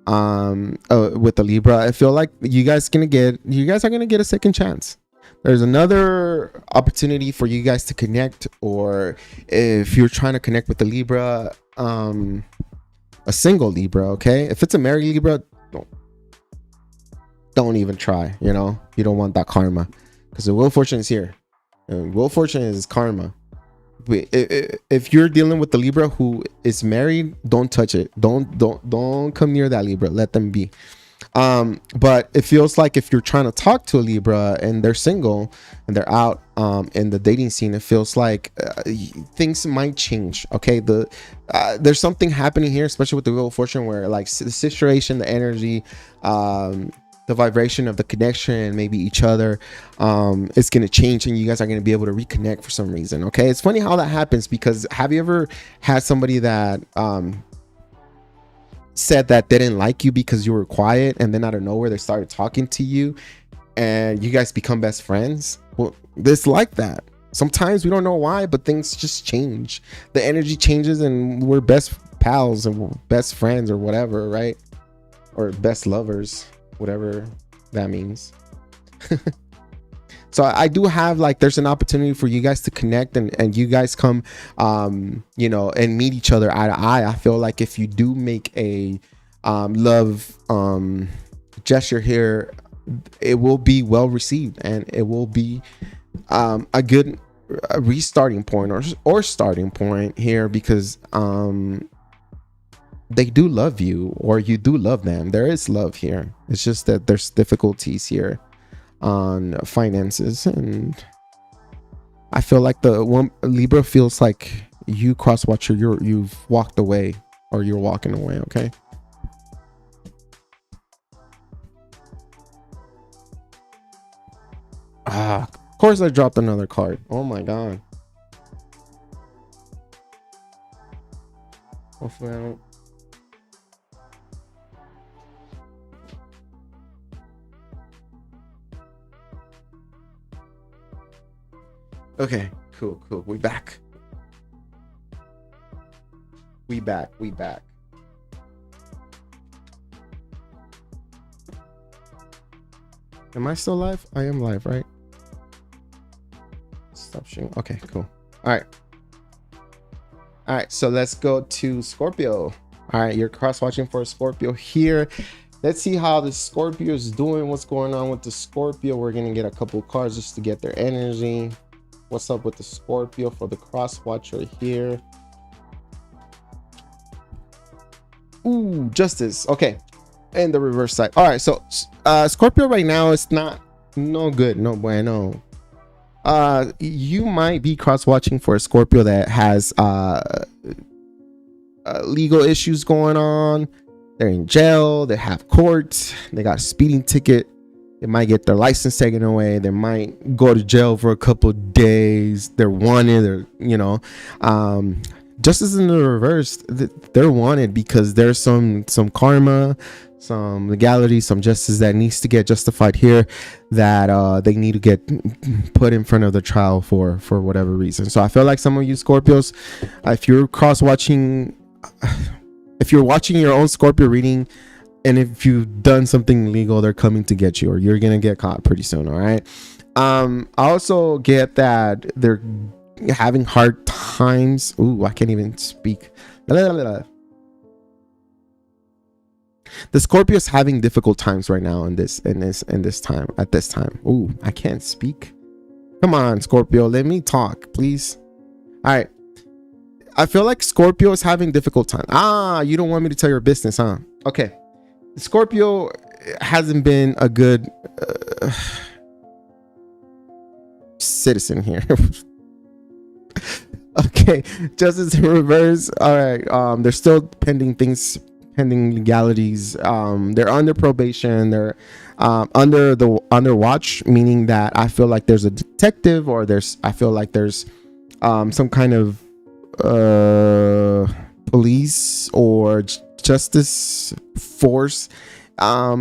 with the Libra, I feel like you guys are gonna get a second chance. There's another opportunity for you guys to connect, or if you're trying to connect with the Libra, a single Libra, okay? If it's a married Libra, don't even try, you know? You don't want that karma, because the Wheel of Fortune is here. And Wheel of Fortune is karma. If you're dealing with the Libra who is married, don't touch it. Don't come near that Libra. Let them be. But it feels like if you're trying to talk to a Libra and they're single and they're out in the dating scene, it feels like things might change. Okay, there's something happening here, especially with the Wheel of Fortune, where like the situation, the energy, the vibration of the connection, maybe each other, it's going to change, and you guys are going to be able to reconnect for some reason. Okay, it's funny how that happens, because have you ever had somebody that said that they didn't like you because you were quiet, and then out of nowhere they started talking to you and you guys become best friends? Well, it's like that. Sometimes we don't know why, but things just change. The energy changes and we're best pals and we're best friends or whatever, right? Or best lovers, whatever that means. So I do have, like, there's an opportunity for you guys to connect and you guys come, you know, and meet each other eye to eye. I feel like if you do make a love gesture here, it will be well received, and it will be a good restarting point or starting point here, because they do love you, or you do love them. There is love here. It's just that there's difficulties here on finances, and I feel like the one Libra feels like you cross watcher, you've walked away, or you're walking away. Okay, of course I dropped another card. Oh my god. Hopefully I don't. Okay, cool. We back. Am I still live? I am live, right? Stop sharing. Okay, cool. All right, so let's go to Scorpio. All right, you're cross watching for a Scorpio here. Let's see how the Scorpio is doing. What's going on with the Scorpio? We're gonna get a couple cards just to get their energy. What's up with the Scorpio for the cross watcher here? Ooh, Justice. Okay, and the reverse side. All right, so Scorpio right now is no good, no bueno. You might be cross watching for a Scorpio that has legal issues going on. They're in jail, they have court, they got a speeding ticket. They might get their license taken away. They might go to jail for a couple days. They're wanted, or, you know, just as in the reverse, they're wanted because there's some karma, some legality, some justice that needs to get justified here, that they need to get put in front of the trial for whatever reason. So I feel like some of you Scorpios, if you're cross watching, if you're watching your own Scorpio reading, and if you've done something illegal, they're coming to get you, or you're gonna get caught pretty soon. All right. I also get that having hard times. Ooh, I can't even speak. The Scorpio is having difficult times right now at this time. Ooh, I can't speak. Come on, Scorpio, let me talk, please. All right. I feel like Scorpio is having difficult time. You don't want me to tell your business, huh? Okay. Scorpio hasn't been a good citizen here. Okay. Justice in reverse. All right. They're still pending legalities. They're under probation. They're under watch, meaning that I feel like there's a detective, or I feel like there's some kind of police or justice force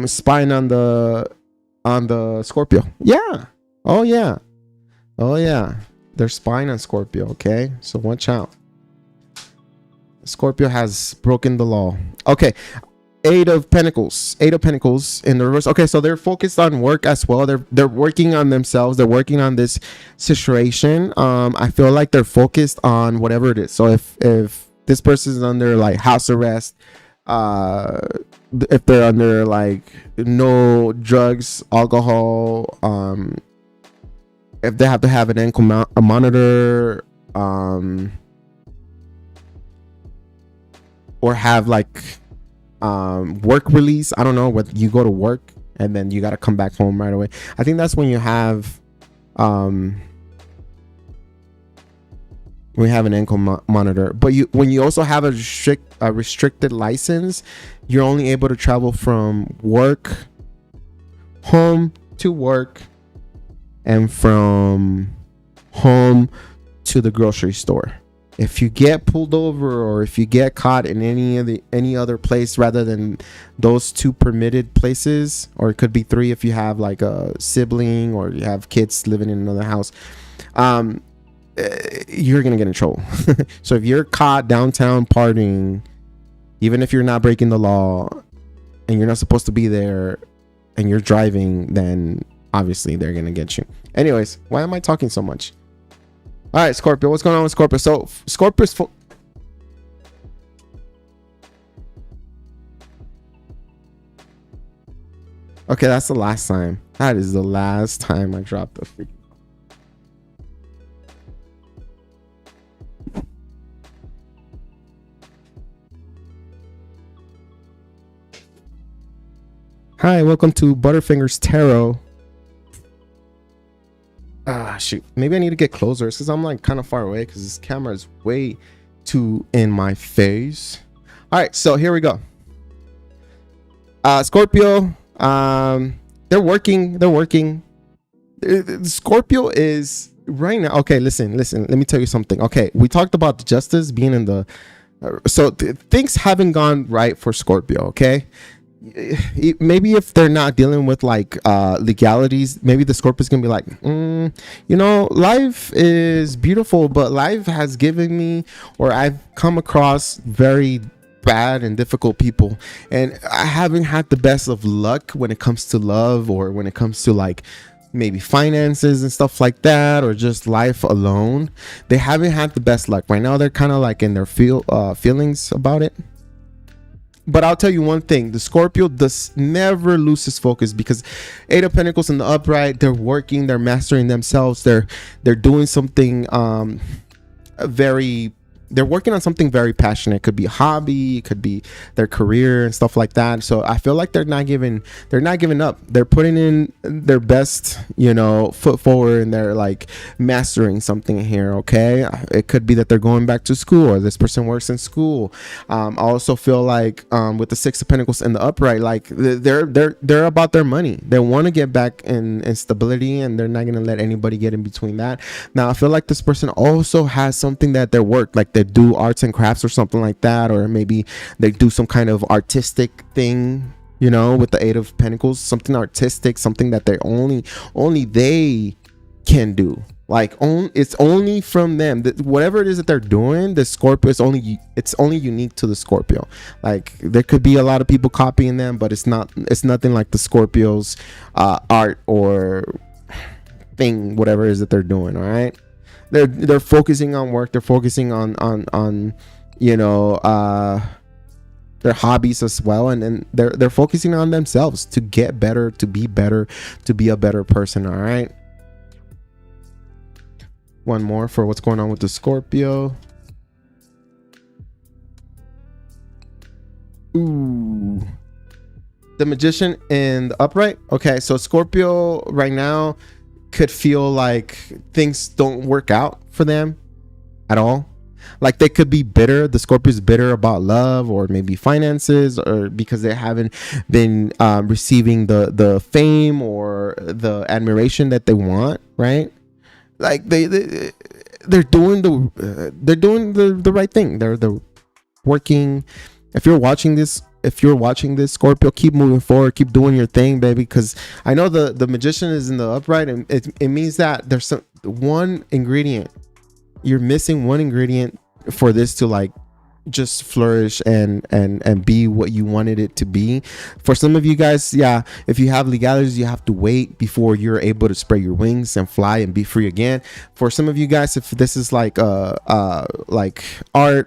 spying on the Scorpio. Yeah. Oh yeah. They're spying on Scorpio. Okay, so watch out. Scorpio has broken the law. Okay. Eight of Pentacles in the reverse. Okay, so they're focused on work as well. They're working on themselves. They're working on this situation. I feel like they're focused on whatever it is. So if this person is under like house arrest, if they're under like no drugs, alcohol, if they have to have an ankle monitor, or have like work release. I don't know, what you go to work and then you got to come back home right away. I think that's when you have we have an ankle monitor. But when you also have a restricted license, you're only able to travel from work home to work, and from home to the grocery store. If you get pulled over, or if you get caught in any other place rather than those two permitted places, or it could be three if you have like a sibling or you have kids living in another house, you're gonna get in trouble. So if you're caught downtown partying, even if you're not breaking the law and you're not supposed to be there, and you're driving, then obviously they're gonna get you. Anyways, why am I talking so much? All right, Scorpio, what's going on with Scorpio? So Scorpio's okay, that's the last time. That is the last time I dropped the freaking. Hi, welcome to Butterfingers Tarot. Shoot, maybe I need to get closer because I'm like kind of far away because this camera is way too in my face. All right, so here we go. Scorpio, they're working. Scorpio is right now. Okay, listen, let me tell you something. Okay, we talked about the justice being in the things haven't gone right for Scorpio. Okay, maybe if they're not dealing with like legalities, maybe the Scorpio's gonna be like, life is beautiful, but life has given me, or I've come across very bad and difficult people, and I haven't had the best of luck when it comes to love, or when it comes to like maybe finances and stuff like that, or just life alone. They haven't had the best luck right now. They're kind of like in their feelings about it. But I'll tell you one thing, the Scorpio does never loses focus, because Eight of Pentacles in the upright, they're working, they're mastering themselves, they're doing something they're working on something very passionate. It could be a hobby, it could be their career and stuff like that. So I feel like they're not giving up. They're putting in their best, foot forward, and they're like mastering something here. Okay, it could be that they're going back to school, or this person works in school. I also feel like with the Six of Pentacles in the upright, like they're about their money. They want to get back in stability, and they're not going to let anybody get in between that. Now I feel like this person also has something that they work, like they do arts and crafts or something like that, or maybe they do some kind of artistic thing, with the Eight of Pentacles, something artistic, something that they only they can do. Like it's only from them. Whatever it is that they're doing, the Scorpio is it's only unique to the Scorpio. Like there could be a lot of people copying them, but it's nothing like the Scorpio's art or thing, whatever it is that they're doing. All right. They're focusing on work. They're focusing on you know, their hobbies as well, and then they're focusing on themselves to get better, to be better, to be a better person. All right. One more for what's going on with the Scorpio. Ooh, the Magician in the upright. Okay, so Scorpio right now could feel like things don't work out for them at all. Like they could be bitter. The Scorpio is bitter about love, or maybe finances, or because they haven't been receiving the fame or the admiration that they want, right? Like they're doing the right thing. They're working. If you're watching this, Scorpio, keep moving forward, keep doing your thing, baby, because I know the Magician is in the upright, and it means that there's some one ingredient. You're missing one ingredient for this to like just flourish and be what you wanted it to be. For some of you guys, yeah, if you have legalities, you have to wait before you're able to spread your wings and fly and be free again. For some of you guys, if this is like art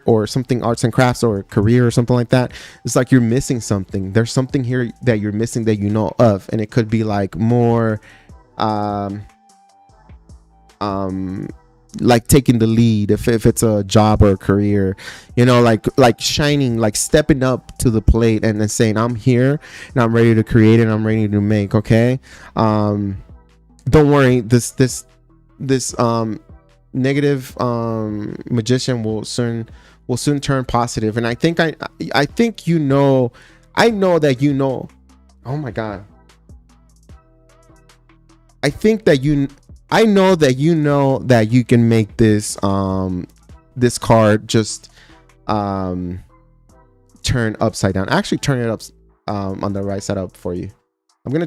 or something, arts and crafts or career or something like that, it's like you're missing something. There's something here that you're missing that you know of, and it could be like more like taking the lead, if it's a job or a career, you know, like shining, like stepping up to the plate and then saying, I'm here and I'm ready to create and I'm ready to make. Okay. Don't worry, this negative Magician will soon turn positive. And I think you know, I know that you know, oh my God, I know that you know that you can make this this card just turn upside down. Actually turn it up on the right side up for you. I'm gonna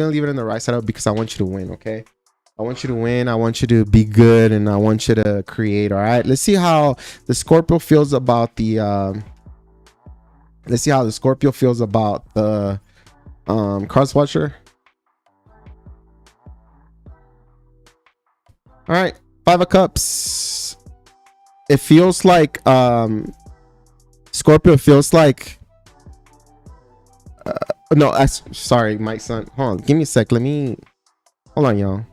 leave it on the right side up because I want you to win. Okay, I want you to win. I want you to be good, and I want you to create. All right, let's see how the Scorpio feels about the cross watcher. All right, 5 of Cups. It feels like Scorpio feels like no, sorry, my son. Hold on, give me a sec. Hold on, y'all.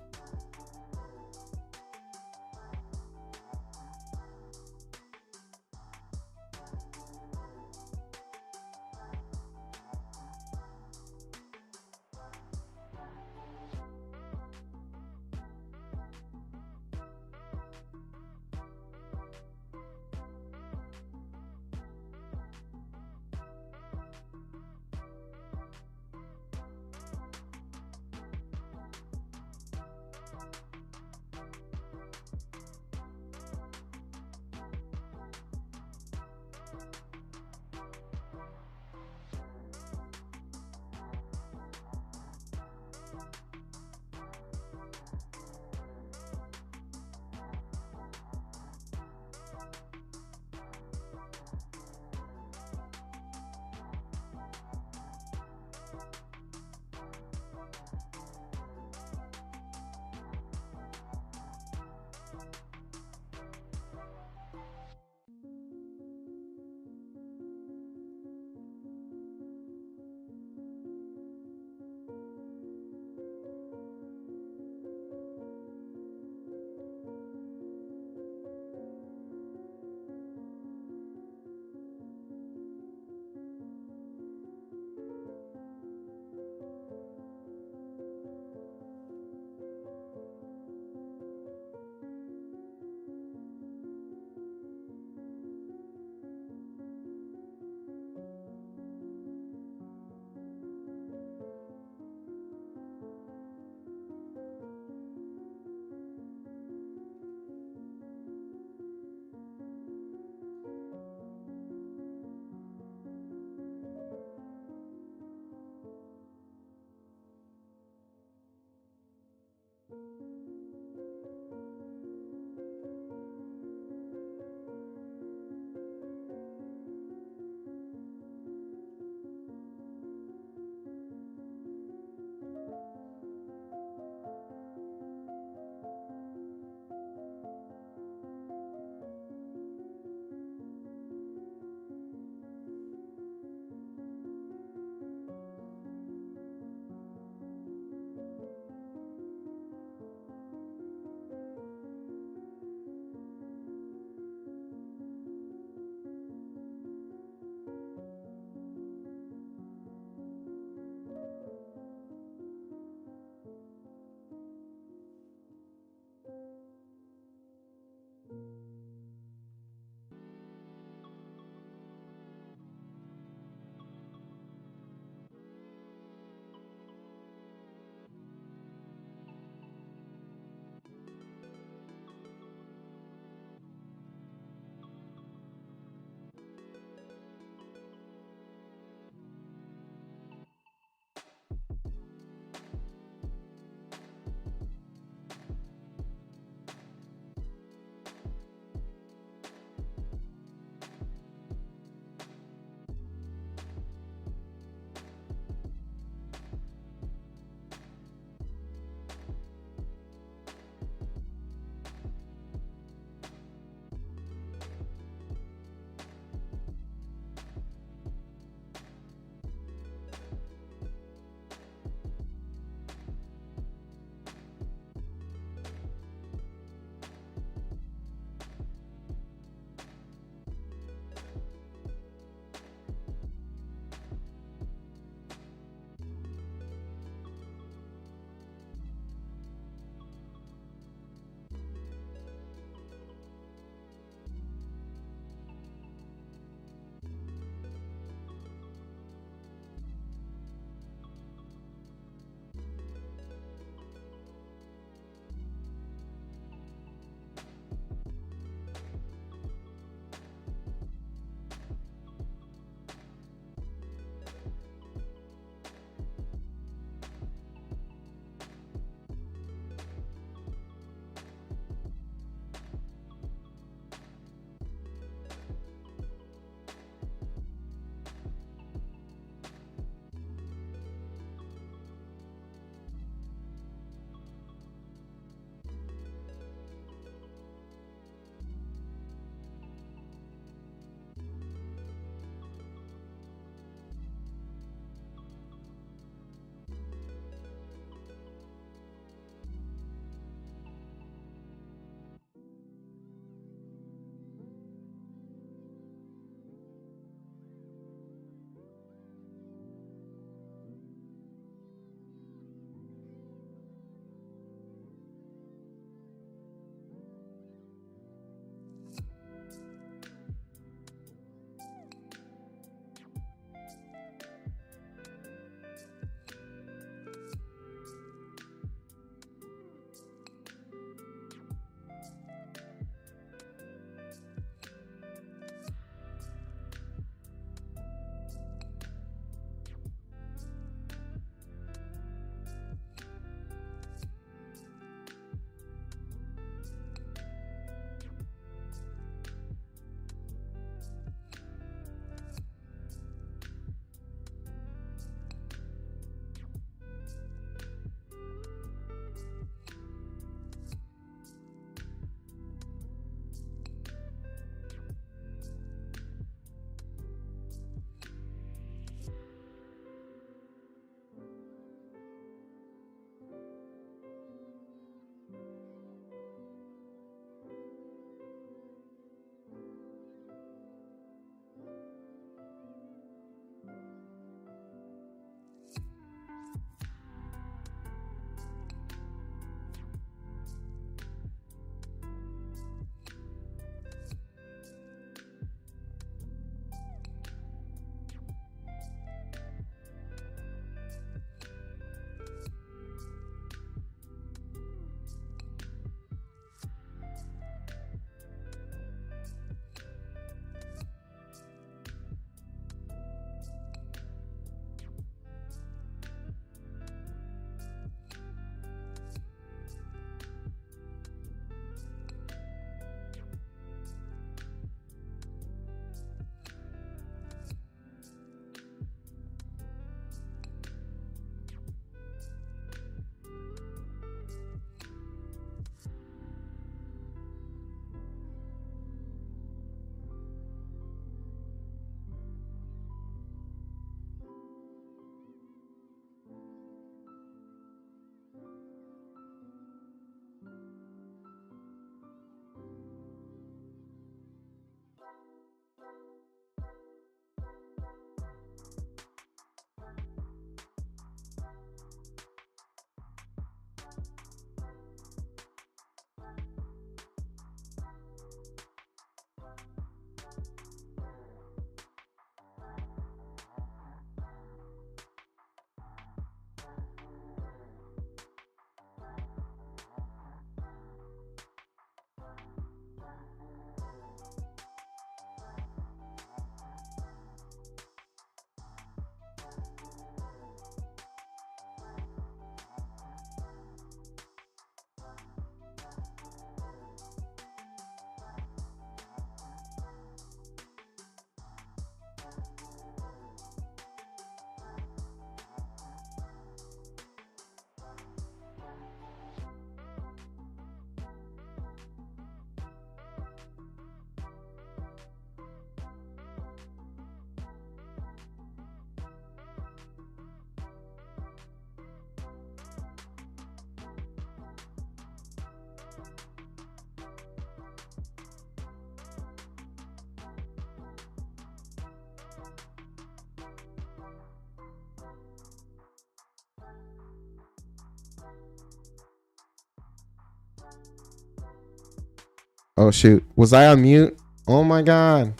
Oh shoot, was I on mute? Oh my god.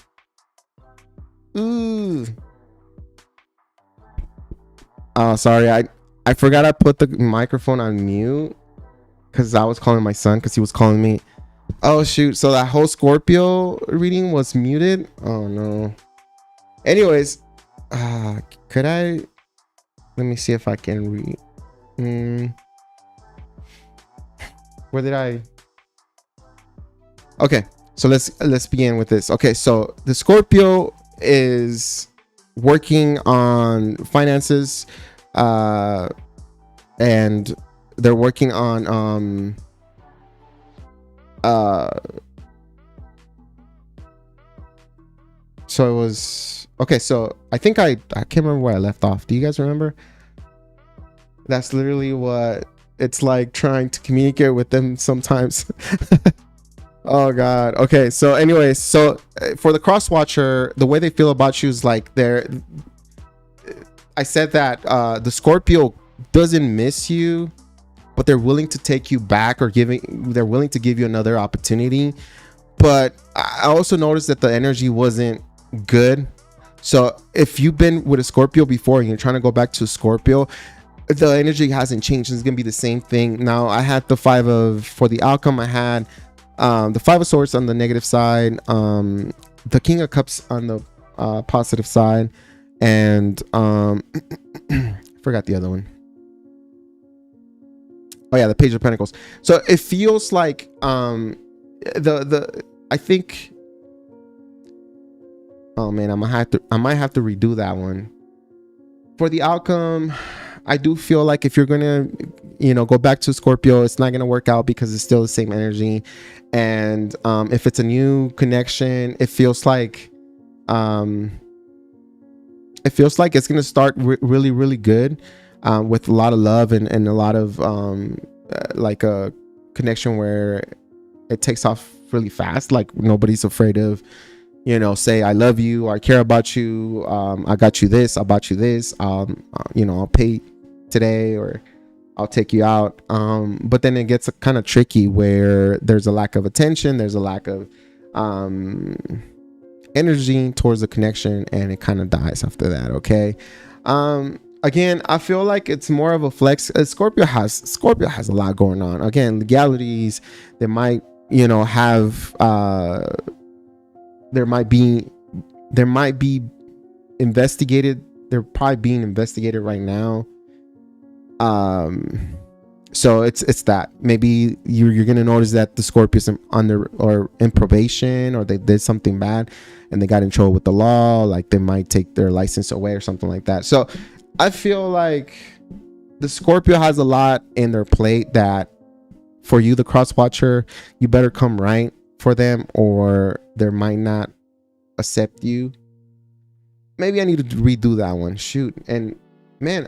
Ooh. Oh, sorry. I forgot I put the microphone on mute because I was calling my son because he was calling me. Oh shoot. So that whole Scorpio reading was muted. Oh no. Anyways, could I? Let me see if I can read. Where did I? Okay, so let's begin with this. Okay, so the Scorpio is working on finances, and they're working on so it was okay. So I think I can't remember where I left off. Do you guys remember? That's literally what it's like trying to communicate with them sometimes. Oh god. Okay, so anyways, so for the cross watcher, the way they feel about you is like I said that the Scorpio doesn't miss you, but they're willing to take you back, or they're willing to give you another opportunity. But I also noticed that the energy wasn't good. So if you've been with a Scorpio before and you're trying to go back to a Scorpio, the energy hasn't changed. It's gonna be the same thing. Now I had the for the outcome, I had the 5 of Swords on the negative side, the King of Cups on the positive side, and forgot the other one. Oh yeah, the Page of Pentacles. So it feels like I think, oh man, I might have to redo that one. For the outcome, I do feel like if you're gonna go back to Scorpio, it's not gonna work out because it's still the same energy. And if it's a new connection, it feels like it's gonna start really, really good, with a lot of love and a lot of like a connection where it takes off really fast. Like nobody's afraid of say I love you, or I care about you, I got you this, I bought you this, I'll pay today, or I'll take you out. But then it gets kind of tricky where there's a lack of attention, there's a lack of energy towards the connection, and it kind of dies after that. Okay. Again, I feel like it's more of a flex. Scorpio has a lot going on. Again, legalities, they might have there might be investigated. They're probably being investigated right now. So it's that maybe you're gonna notice that the Scorpio's under or in probation, or they did something bad and they got in trouble with the law, like they might take their license away or something like that. So I feel like the Scorpio has a lot in their plate that for you, the cross watcher, you better come right for them, or they might not accept you. Maybe I need to redo that one. Shoot. And man,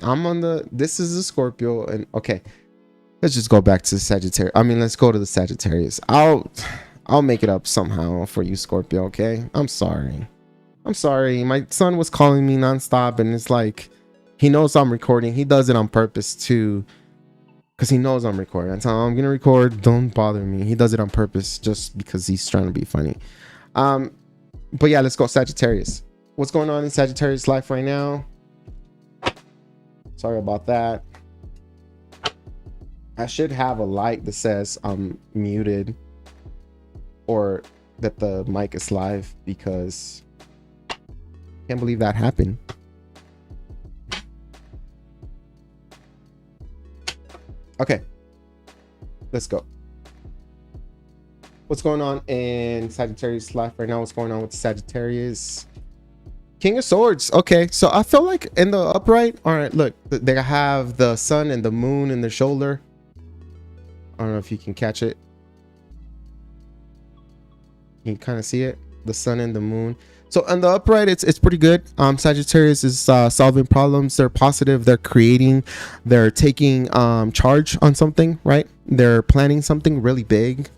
this is a Scorpio, and okay, let's just go back to the Sagittarius. Let's go to the Sagittarius. I'll make it up somehow for you, Scorpio. Okay, I'm sorry. My son was calling me nonstop, and it's like he knows I'm recording. He does it on purpose too, because he knows I'm recording. I tell him I'm gonna record, don't bother me. He does it on purpose just because he's trying to be funny. But yeah, let's go Sagittarius. What's going on in Sagittarius life right now? Sorry about that. I should have a light that says I'm muted, or that the mic is live, because I can't believe that happened. Okay, let's go. What's going on in Sagittarius life right now? What's going on with Sagittarius? King of Swords. Okay, so I feel like in the upright, all right, look, they have the sun and the moon in their shoulder. I don't know if you can catch it. You can kind of see it, the sun and the moon. So on the upright, it's pretty good. Sagittarius is solving problems. They're positive. They're creating. They're taking charge on something, right? They're planning something really big.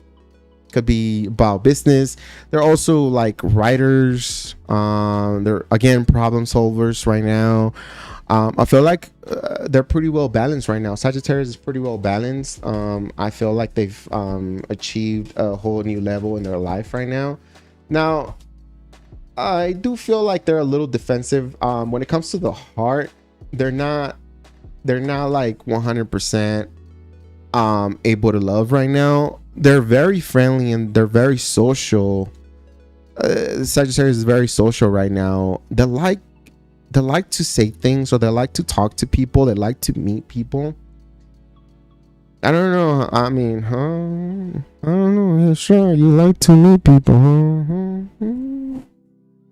Could be about business. They're also like writers. They're again problem solvers right now. I feel like they're pretty well balanced right now. Sagittarius is pretty well balanced. I feel like they've achieved a whole new level in their life right now. Now, I do feel like they're a little defensive. When it comes to the heart, they're not like 100% able to love right now. They're very friendly and they're very social. Sagittarius is very social right now. They like to say things, or they like to talk to people. They like to meet people. I don't know. I mean, I don't know. Yeah, sure, you like to meet people, huh? And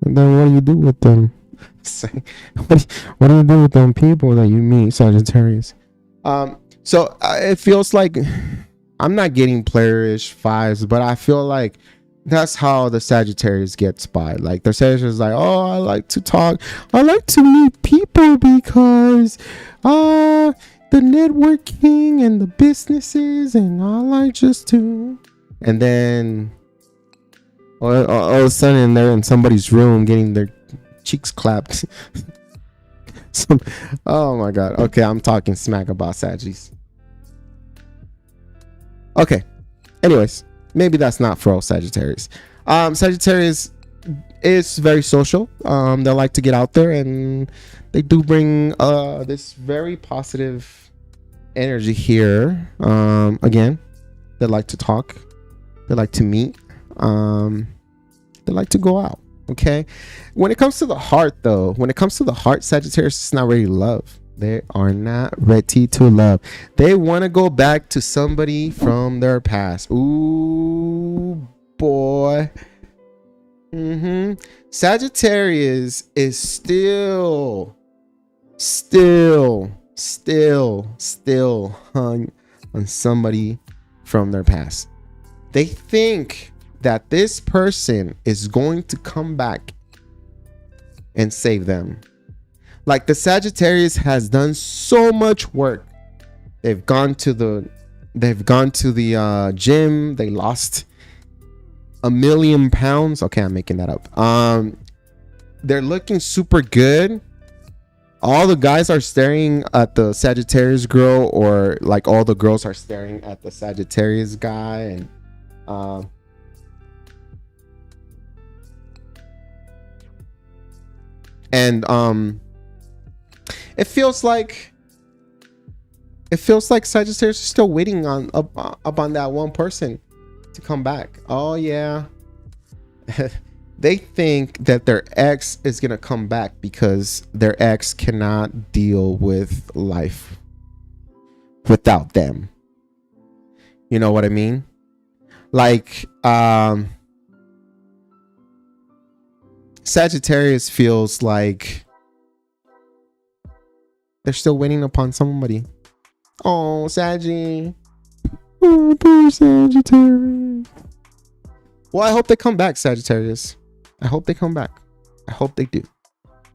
then what do you do with them? What do you do with them people that you meet, Sagittarius? So it feels like I'm not getting playerish vibes, but I feel like that's how the Sagittarius gets by. Like the Sagittarius is like, oh, I like to talk, I like to meet people because the networking and the businesses, and I like just to. And then all of a sudden they're in somebody's room getting their cheeks clapped. Oh my god. Okay, I'm talking smack about Saggies. Okay, anyways, maybe that's not for all Sagittarius. Sagittarius is very social. They like to get out there, and they do bring this very positive energy here. Again, they like to talk, they like to meet, they like to go out. Okay, when it comes to the heart, though, Sagittarius is not ready to love. They are not ready to love. They want to go back to somebody from their past. Ooh, boy. Sagittarius is still hung on somebody from their past. They think that this person is going to come back and save them. Like the Sagittarius has done so much work. They've gone to the gym. They lost 1 million pounds. Okay, I'm making that up. They're looking super good. All the guys are staring at the Sagittarius girl, or like all the girls are staring at the Sagittarius guy, and it feels like Sagittarius is still waiting up on that one person to come back. Oh yeah. They think that their ex is gonna come back because their ex cannot deal with life without them. You know what I mean? Like Sagittarius feels like they're still waiting upon somebody. Oh, Saggy. Oh, poor Sagittarius. Well, I hope they come back, Sagittarius. I hope they come back. I hope they do.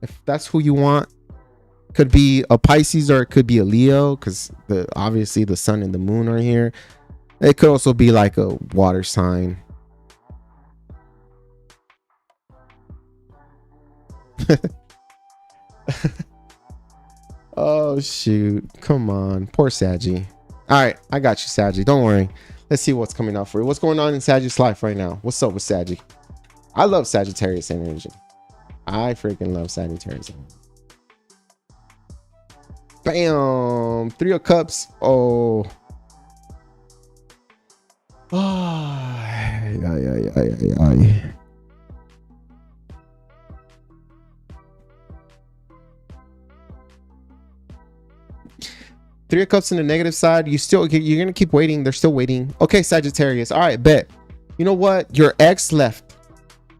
If that's who you want, could be a Pisces or it could be a Leo, because obviously the sun and the moon are here. It could also be like a water sign. Oh shoot, come on, poor Saggy. All right, I got you, Saggy, don't worry. Let's see what's coming up for you. What's going on in Saggy's life right now? What's up with Saggy? I love Sagittarius energy. I freaking love Sagittarius energy. Bam, 3 of Cups. Oh, yeah. 3 of Cups in the negative side. You're gonna keep waiting. They're still waiting. Okay, Sagittarius. All right, bet. You know what? Your ex left.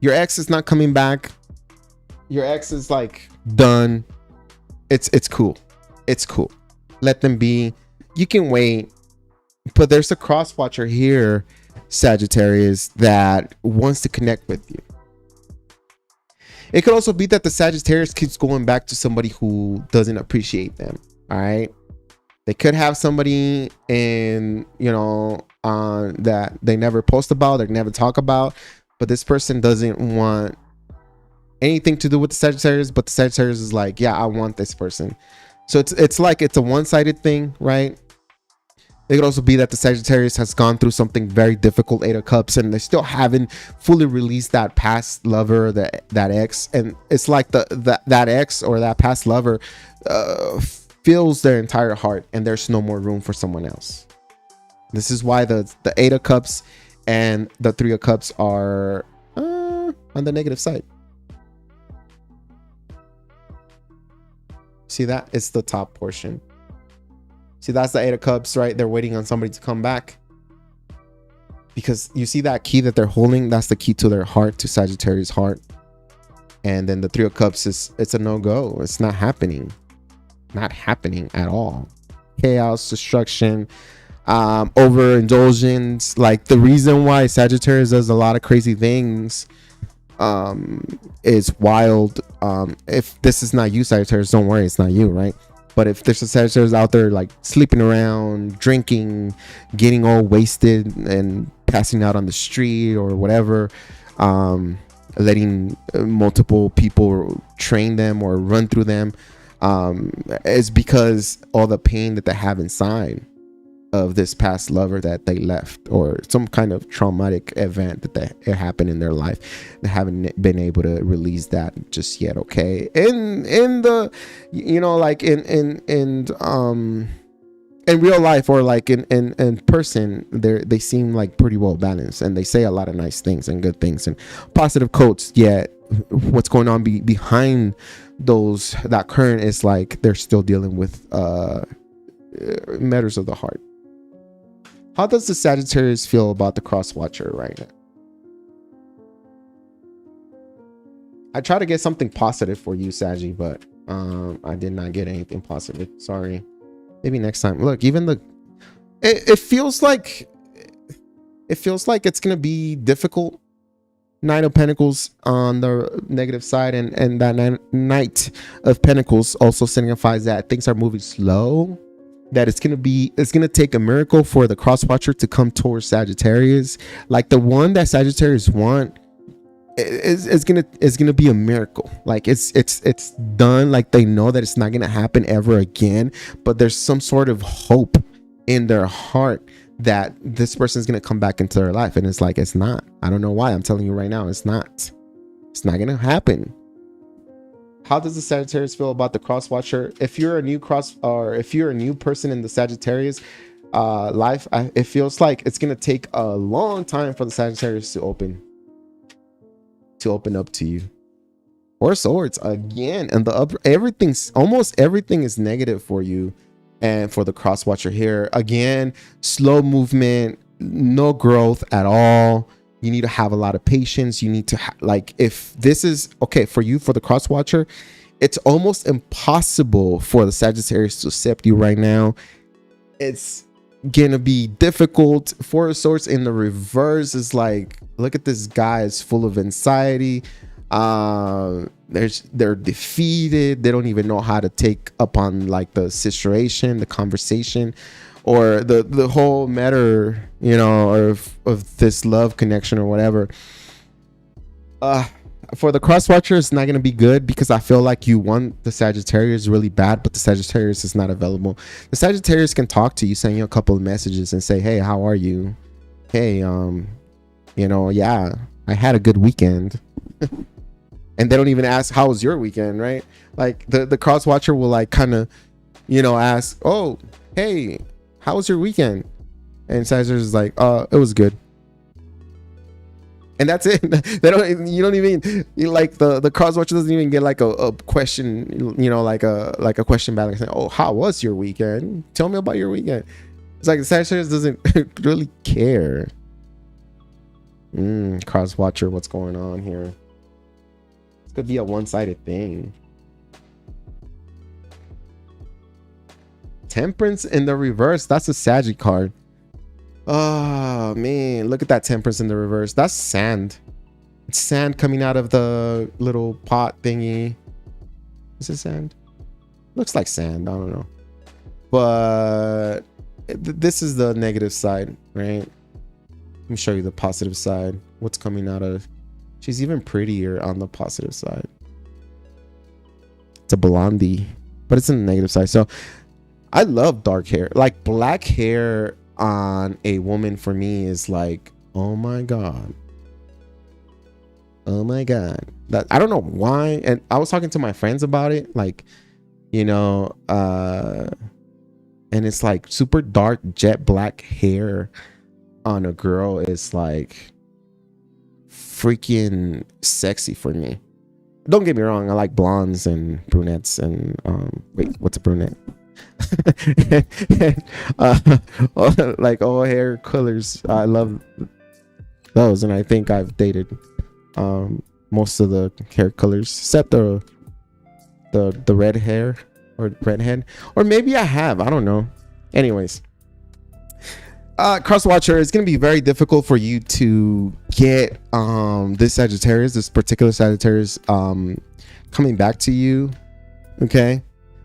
Your ex is not coming back. Your ex is like done. It's cool. It's cool. Let them be. You can wait. But there's a cross watcher here, Sagittarius, that wants to connect with you. It could also be that the Sagittarius keeps going back to somebody who doesn't appreciate them. All right. They could have somebody in, that they never post about, they never talk about, but this person doesn't want anything to do with the Sagittarius, but the Sagittarius is like, yeah, I want this person. So it's like it's a one-sided thing, right? It could also be that the Sagittarius has gone through something very difficult, 8 of Cups, and they still haven't fully released that past lover, that ex. And it's like that ex or that past lover fills their entire heart, and there's no more room for someone else. This is why the 8 of Cups and the 3 of Cups are on the negative side. See that? It's the top portion. See, that's the 8 of Cups, right? They're waiting on somebody to come back. Because you see that key that they're holding? That's the key to their heart, to Sagittarius' heart. And then the 3 of Cups it's a no-go. It's not happening. Not happening at all. Chaos, destruction, overindulgence. Like, the reason why Sagittarius does a lot of crazy things is wild. If this is not you, Sagittarius, don't worry, it's not you, right? But if there's a Sagittarius out there like sleeping around, drinking, getting all wasted and passing out on the street or whatever, letting multiple people train them or run through them, is because all the pain that they have inside of this past lover that they left, or some kind of traumatic event that happened in their life. They haven't been able to release that just yet. Okay, in the, you know, like in real life, or like in person, they seem like pretty well balanced, and they say a lot of nice things and good things and positive quotes. Yet what's going on behind that current is like they're still dealing with matters of the heart. How does the Sagittarius feel about the cross watcher right now? I try to get something positive for you, Saggy, but I did not get anything positive. Sorry. Maybe next time. Look, even it feels like it's gonna be difficult. 9 of Pentacles on the negative side, and that Knight of Pentacles also signifies that things are moving slow. That it's gonna take a miracle for the cross watcher to come towards Sagittarius. Like the one that Sagittarius want is gonna be a miracle. Like it's done. Like they know that it's not gonna happen ever again, but there's some sort of hope in their heart that this person is gonna come back into their life. And it's like, it's not. I don't know why. I'm telling you right now, it's not gonna happen. How does the Sagittarius feel about the cross watcher? If you're a new person in the Sagittarius life, it feels like it's gonna take a long time for the Sagittarius to open up to you. Or swords again, and almost everything is negative for you. And for the cross watcher here, again, slow movement, no growth at all. You need to have a lot of patience. You need to like, if this is okay for you, for the cross watcher, it's almost impossible for the Sagittarius to accept you right now. It's gonna be difficult. 4 of Swords in the reverse is like, look at this guy, is full of anxiety. They're defeated. They don't even know how to take up on like the situation, the conversation, or the whole matter, you know, of this love connection or whatever. For the cross watcher, it's not going to be good, because I feel like you want the Sagittarius really bad, but the Sagittarius is not available. The Sagittarius can talk to you, send you a couple of messages and say, hey, how are you? Hey, you know, yeah, I had a good weekend. And they don't even ask, how was your weekend, right? Like the cross watcher will like kind of, you know, ask, oh, hey, how was your weekend? And Sagittarius is like, it was good. And that's it. You don't even like the cross watcher doesn't even get like a question, you know, like a question back, like saying, oh, how was your weekend? Tell me about your weekend. It's like the Sagittarius doesn't really care. Cross watcher, what's going on here? This could be a one-sided thing. Temperance in the reverse. That's a Saggy card. Oh man, look at that Temperance in the reverse. That's sand. It's sand coming out of the little pot thingy. Is it sand? Looks like sand. I don't know. But this is the negative side, right? Let me show you the positive side. What's coming out of She's even prettier on the positive side. It's a blondie, but it's in the negative side. So I love dark hair. Like black hair on a woman for me is like, oh my God. Oh my God. That, I don't know why. And I was talking to my friends about it. Like, you know, and it's like super dark jet black hair on a girl is like freaking sexy for me. Don't get me wrong, I like blondes and brunettes and wait, what's a brunette? Like all hair colors. I love those, and I think I've dated most of the hair colors except the red hair or redhead, or maybe I have, I don't know. Anyways, cross watcher, it's gonna be very difficult for you to get this particular Sagittarius coming back to you. Okay,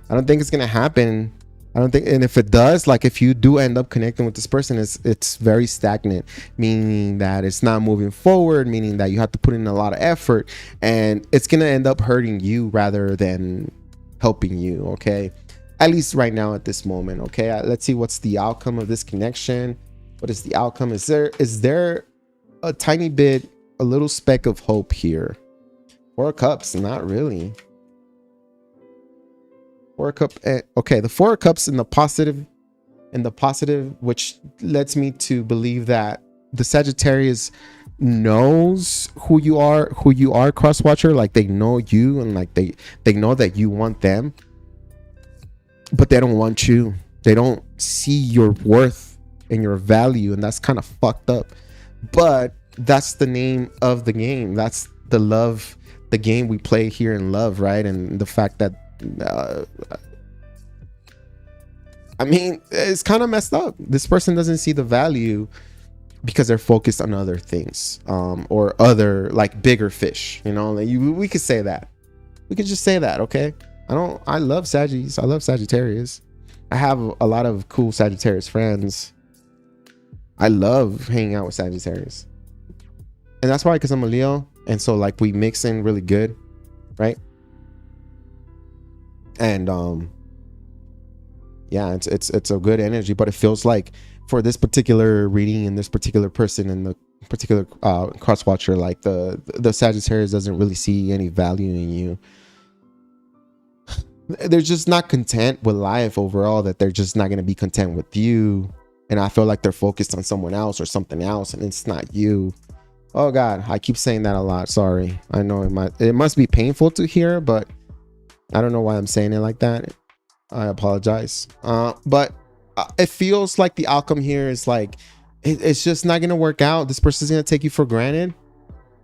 I don't think it's gonna happen. I don't think, and if it does, like if you do end up connecting with this person, it's very stagnant, meaning that it's not moving forward, meaning that you have to put in a lot of effort, and it's gonna end up hurting you rather than helping you. Okay, at least right now at this moment. Okay, let's see what's the outcome of this connection. What is the outcome? Is there a tiny bit, a little speck of hope here? Four of Cups, not really. Four of Cups. Okay, the Four of Cups in the positive, which lets me to believe that the Sagittarius knows who you are, cross watcher. Like they know you, and like they know that you want them, but they don't want you. They don't see your worth and your value, and that's kind of fucked up. But that's the name of the game. That's the game we play here in love, right? And the fact that I mean, it's kind of messed up. This person doesn't see the value because they're focused on other things, or other like bigger fish, you know. Like we could say that. We could just say that. Okay, I love Saggies. I love Sagittarius. I have a lot of cool Sagittarius friends. I love hanging out with Sagittarius, and that's why, because I'm a Leo, and so like we mix in really good, right? And yeah, it's a good energy, but it feels like for this particular reading and this particular person and the particular cross watcher, like the Sagittarius doesn't really see any value in you. They're just not content with life overall, that they're just not going to be content with you. And I feel like they're focused on someone else or something else, and it's not you. Oh God, I keep saying that a lot. Sorry. I know it must be painful to hear, but I don't know why I'm saying it like that. I apologize. But it feels like the outcome here is like it's just not gonna work out. This person's gonna take you for granted.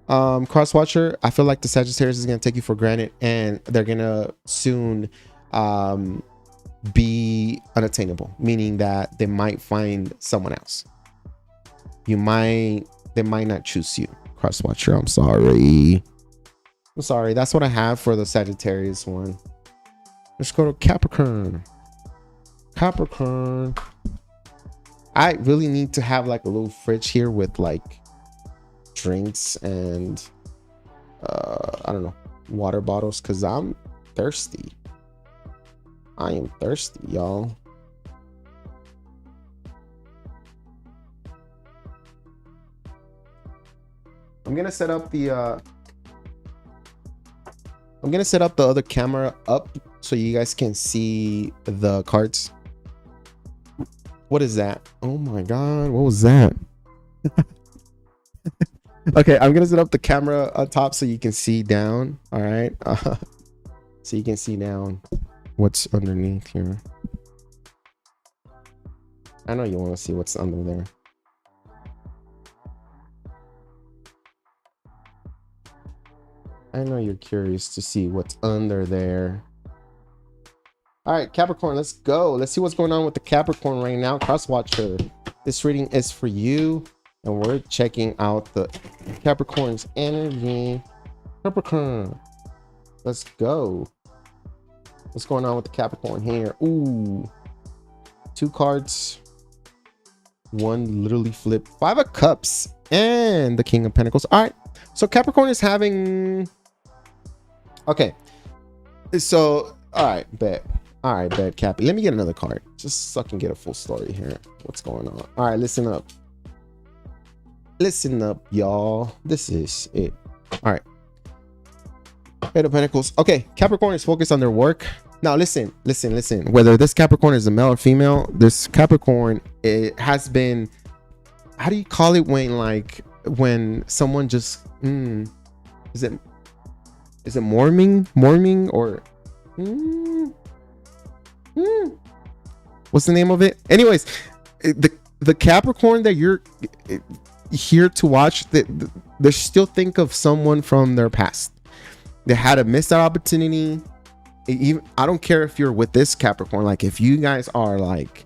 Cross watcher, I feel like the Sagittarius is gonna take you for granted, and they're gonna soon be unattainable, meaning that they might find someone else. They might not choose you, cross watcher. I'm sorry. That's what I have for the Sagittarius one. Let's go to Capricorn. I really need to have like a little fridge here with like drinks and I don't know, water bottles, because I'm thirsty. I am thirsty, y'all. I'm gonna set up the other camera up so you guys can see the cards. What is that? Oh my God, what was that? Okay, I'm gonna set up the camera on top so you can see down. All right, so you can see down what's underneath here. I know you want to see what's under there. I know you're curious to see what's under there. All right, Capricorn, let's go. Let's see what's going on with the Capricorn right now. Cross watcher, this reading is for you, and we're checking out the Capricorn's energy. Capricorn, let's go. What's going on with the Capricorn here? Ooh, 2 cards. One literally flipped. 5 of Cups and the King of Pentacles. All right, So Capricorn is having, okay, so all right, bet Cappy, let me get another card just so I can get a full story here. What's going on? All right, listen up, y'all, this is it. All right, Eight of Pentacles. Okay, Capricorn is focused on their work. Now listen, whether this Capricorn is a male or female, this Capricorn, it has been, how do you call it when someone just is it mourning or what's the name of it? Anyways, the Capricorn that you're here to watch, they still think of someone from their past. They had a missed out opportunity. Even, I don't care if you're with this Capricorn, like if you guys are like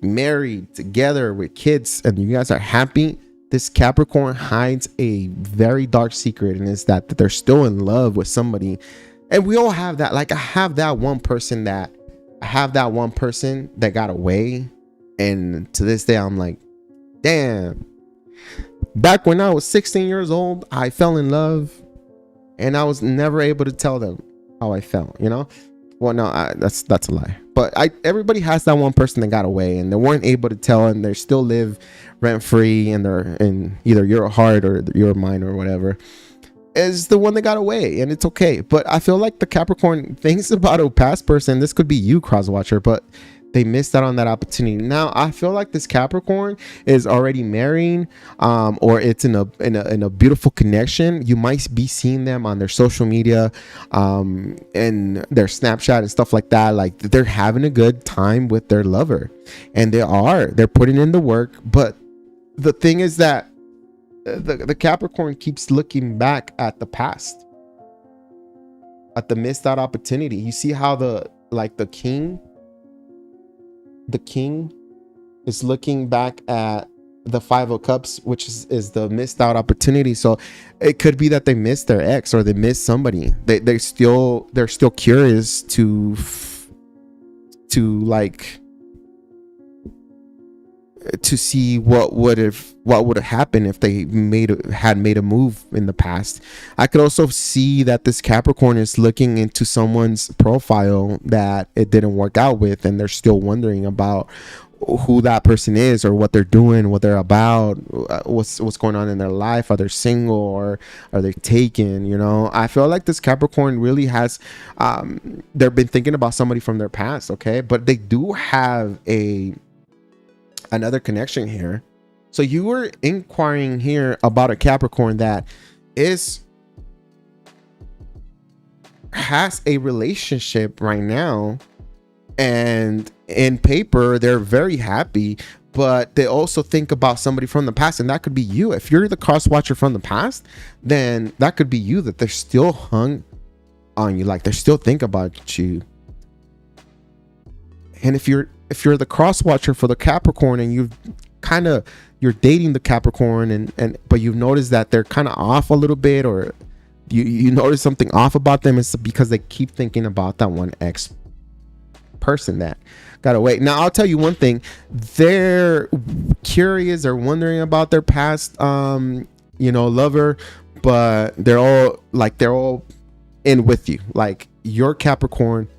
married together with kids and you guys are happy, this Capricorn hides a very dark secret, and it's that they're still in love with somebody. And we all have that. Like I have that one person that got away, and to this day I'm like, damn, back when I was 16 years old I fell in love and I was never able to tell them how I felt, you know? Well, no, that's a lie. But everybody has that one person that got away and they weren't able to tell, and they still live rent free, and they're in either your heart or your mind or whatever, is the one that got away, and it's okay. But I feel like the Capricorn thinks about a past person. This could be you, cross watcher, but they missed out on that opportunity. Now I feel like this Capricorn is already marrying, or it's in a beautiful connection. You might be seeing them on their social media, and their Snapchat and stuff like that. Like they're having a good time with their lover, and they're putting in the work. But the thing is that the Capricorn keeps looking back at the past, at the missed out opportunity. You see how the king is looking back at the Five of Cups, which is the missed out opportunity. So it could be that they missed their ex, or they missed somebody. They're still curious to see what would have happened if they had made a move in the past. I could also see that this Capricorn is looking into someone's profile that it didn't work out with, and they're still wondering about who that person is, or what they're doing, what they're about, what's going on in their life. Are they single, or are they taken? You know, I feel like this Capricorn really has they've been thinking about somebody from their past. Okay, but they do have another connection here. So you were inquiring here about a Capricorn that has a relationship right now, and in paper they're very happy, but they also think about somebody from the past, and that could be you. If you're the cross watcher from the past, then that could be you, that they're still hung on you, like they're still thinking about you. And if you're the cross watcher for the Capricorn, and you're dating the Capricorn, and but you've noticed that they're kind of off a little bit, or you notice something off about them, it's because they keep thinking about that one ex person that got away. Now I'll tell you one thing, they're curious or wondering about their past lover, but they're all in with you. Like your Capricorn,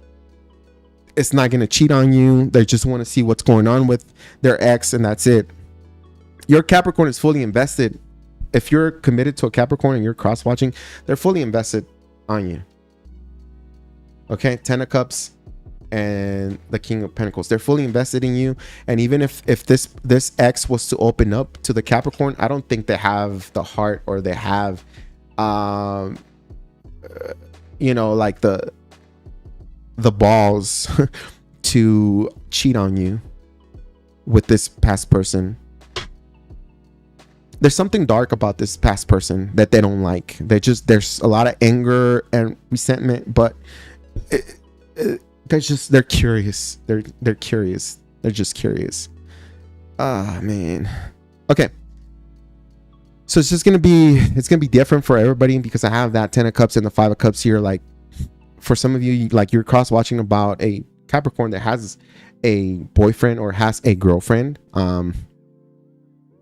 it's not going to cheat on you. They just want to see what's going on with their ex, and that's it. Your Capricorn is fully invested. If you're committed to a Capricorn and you're cross watching, they're fully invested on you. Okay, 10 of Cups and the King of Pentacles, they're fully invested in you. And even if this ex was to open up to the Capricorn, I don't think they have the heart, or they have like the balls to cheat on you with this past person. There's something dark about this past person that they don't like. There's a lot of anger and resentment, but they're curious. They're curious. They're just curious. Ah, man. Okay. So it's gonna be different for everybody, because I have that 10 of Cups and the 5 of Cups here. Like for some of you, like you're cross watching about a Capricorn that has a boyfriend or has a girlfriend.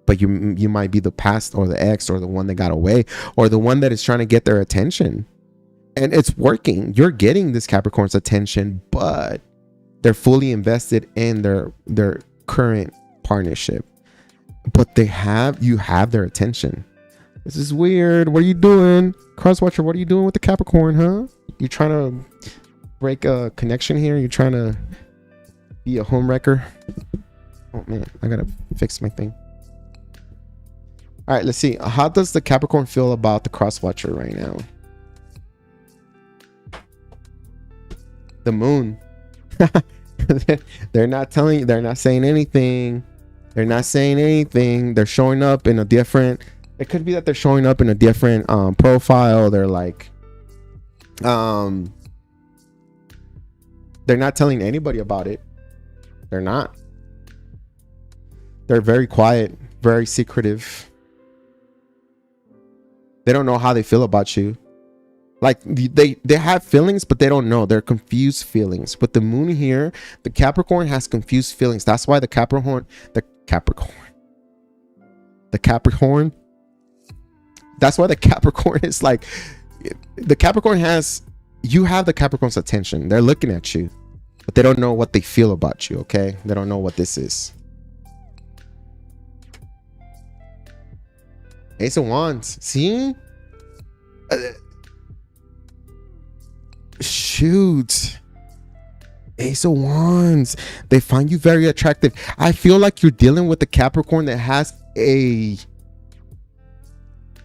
but you might be the past or the ex or the one that got away or the one that is trying to get their attention. And it's working. You're getting this Capricorn's attention, but they're fully invested in their current partnership. But you have their attention. This is weird. What are you doing? Crosswatcher, what are you doing with the Capricorn, huh? You trying to break a connection here? You're trying to be a home wrecker? Oh man, I gotta fix my thing. All right, let's see. How does the Capricorn feel about the Crosswatcher right now? The moon. They're not saying anything. They're not saying anything. They're showing up in a different, it could be that they're showing up in a different profile. They're like, they're not telling anybody about it. They're not. They're very quiet, very secretive. They don't know how they feel about you. Like they have feelings, but they don't know. They're confused feelings. With the moon here, the Capricorn has confused feelings. That's why the Capricorn, that's why the Capricorn is like, the Capricorn has, you have the Capricorn's attention. They're looking at you, but they don't know what they feel about you. Okay. They don't know what this is. Ace of Wands. See? Shoot. Ace of Wands. They find you very attractive. I feel like you're dealing with a Capricorn that has a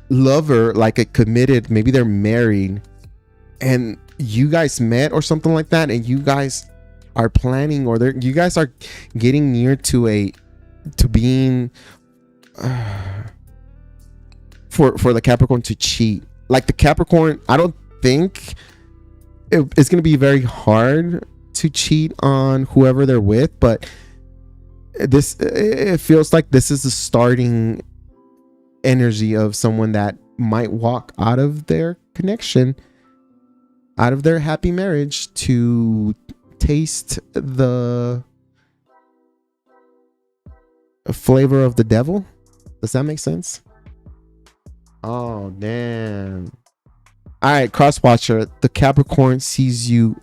lover, like a committed, maybe they're married and you guys met or something like that, and you guys are planning, or you guys are getting near to being for the Capricorn to cheat. Like the Capricorn, I don't think it's going to be very hard to cheat on whoever they're with, but it feels like this is the starting energy of someone that might walk out of their connection, out of their happy marriage, to taste the flavor of the devil. Does that make sense? Oh damn. All right, Crosswatcher, the Capricorn sees you.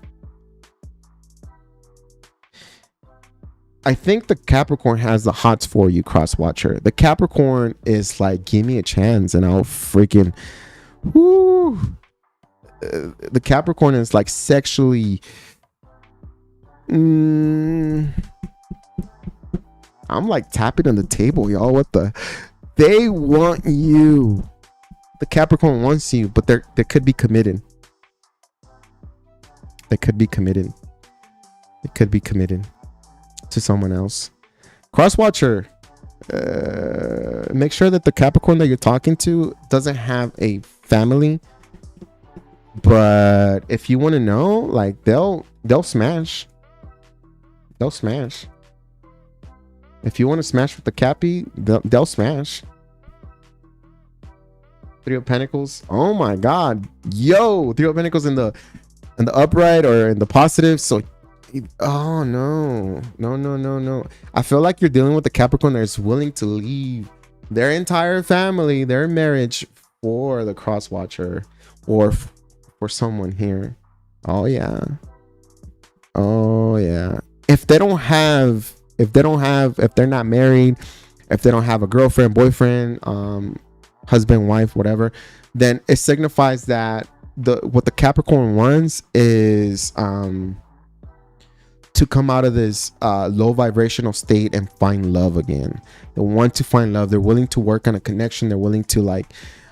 I think the Capricorn has the hots for you, Crosswatcher. The Capricorn is like, give me a chance and I'll freaking whoo. The Capricorn is like sexually I'm like tapping on the table, y'all. What the? They want you. The Capricorn wants you, but they could be committed. They could be committed. They could be committed to someone else. Crosswatcher, make sure that the Capricorn that you're talking to doesn't have a family. But if you want to know, like they'll smash. They'll smash. If you want to smash with the Cappy, they'll smash. Three of Pentacles. Oh my God. Yo, Three of Pentacles in the upright or in the positive. So, oh no. I feel like you're dealing with the Capricorn that is willing to leave their entire family, their marriage for the Crosswatcher or for someone here. Oh yeah. If they're not married, if they don't have a girlfriend, boyfriend, husband, wife, whatever, then it signifies that what the Capricorn wants is to come out of this low vibrational state and find love again. They want to find love. They're willing to work on a connection. They're willing to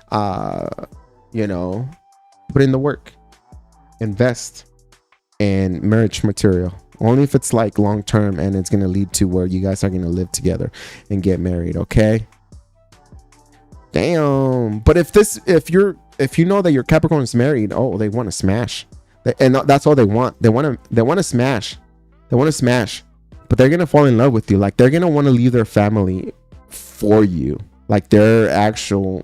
put in the work, invest in marriage material. Only if it's like long term and it's going to lead to where you guys are going to live together and get married. Okay. Damn. But if you know that your Capricorn is married, oh, they want to smash. And that's all they want. They want to smash. They want to smash. But they're going to fall in love with you. Like they're going to want to leave their family for you. Like their actual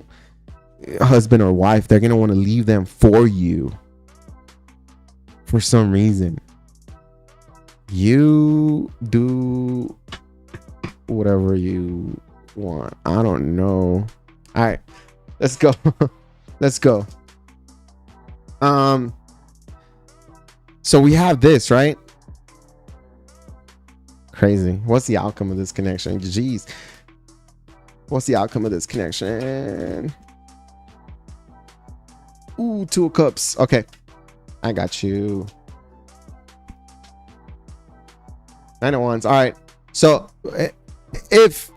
husband or wife, they're going to want to leave them for you. For some reason. You do whatever you want? I don't know. All right, let's go. Let's go. So we have this, right? Crazy. What's the outcome of this connection? Jeez. What's the outcome of this connection? Ooh, 2 of Cups. Okay, I got you. 9 of Wands. All right. So if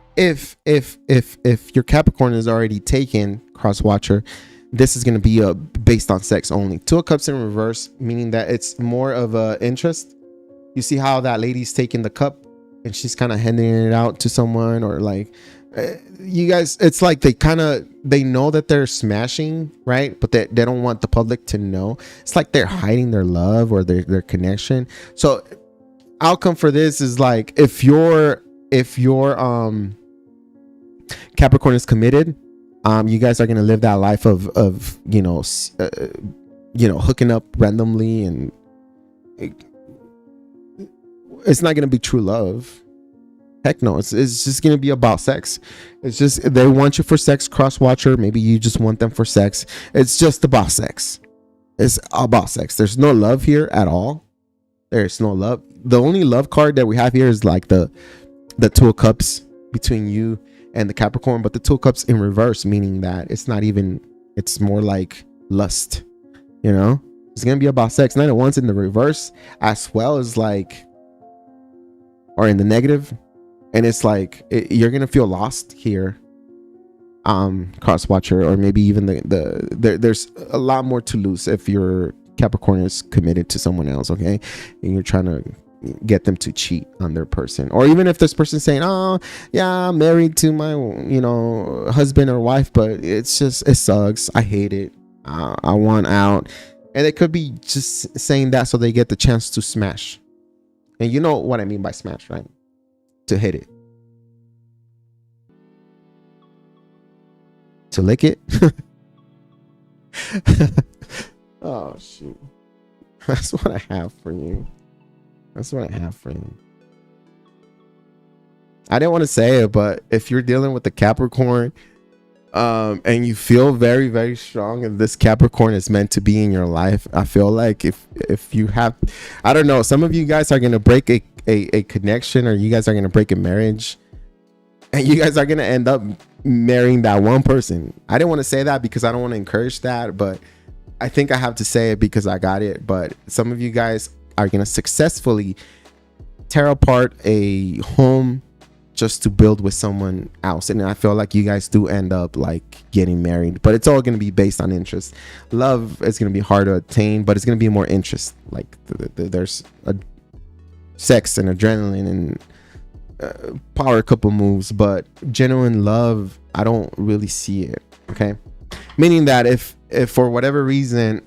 your Capricorn is already taken, cross watcher, this is going to be based on sex only. 2 of Cups in reverse, meaning that it's more of a interest. You see how that lady's taking the cup and she's kind of handing it out to someone, or like you guys, it's like they know that they're smashing, right? But they don't want the public to know. It's like they're hiding their love or their connection. So outcome for this is like, if your Capricorn is committed, you guys are gonna live that life of hooking up randomly, and it's not gonna be true love. Heck no, it's just gonna be about sex. It's just they want you for sex, cross watcher. Maybe you just want them for sex. It's just about sex. It's about sex. There's no love here at all. There's no love. The only love card that we have here is like the 2 of Cups between you and the Capricorn, but the 2 of Cups in reverse, meaning that it's not even, it's more like lust, it's gonna be about sex. 9 of Wands in the reverse as well, as like, or in the negative, and it's like you're gonna feel lost here, cross watcher, or maybe even there's a lot more to lose if your Capricorn is committed to someone else, okay, and you're trying to get them to cheat on their person, or even if this person's saying, oh yeah, I'm married to my husband or wife, but it sucks, I hate it, I want out, and they could be just saying that so they get the chance to smash. And you know what I mean by smash, right? To hit it, to lick it. Oh shoot, that's what I have for you. That's what I have for you. I didn't want to say it, but if you're dealing with the Capricorn, and you feel very, very strong, and this Capricorn is meant to be in your life, I feel like if you have, I don't know, some of you guys are gonna break a connection, or you guys are gonna break a marriage, and you guys are gonna end up marrying that one person. I didn't want to say that because I don't want to encourage that, but I think I have to say it because I got it. But some of you guys are going to successfully tear apart a home just to build with someone else, and I feel like you guys do end up like getting married, but it's all going to be based on interest. Love is going to be hard to attain, but it's going to be more interest, like there's a sex and adrenaline and power couple moves, but genuine love, I don't really see it. Okay, meaning that if for whatever reason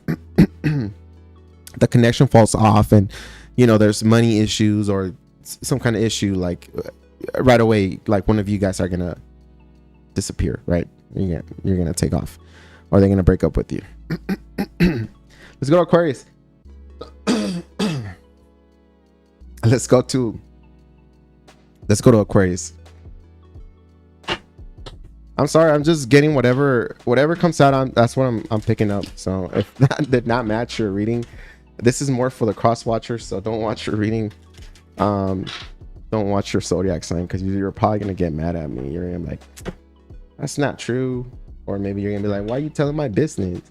the connection falls off, and there's money issues or some kind of issue, like right away, like one of you guys are gonna disappear, right? You're gonna take off, or they're gonna break up with you. Let's go to Aquarius. Let's go to Aquarius. I'm sorry, I'm just getting whatever comes out. That's what I'm picking up. So if that did not match your reading, this is more for the cross watchers. So don't watch your reading. Don't watch your zodiac sign, because you're probably gonna get mad at me. You're gonna be like, that's not true. Or maybe you're gonna be like, why are you telling my business?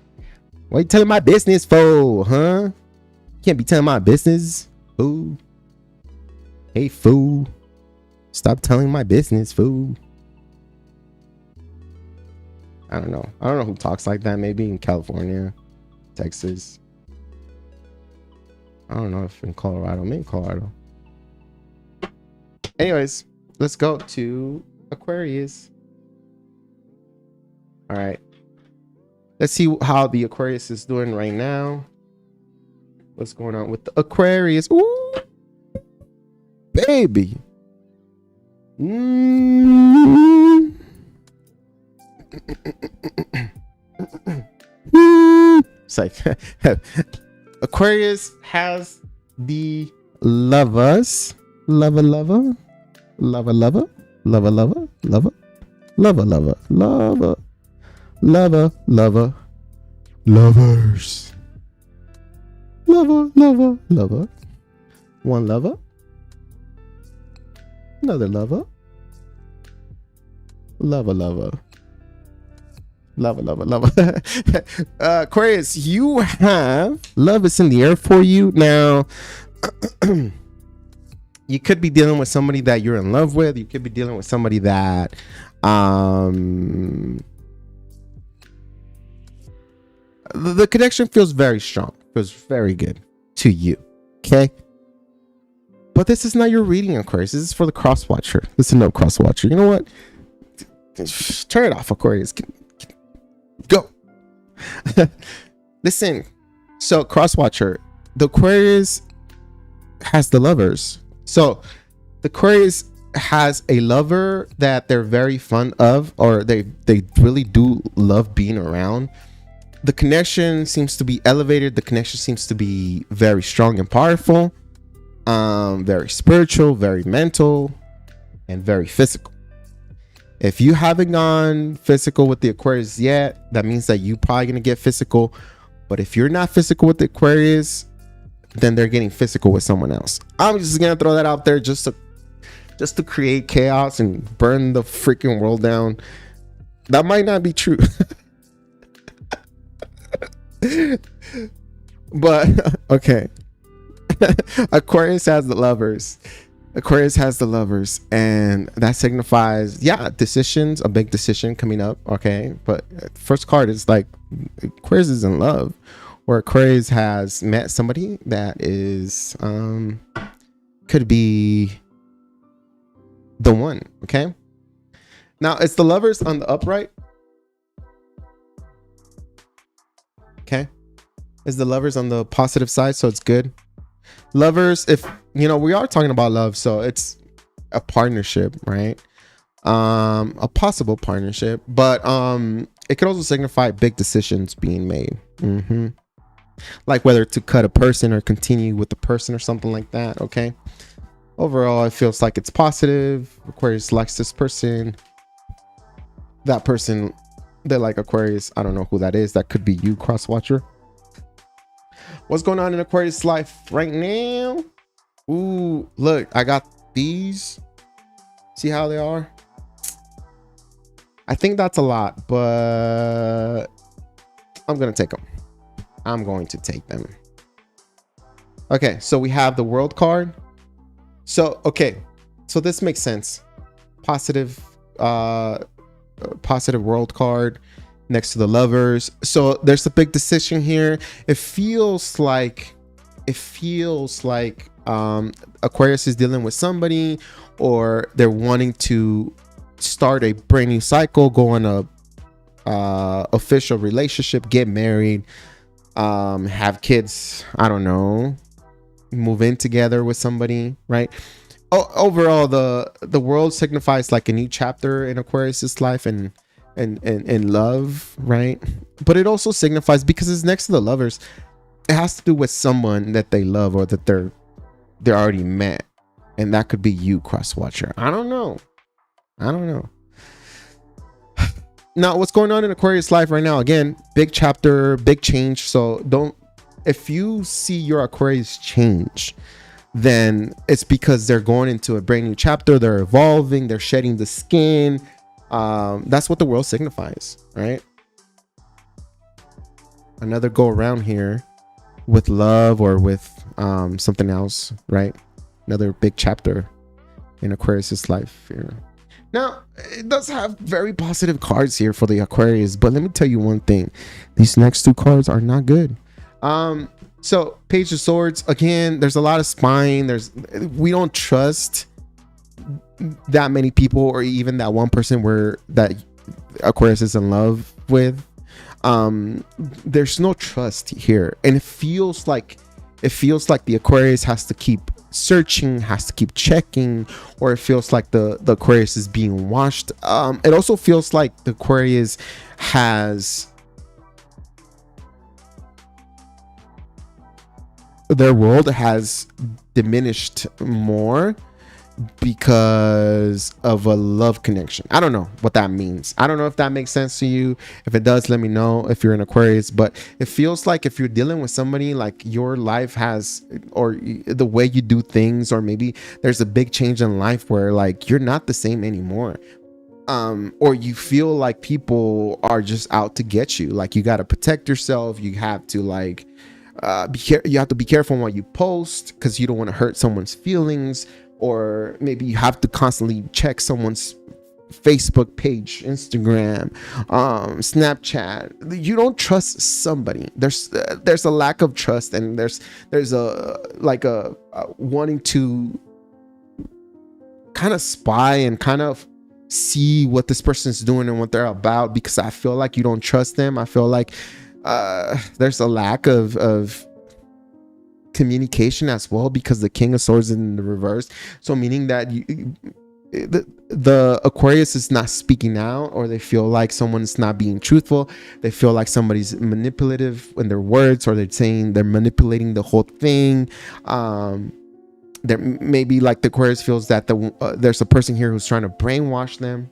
What are you telling my business for, huh? You can't be telling my business, fool. Hey, fool. Stop telling my business, fool. I don't know who talks like that. Maybe in California, Texas. I don't know if in Colorado. Maybe Colorado. Anyways, let's go to Aquarius. All right. Let's see how the Aquarius is doing right now. What's going on with the Aquarius? Ooh, baby. It's like Aquarius has the lovers. Lover. Lover, lover, lover, lover, lover, lovers. Lover, lover, lover. One lover. Another lover. Lover, lover. Lover, lover, lover. Aquarius, you have love is in the air for you. Now, you could be dealing with somebody that you're in love with. You could be dealing with somebody that the connection feels very strong, feels very good to you. Okay. But this is not your reading, Aquarius. This is for the cross watcher. Listen up, cross watcher. You know what? Turn it off, Aquarius. Go. Listen. So, cross watcher, the Aquarius has the lovers. So, the Aquarius has a lover that they're very fond of, or they really do love being around. The connection seems to be elevated. The connection seems to be very strong and powerful, very spiritual, very mental, and very physical. If you haven't gone physical with the Aquarius yet, that means that you probably gonna get physical. But if you're not physical with the Aquarius, then they're getting physical with someone else. I'm just gonna throw that out there just to create chaos and burn the freaking world down. That might not be true. But okay. Aquarius has the lovers. Aquarius has the lovers, and that signifies, yeah, decisions, a big decision coming up. Okay, but first card is like Aquarius is in love, or Aquarius has met somebody that is could be the one. Okay, now it's the lovers on the upright. Okay, is the lovers on the positive side, so it's good. Lovers, if you know, we are talking about love, so it's a partnership, right? A possible partnership, but it could also signify big decisions being made. Like whether to cut a person or continue with the person or something like that. Okay, overall it feels like it's positive. Aquarius likes this person. That person, they like Aquarius. I don't know who that is. That could be you, cross watcher. What's going on in Aquarius life right now? Ooh, look, I got these. See how they are? I think that's a lot, but I'm going to take them. I'm going to take them. Okay, so we have the World card. So, okay, so this makes sense. Positive World card next to the lovers. So there's a big decision here. It feels like Aquarius is dealing with somebody, or they're wanting to start a brand new cycle, go on a official relationship, get married, have kids, I don't know, move in together with somebody, right? Overall, the world signifies like a new chapter in Aquarius's life and love, right? But it also signifies, because it's next to the lovers, it has to do with someone that they love or that they're already met, and that could be you, cross watcher. I don't know. Now, what's going on in Aquarius life right now? Again, big chapter, big change. So if you see your Aquarius change, then it's because they're going into a brand new chapter. They're evolving. They're shedding the skin. That's what the world signifies, right? Another go around here with love or with something else, right? Another big chapter in Aquarius's life here. Now, it does have very positive cards here for the Aquarius, but let me tell you one thing. These next two cards are not good. So Page of Swords, again, there's a lot of spying. We don't trust that many people, or even that one person that Aquarius is in love with. There's no trust here, and it feels like the Aquarius has to keep searching, has to keep checking, or it feels like the Aquarius is being watched. It also feels like the Aquarius has their world has diminished more, because of a love connection. I don't know what that means. I don't know if that makes sense to you. If it does, let me know if you're an Aquarius. But it feels like if you're dealing with somebody, like your life has, or the way you do things, or maybe there's a big change in life where like you're not the same anymore. Or you feel like people are just out to get you. Like you got to protect yourself. You have to like you have to be careful on what you post because you don't want to hurt someone's feelings. Or maybe you have to constantly check someone's Facebook page, Instagram, Snapchat. You don't trust somebody. There's a lack of trust, and there's a wanting to kind of spy and kind of see what this person's doing and what they're about, because I feel like you don't trust them. I feel like there's a lack of communication as well, because the King of Swords is in the reverse. So meaning that the Aquarius is not speaking out, or they feel like someone's not being truthful. They feel like somebody's manipulative in their words, or they're saying they're manipulating the whole thing. There maybe like the Aquarius feels that there's a person here who's trying to brainwash them.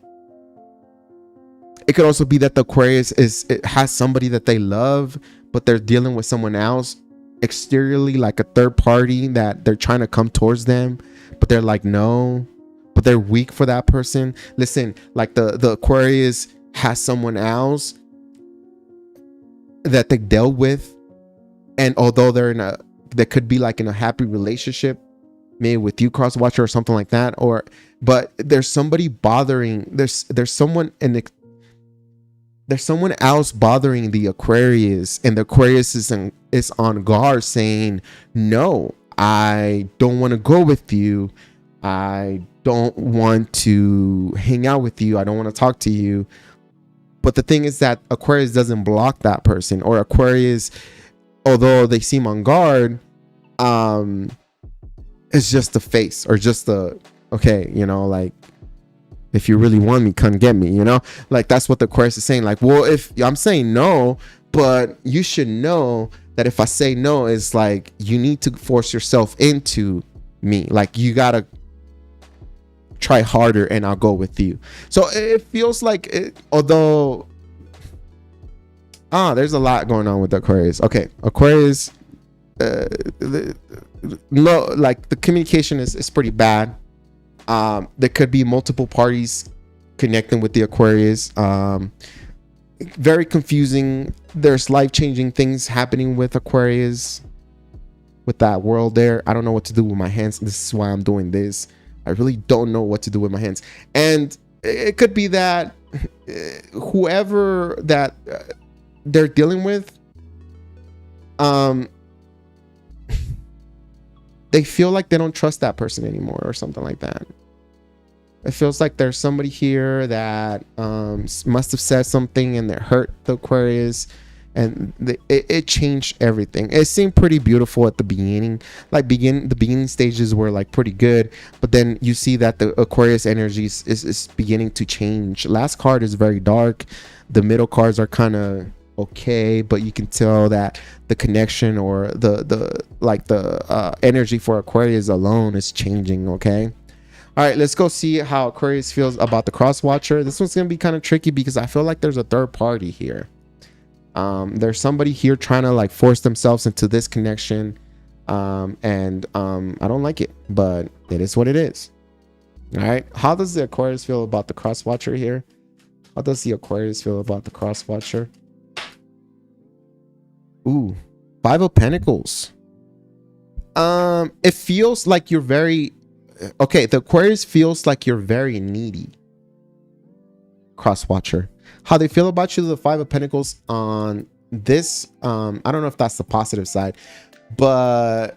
It could also be that the Aquarius has somebody that they love, but they're dealing with someone else exteriorly, like a third party that they're trying to come towards them, but they're like no, but they're weak for that person. Listen, like the Aquarius has someone else that they dealt with, and although they could be like in a happy relationship, maybe with you, cross watcher, or something like that, but there's somebody bothering, there's someone else bothering the Aquarius, and the Aquarius is on guard, saying, no, I don't want to go with you. I don't want to hang out with you. I don't want to talk to you. But the thing is that Aquarius doesn't block that person, or Aquarius, although they seem on guard, it's just the face, or just the, okay, like, if you really want me, come get me, like that's what the Aquarius is saying. Like, well, if I'm saying no, but you should know that if I say no, it's like you need to force yourself into me. Like you gotta try harder, and I'll go with you. So it feels like although there's a lot going on with the Aquarius. Okay, Aquarius, no, like the communication is pretty bad. There could be multiple parties connecting with the Aquarius. Very confusing. There's life-changing things happening with Aquarius, with that world there. I don't know what to do with my hands. This is why I'm doing this. I really don't know what to do with my hands. And it could be that whoever that they're dealing with, they feel like they don't trust that person anymore, or something like that. It feels like there's somebody here that must have said something and it hurt the Aquarius, and it changed everything. It seemed pretty beautiful at the beginning. Like the beginning stages were like pretty good, but then you see that the Aquarius energy is beginning to change. Last card is very dark. The middle cards are kind of okay, but you can tell that the connection, or the energy for Aquarius alone is changing. Okay, all right, let's go see how Aquarius feels about the cross watcher. This one's gonna be kind of tricky because I feel like there's a third party here. There's somebody here trying to like force themselves into this connection, and I don't like it, but it is what it is. All right, how does the Aquarius feel about the cross watcher here? How does the Aquarius feel about the cross watcher? Ooh, 5 of Pentacles. It feels like you're very okay. The Aquarius feels like you're very needy. Cross watcher, how they feel about you? The 5 of Pentacles on this. I don't know if that's the positive side, but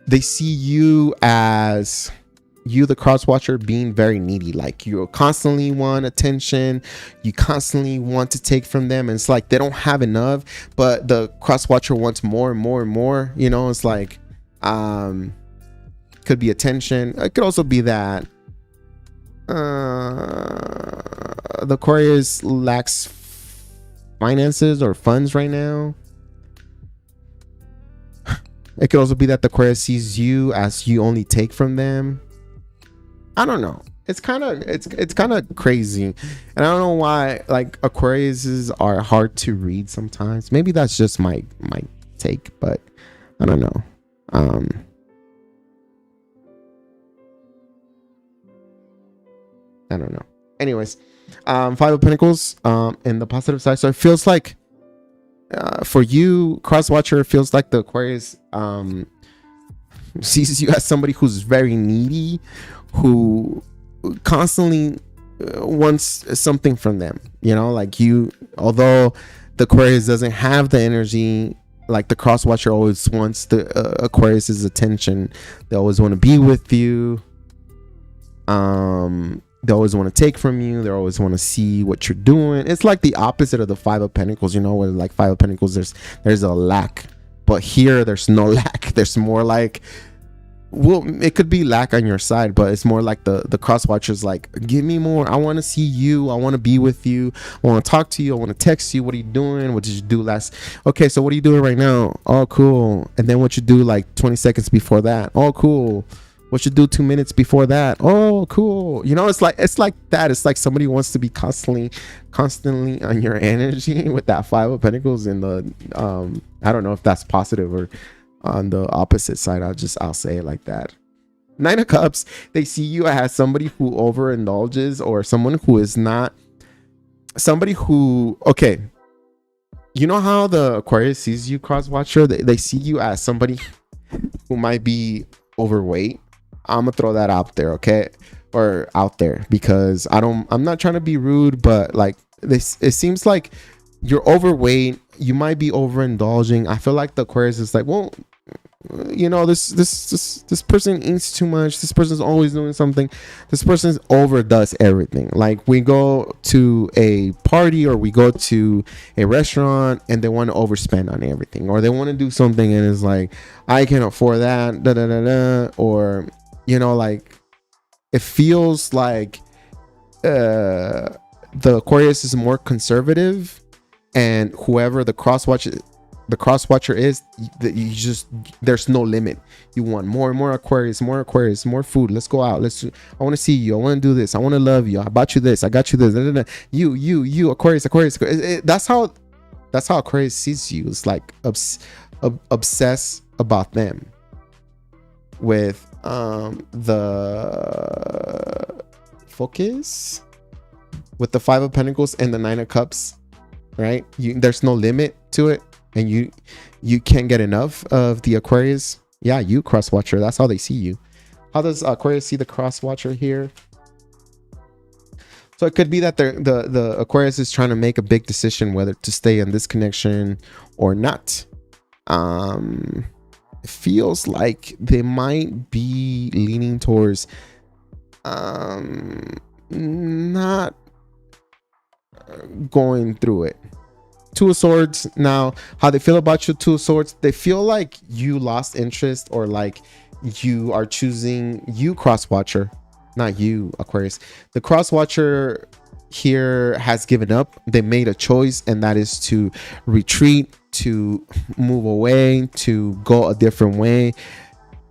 they see you as the cross watcher being very needy. Like you constantly want attention, you constantly want to take from them, and it's like they don't have enough, but the cross watcher wants more and more and more. It's like could be attention. It could also be that the Aquarius lacks finances or funds right now. It could also be that the Aquarius sees you as you only take from them. I don't know. It's kind of crazy, and I don't know why like Aquariuses are hard to read sometimes. Maybe that's just my take, but I don't know. I don't know. Anyways, Five of Pentacles in the positive side. So it feels like for you, Cross Watcher, it feels like the Aquarius sees you as somebody who's very needy, who constantly wants something from them, you know, like you, although the Aquarius doesn't have the energy, like the Cross Watcher always wants the Aquarius's attention. They always want to be with you. They always want to take from you. They always want to see what you're doing. It's like the opposite of the Five of Pentacles, you know, where like Five of Pentacles there's a lack, but here there's no lack. There's more like, well, it could be lack on your side, but it's more like the Cross Watcher's like, give me more. I want to see you. I want to be with you. I want to talk to you. I want to text you. What are you doing? What did you do last? Okay, so what are you doing right now? Oh, cool. And then what you do like 20 seconds before that? Oh, cool. What you do 2 minutes before that? Oh, cool. You know, it's like that. It's like somebody wants to be constantly on your energy with that Five of Pentacles in the I don't know if that's positive or on the opposite side. I'll say it like that. Nine of Cups, they see you as somebody who overindulges, or someone who is not somebody who, okay, you know how the Aquarius sees you, Cross Watcher, they see you as somebody who might be overweight. I'm gonna throw that out there, okay, or out there, because I'm not trying to be rude, but like this, it seems like you're overweight. You might be overindulging. I feel like the Aquarius is like, well, you know, this person eats too much. This person's always doing something. This person overdoes everything. Like we go to a party or we go to a restaurant and they want to overspend on everything, or they want to do something and it's like, I can't afford that, da da da da, or you know, like it feels like the Aquarius is more conservative, and whoever the cross watcher is, you just, there's no limit. You want more and more Aquarius, more food. Let's go out. I want to see you. I want to do this. I want to love you. I bought you this. I got you this. Da, da, da. You Aquarius. That's how Aquarius sees you. It's like obsess about them with the focus with the Five of Pentacles and the Nine of Cups, right? There's no limit to it, and you can't get enough of the Aquarius. Yeah, you Cross Watcher, that's how they see you. How does Aquarius see the Cross Watcher here? So it could be that the Aquarius is trying to make a big decision whether to stay in this connection or not. It feels like they might be leaning towards not going through it. Two of Swords. Now, how they feel about you, Two of Swords, they feel like you lost interest, or like you are choosing, you Cross Watcher, not you Aquarius. The Cross Watcher here has given up. They made a choice, and that is to retreat, to move away, to go a different way.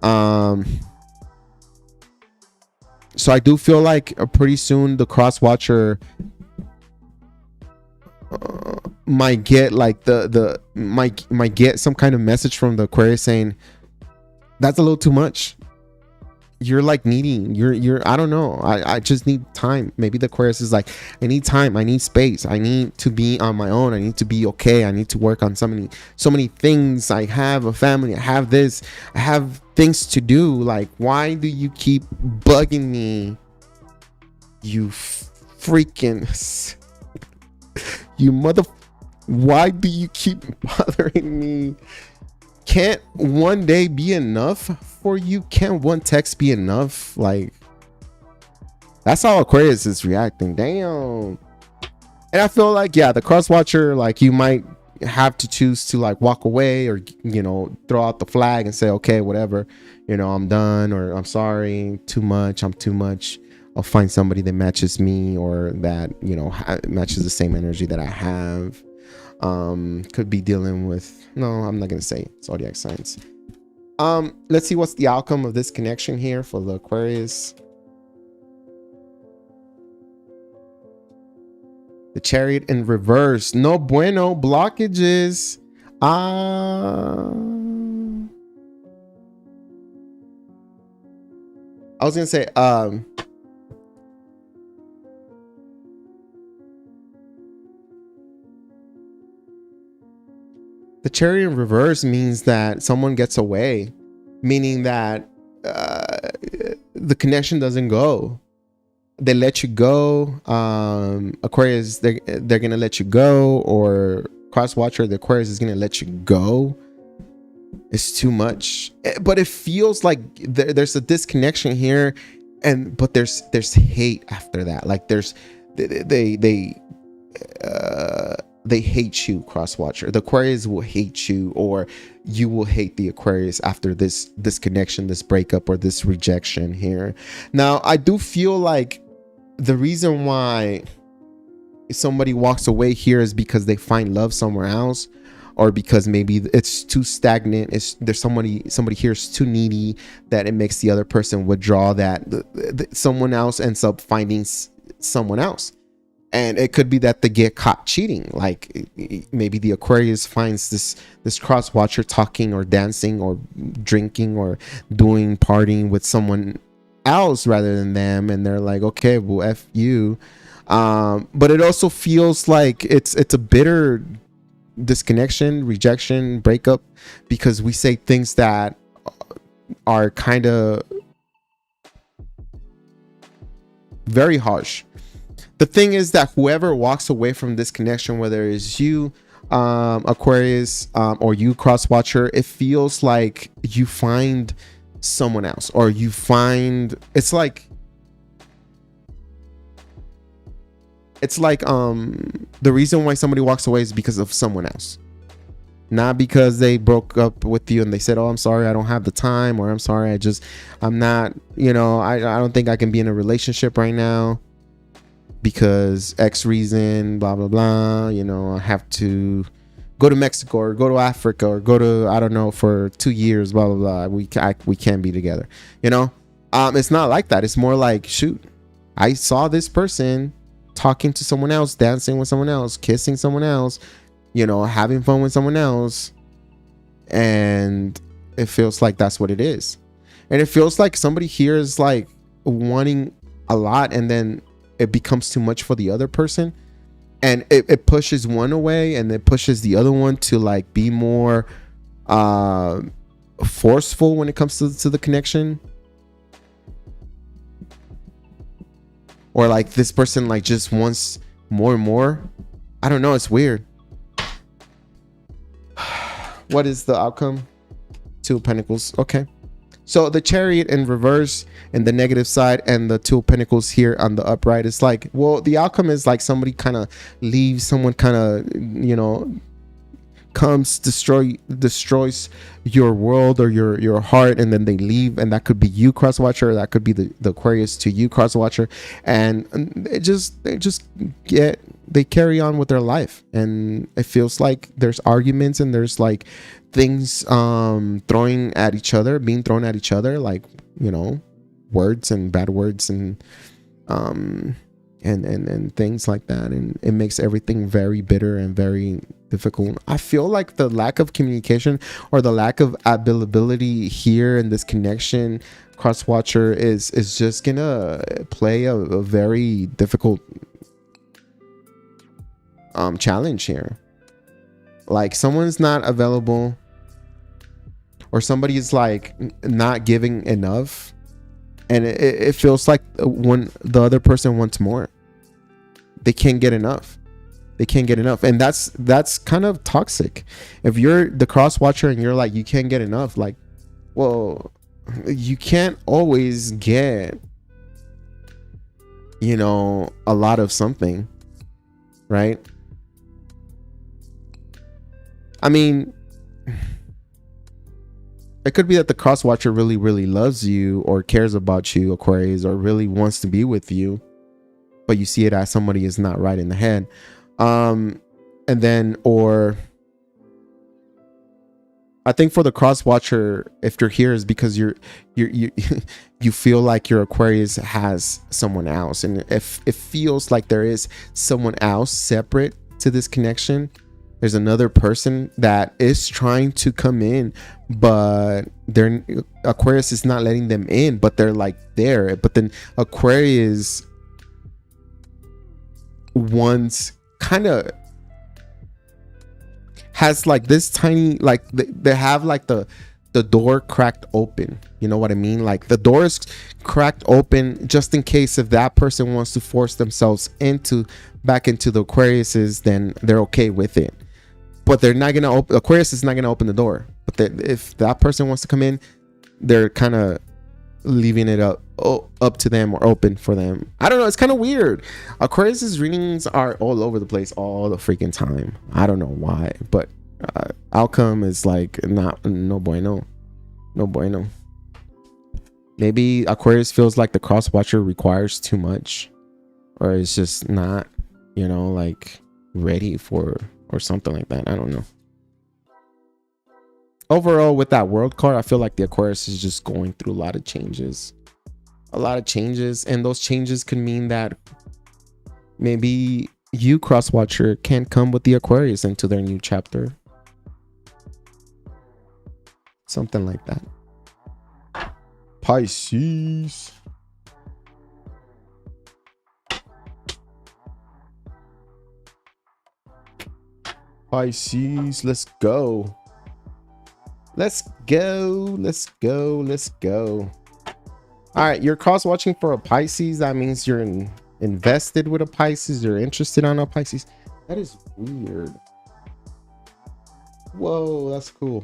So I do feel like pretty soon the Cross Watcher might get like might get some kind of message from the Aquarius saying that's a little too much. You're like needing, you're I don't know, I just need time. Maybe the Aquarius is like, I need time, I need space, I need to be on my own, I need to be okay, I need to work on so many things. I have a family, I have this, I have things to do. Like, why do you keep bugging me, you freaking you mother, why do you keep bothering me? Can't one day be enough for you? Can't one text be enough? Like, that's how Aquarius is reacting. Damn. And I feel like, yeah, the Cross Watcher, like, you might have to choose to like walk away, or, you know, throw out the flag and say, okay, whatever, you know, I'm done, or I'm sorry, too much, I'm too much. I'll find somebody that matches me, or that, you know, matches the same energy that I have. Could be dealing with, no, I'm not gonna say zodiac signs. Let's see what's the outcome of this connection here for the Aquarius. The Chariot in reverse. No bueno. Blockages. I was gonna say, the Chariot in reverse means that someone gets away, meaning that the connection doesn't go. They let you go. Aquarius, they're gonna let you go, or cross watcher, the Aquarius is gonna let you go. It's too much, but it feels like there's a disconnection here, but there's hate after that. Like they hate you, cross watcher. The Aquarius will hate you, or you will hate the Aquarius after this disconnection, this breakup, or this rejection here. Now, I do feel like the reason why somebody walks away here is because they find love somewhere else, or because maybe it's too stagnant. There's somebody here is too needy that it makes the other person withdraw, that someone else ends up finding someone else. And it could be that they get caught cheating. Like maybe the Aquarius finds this cross watcher talking or dancing or drinking or doing partying with someone else rather than them, and they're like, okay, well, F you. But it also feels like it's a bitter disconnection, rejection, breakup, because we say things that are kind of very harsh. The thing is that whoever walks away from this connection, whether it's you, Aquarius, or you, cross watcher, it feels like you find someone else, or you find it's like the reason why somebody walks away is because of someone else, not because they broke up with you and they said, oh, I'm sorry, I don't have the time, or I'm sorry, I'm not, I don't think I can be in a relationship right now because X reason, blah blah blah, I have to go to Mexico or go to Africa or go to, I don't know, for 2 years, blah blah blah, we can't be together. It's not like that. It's more like, shoot, I saw this person talking to someone else, dancing with someone else, kissing someone else, having fun with someone else, and it feels like that's what it is. And it feels like somebody here is like wanting a lot, and then it becomes too much for the other person, and it pushes one away, and it pushes the other one to like be more forceful when it comes to the connection. Or like this person like just wants more and more. I don't know, it's weird. What is the outcome? 2 of Pentacles. Okay. So the Chariot in reverse and the negative side, and the 2 of Pentacles here on the upright. It's like, well, the outcome is like somebody kind of leaves, someone kind of, comes, destroys your world or your heart, and then they leave. And that could be you, cross watcher, or that could be the Aquarius to you, cross watcher. And they carry on with their life, and it feels like there's arguments, and there's like things being thrown at each other, like words and bad words and things like that, and it makes everything very bitter and very difficult. I feel like the lack of communication or the lack of availability here in this connection, cross watcher, is just gonna play a very difficult challenge here. Like someone's not available, or somebody is like not giving enough, and it feels like when the other person wants more, they can't get enough. And that's kind of toxic. If you're the cross watcher and you're like, you can't get enough, like, well, you can't always get a lot of something, right? I mean, it could be that the cross watcher really, really loves you or cares about you, Aquarius, or really wants to be with you, but you see it as somebody is not right in the head. And then, or I think for the cross watcher, if you're here, is because you you feel like your Aquarius has someone else, and if it feels like there is someone else separate to this connection, there's another person that is trying to come in, but Aquarius is not letting them in, but they're like there. But then Aquarius once kind of has like this tiny, like they have like the door cracked open, you know what I mean? Like the door is cracked open just in case if that person wants to force themselves back into the Aquariuses, then they're okay with it. But they're not gonna open. Aquarius is not gonna open the door. But if that person wants to come in, they're kind of leaving it up to them or open for them. I don't know. It's kind of weird. Aquarius's readings are all over the place all the freaking time. I don't know why, but outcome is like no bueno. Maybe Aquarius feels like the cross watcher requires too much, or it's just not, like ready for, or something like that. I don't know. Overall, with that world card, I feel like the Aquarius is just going through a lot of changes. And those changes could mean that maybe you, cross watcher, can't come with the Aquarius into their new chapter. Something like that. Pisces. Pisces, let's go. Let's go. All right, you're cross watching for a Pisces. That means you're invested with a Pisces. You're interested on a Pisces. That is weird. Whoa, that's cool.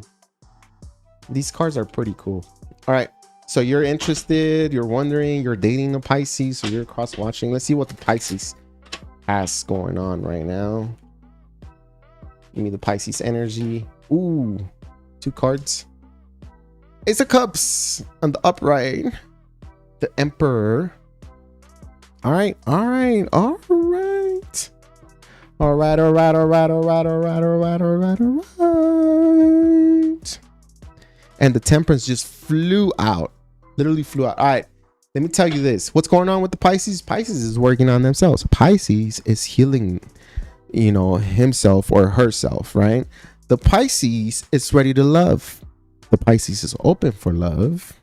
These cards are pretty cool. All right, so you're interested, you're wondering, you're dating a Pisces, so you're cross watching. Let's see what the Pisces has going on right now. Give me the Pisces energy. Ooh, 2 cards. Ace of Cups on the upright. The Emperor. All right. And the Temperance just flew out. Literally flew out. All right. Let me tell you this. What's going on with the Pisces? Pisces is working on themselves. Pisces is healing, himself or herself, right? The Pisces is ready to love. The Pisces is open for love.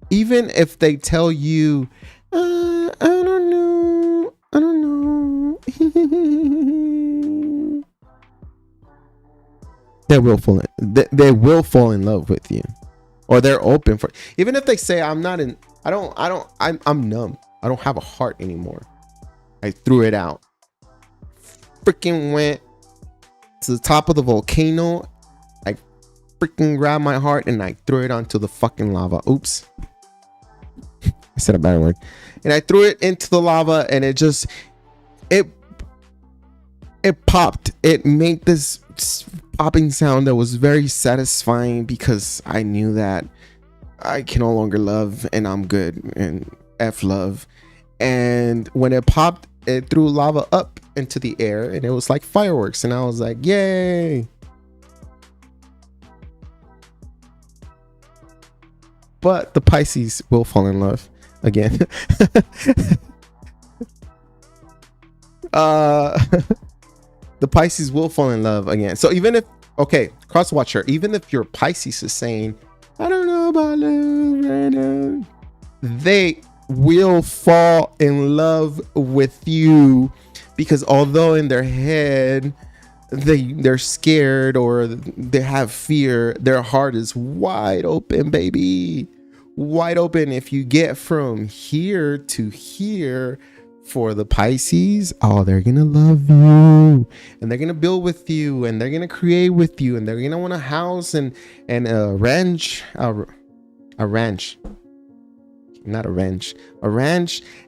Even if they tell you, I don't know. They will fall in love with you, or they're open for. Even if they say, I'm numb. I don't have a heart anymore. I threw it out. Freaking went to the top of the volcano. I freaking grabbed my heart and I threw it onto the fucking lava. Oops. I said a bad word. And I threw it into the lava and it popped. It made this popping sound that was very satisfying because I knew that I can no longer love and I'm good and F love. And when it popped, it threw lava up into the air and it was like fireworks. And I was like, yay. But the Pisces will fall in love again. The Pisces will fall in love again. So even if, cross watcher, even if your Pisces is saying, I don't know about love right now, they will fall in love with you, because although in their head they're scared or they have fear, their heart is wide open, baby. Wide open. If you get from here to here for the Pisces, they're gonna love you and they're gonna build with you and they're gonna create with you and they're gonna want a house and a ranch,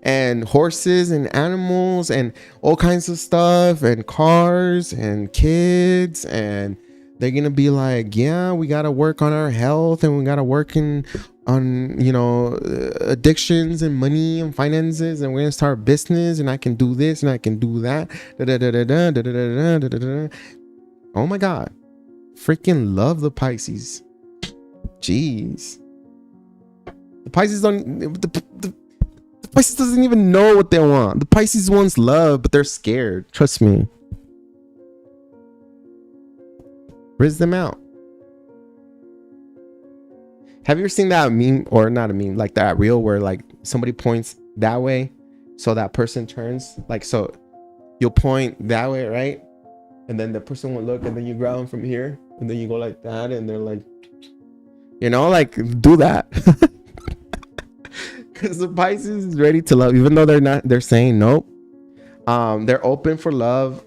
and horses and animals and all kinds of stuff and cars and kids, and they're gonna be like, yeah, we gotta work on our health and we gotta work on addictions and money and finances, and we're gonna start a business and I can do this and I can do that. Oh my God. freaking love the Pisces. Jeez. The Pisces don't... The Pisces doesn't even know what they want. The Pisces wants love, but they're scared. Trust me. Riz them out. Have you ever seen that meme, or not a meme, like that reel where like somebody points that way so that person turns? Like, so you'll point that way, right? And then the person will look, and then you grab them from here, and then you go like that, and they're like, you know, like, do that. Because the Pisces is ready to love, even though they're saying nope. They're open for love.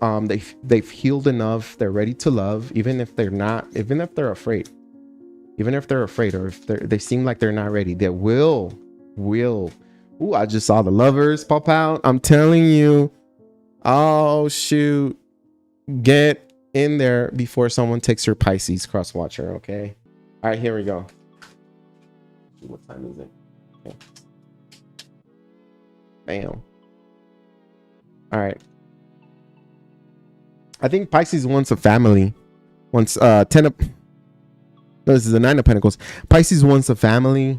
They've healed enough. They're ready to love, even if they're afraid. Even if they're afraid, or if they seem like they're not ready, they will. Ooh, I just saw the Lovers pop out. I'm telling you. Oh, shoot. Get in there before someone takes your Pisces cross watcher, okay? All right, here we go. What time is it? Okay. Bam. All right. I think Pisces wants a family. Wants this is the 9 of Pentacles. Pisces wants a family,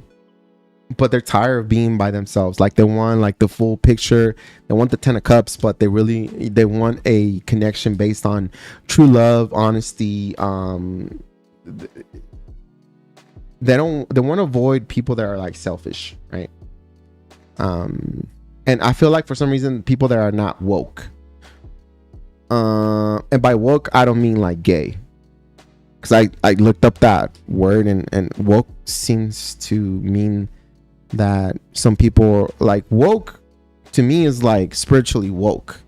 but they're tired of being by themselves. Like, they want like the full picture. They want the 10 of Cups, but they want a connection based on true love, honesty. They want to avoid people that are like selfish, right? And I feel like for some reason people that are not woke. And by woke, I don't mean like gay. Because I looked up that word, and woke seems to mean that some people, like, woke to me is like spiritually woke,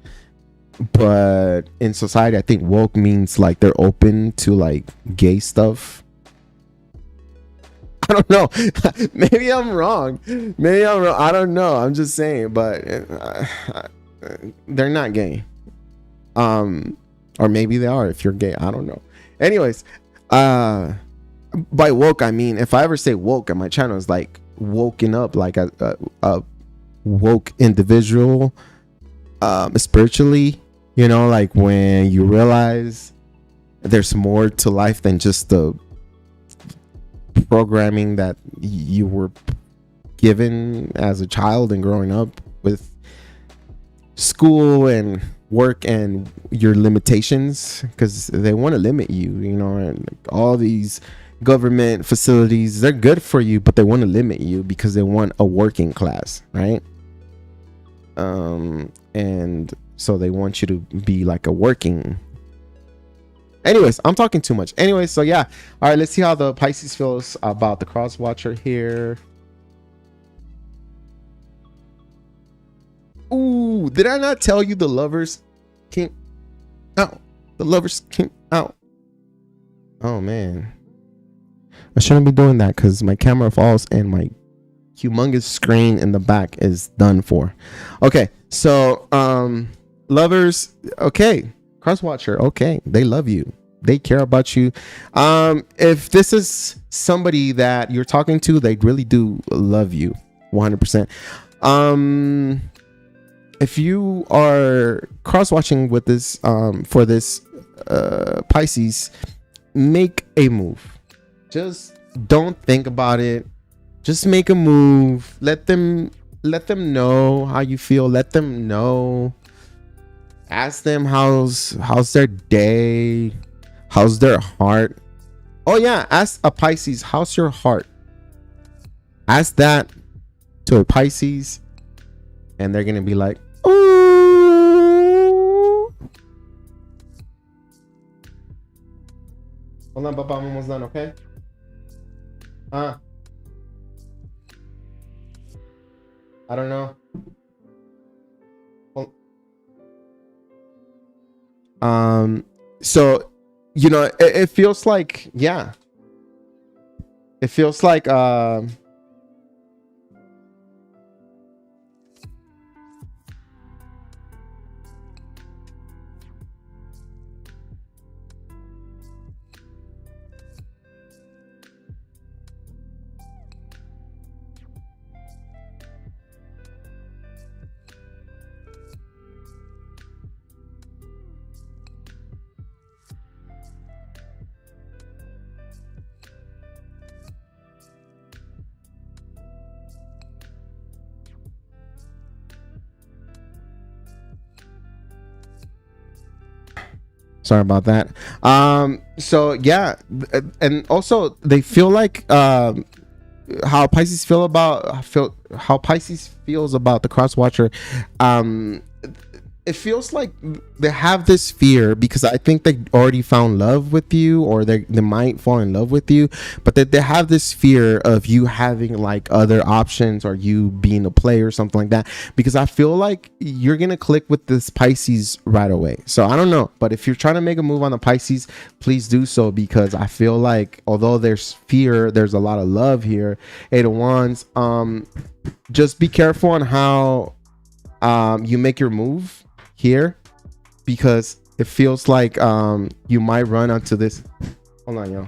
but in society I think woke means like they're open to like gay stuff. I don't know. Maybe I'm wrong. I don't know. I'm just saying, but they're not gay. Or maybe they are if you're gay. I don't know. Anyways, by woke, I mean, if I ever say woke on my channel, it's like woken up, like a woke individual, spiritually, you know, like when you realize there's more to life than just the programming that you were given as a child and growing up with school and work and your limitations, because they want to limit you, you know, and all these government facilities, they're good for you, but they want to limit you because they want a working class, right? And so they want you to be like a working. Anyways, I'm talking too much. Anyways, so yeah. All right, let's see how the Pisces feels about the cross watcher here. Ooh, did I not tell you the Lovers came out? The Lovers came out. Oh man, I shouldn't be doing that because my camera falls and my humongous screen in the back is done for. Okay, so Lovers, okay, cross watcher, okay, they love you, they care about you. If this is somebody that you're talking to, they really do love you 100%. If you are cross-watching with this, for this Pisces, make a move. Just don't think about it. Just make a move. Let them know how you feel. Let them know. Ask them how's their day, how's their heart. Oh yeah, ask a Pisces, how's your heart? Ask that to a Pisces, and they're gonna be like, ooh. Hold on, Papa, I'm almost done, okay? I don't know. So, you know, it feels like, yeah. It feels like, Sorry about that. So yeah, and also they feel like how Pisces feels about the cross watcher. It feels like they have this fear because I think they already found love with you, or they might fall in love with you, but that they have this fear of you having like other options, or you being a player or something like that, because I feel like you're gonna click with this Pisces right away. So I don't know, but if you're trying to make a move on the Pisces, please do so, because I feel like although there's fear, there's a lot of love here. Eight of Wands. Just be careful on how you make your move here, because it feels like you might run onto this. Hold on, y'all.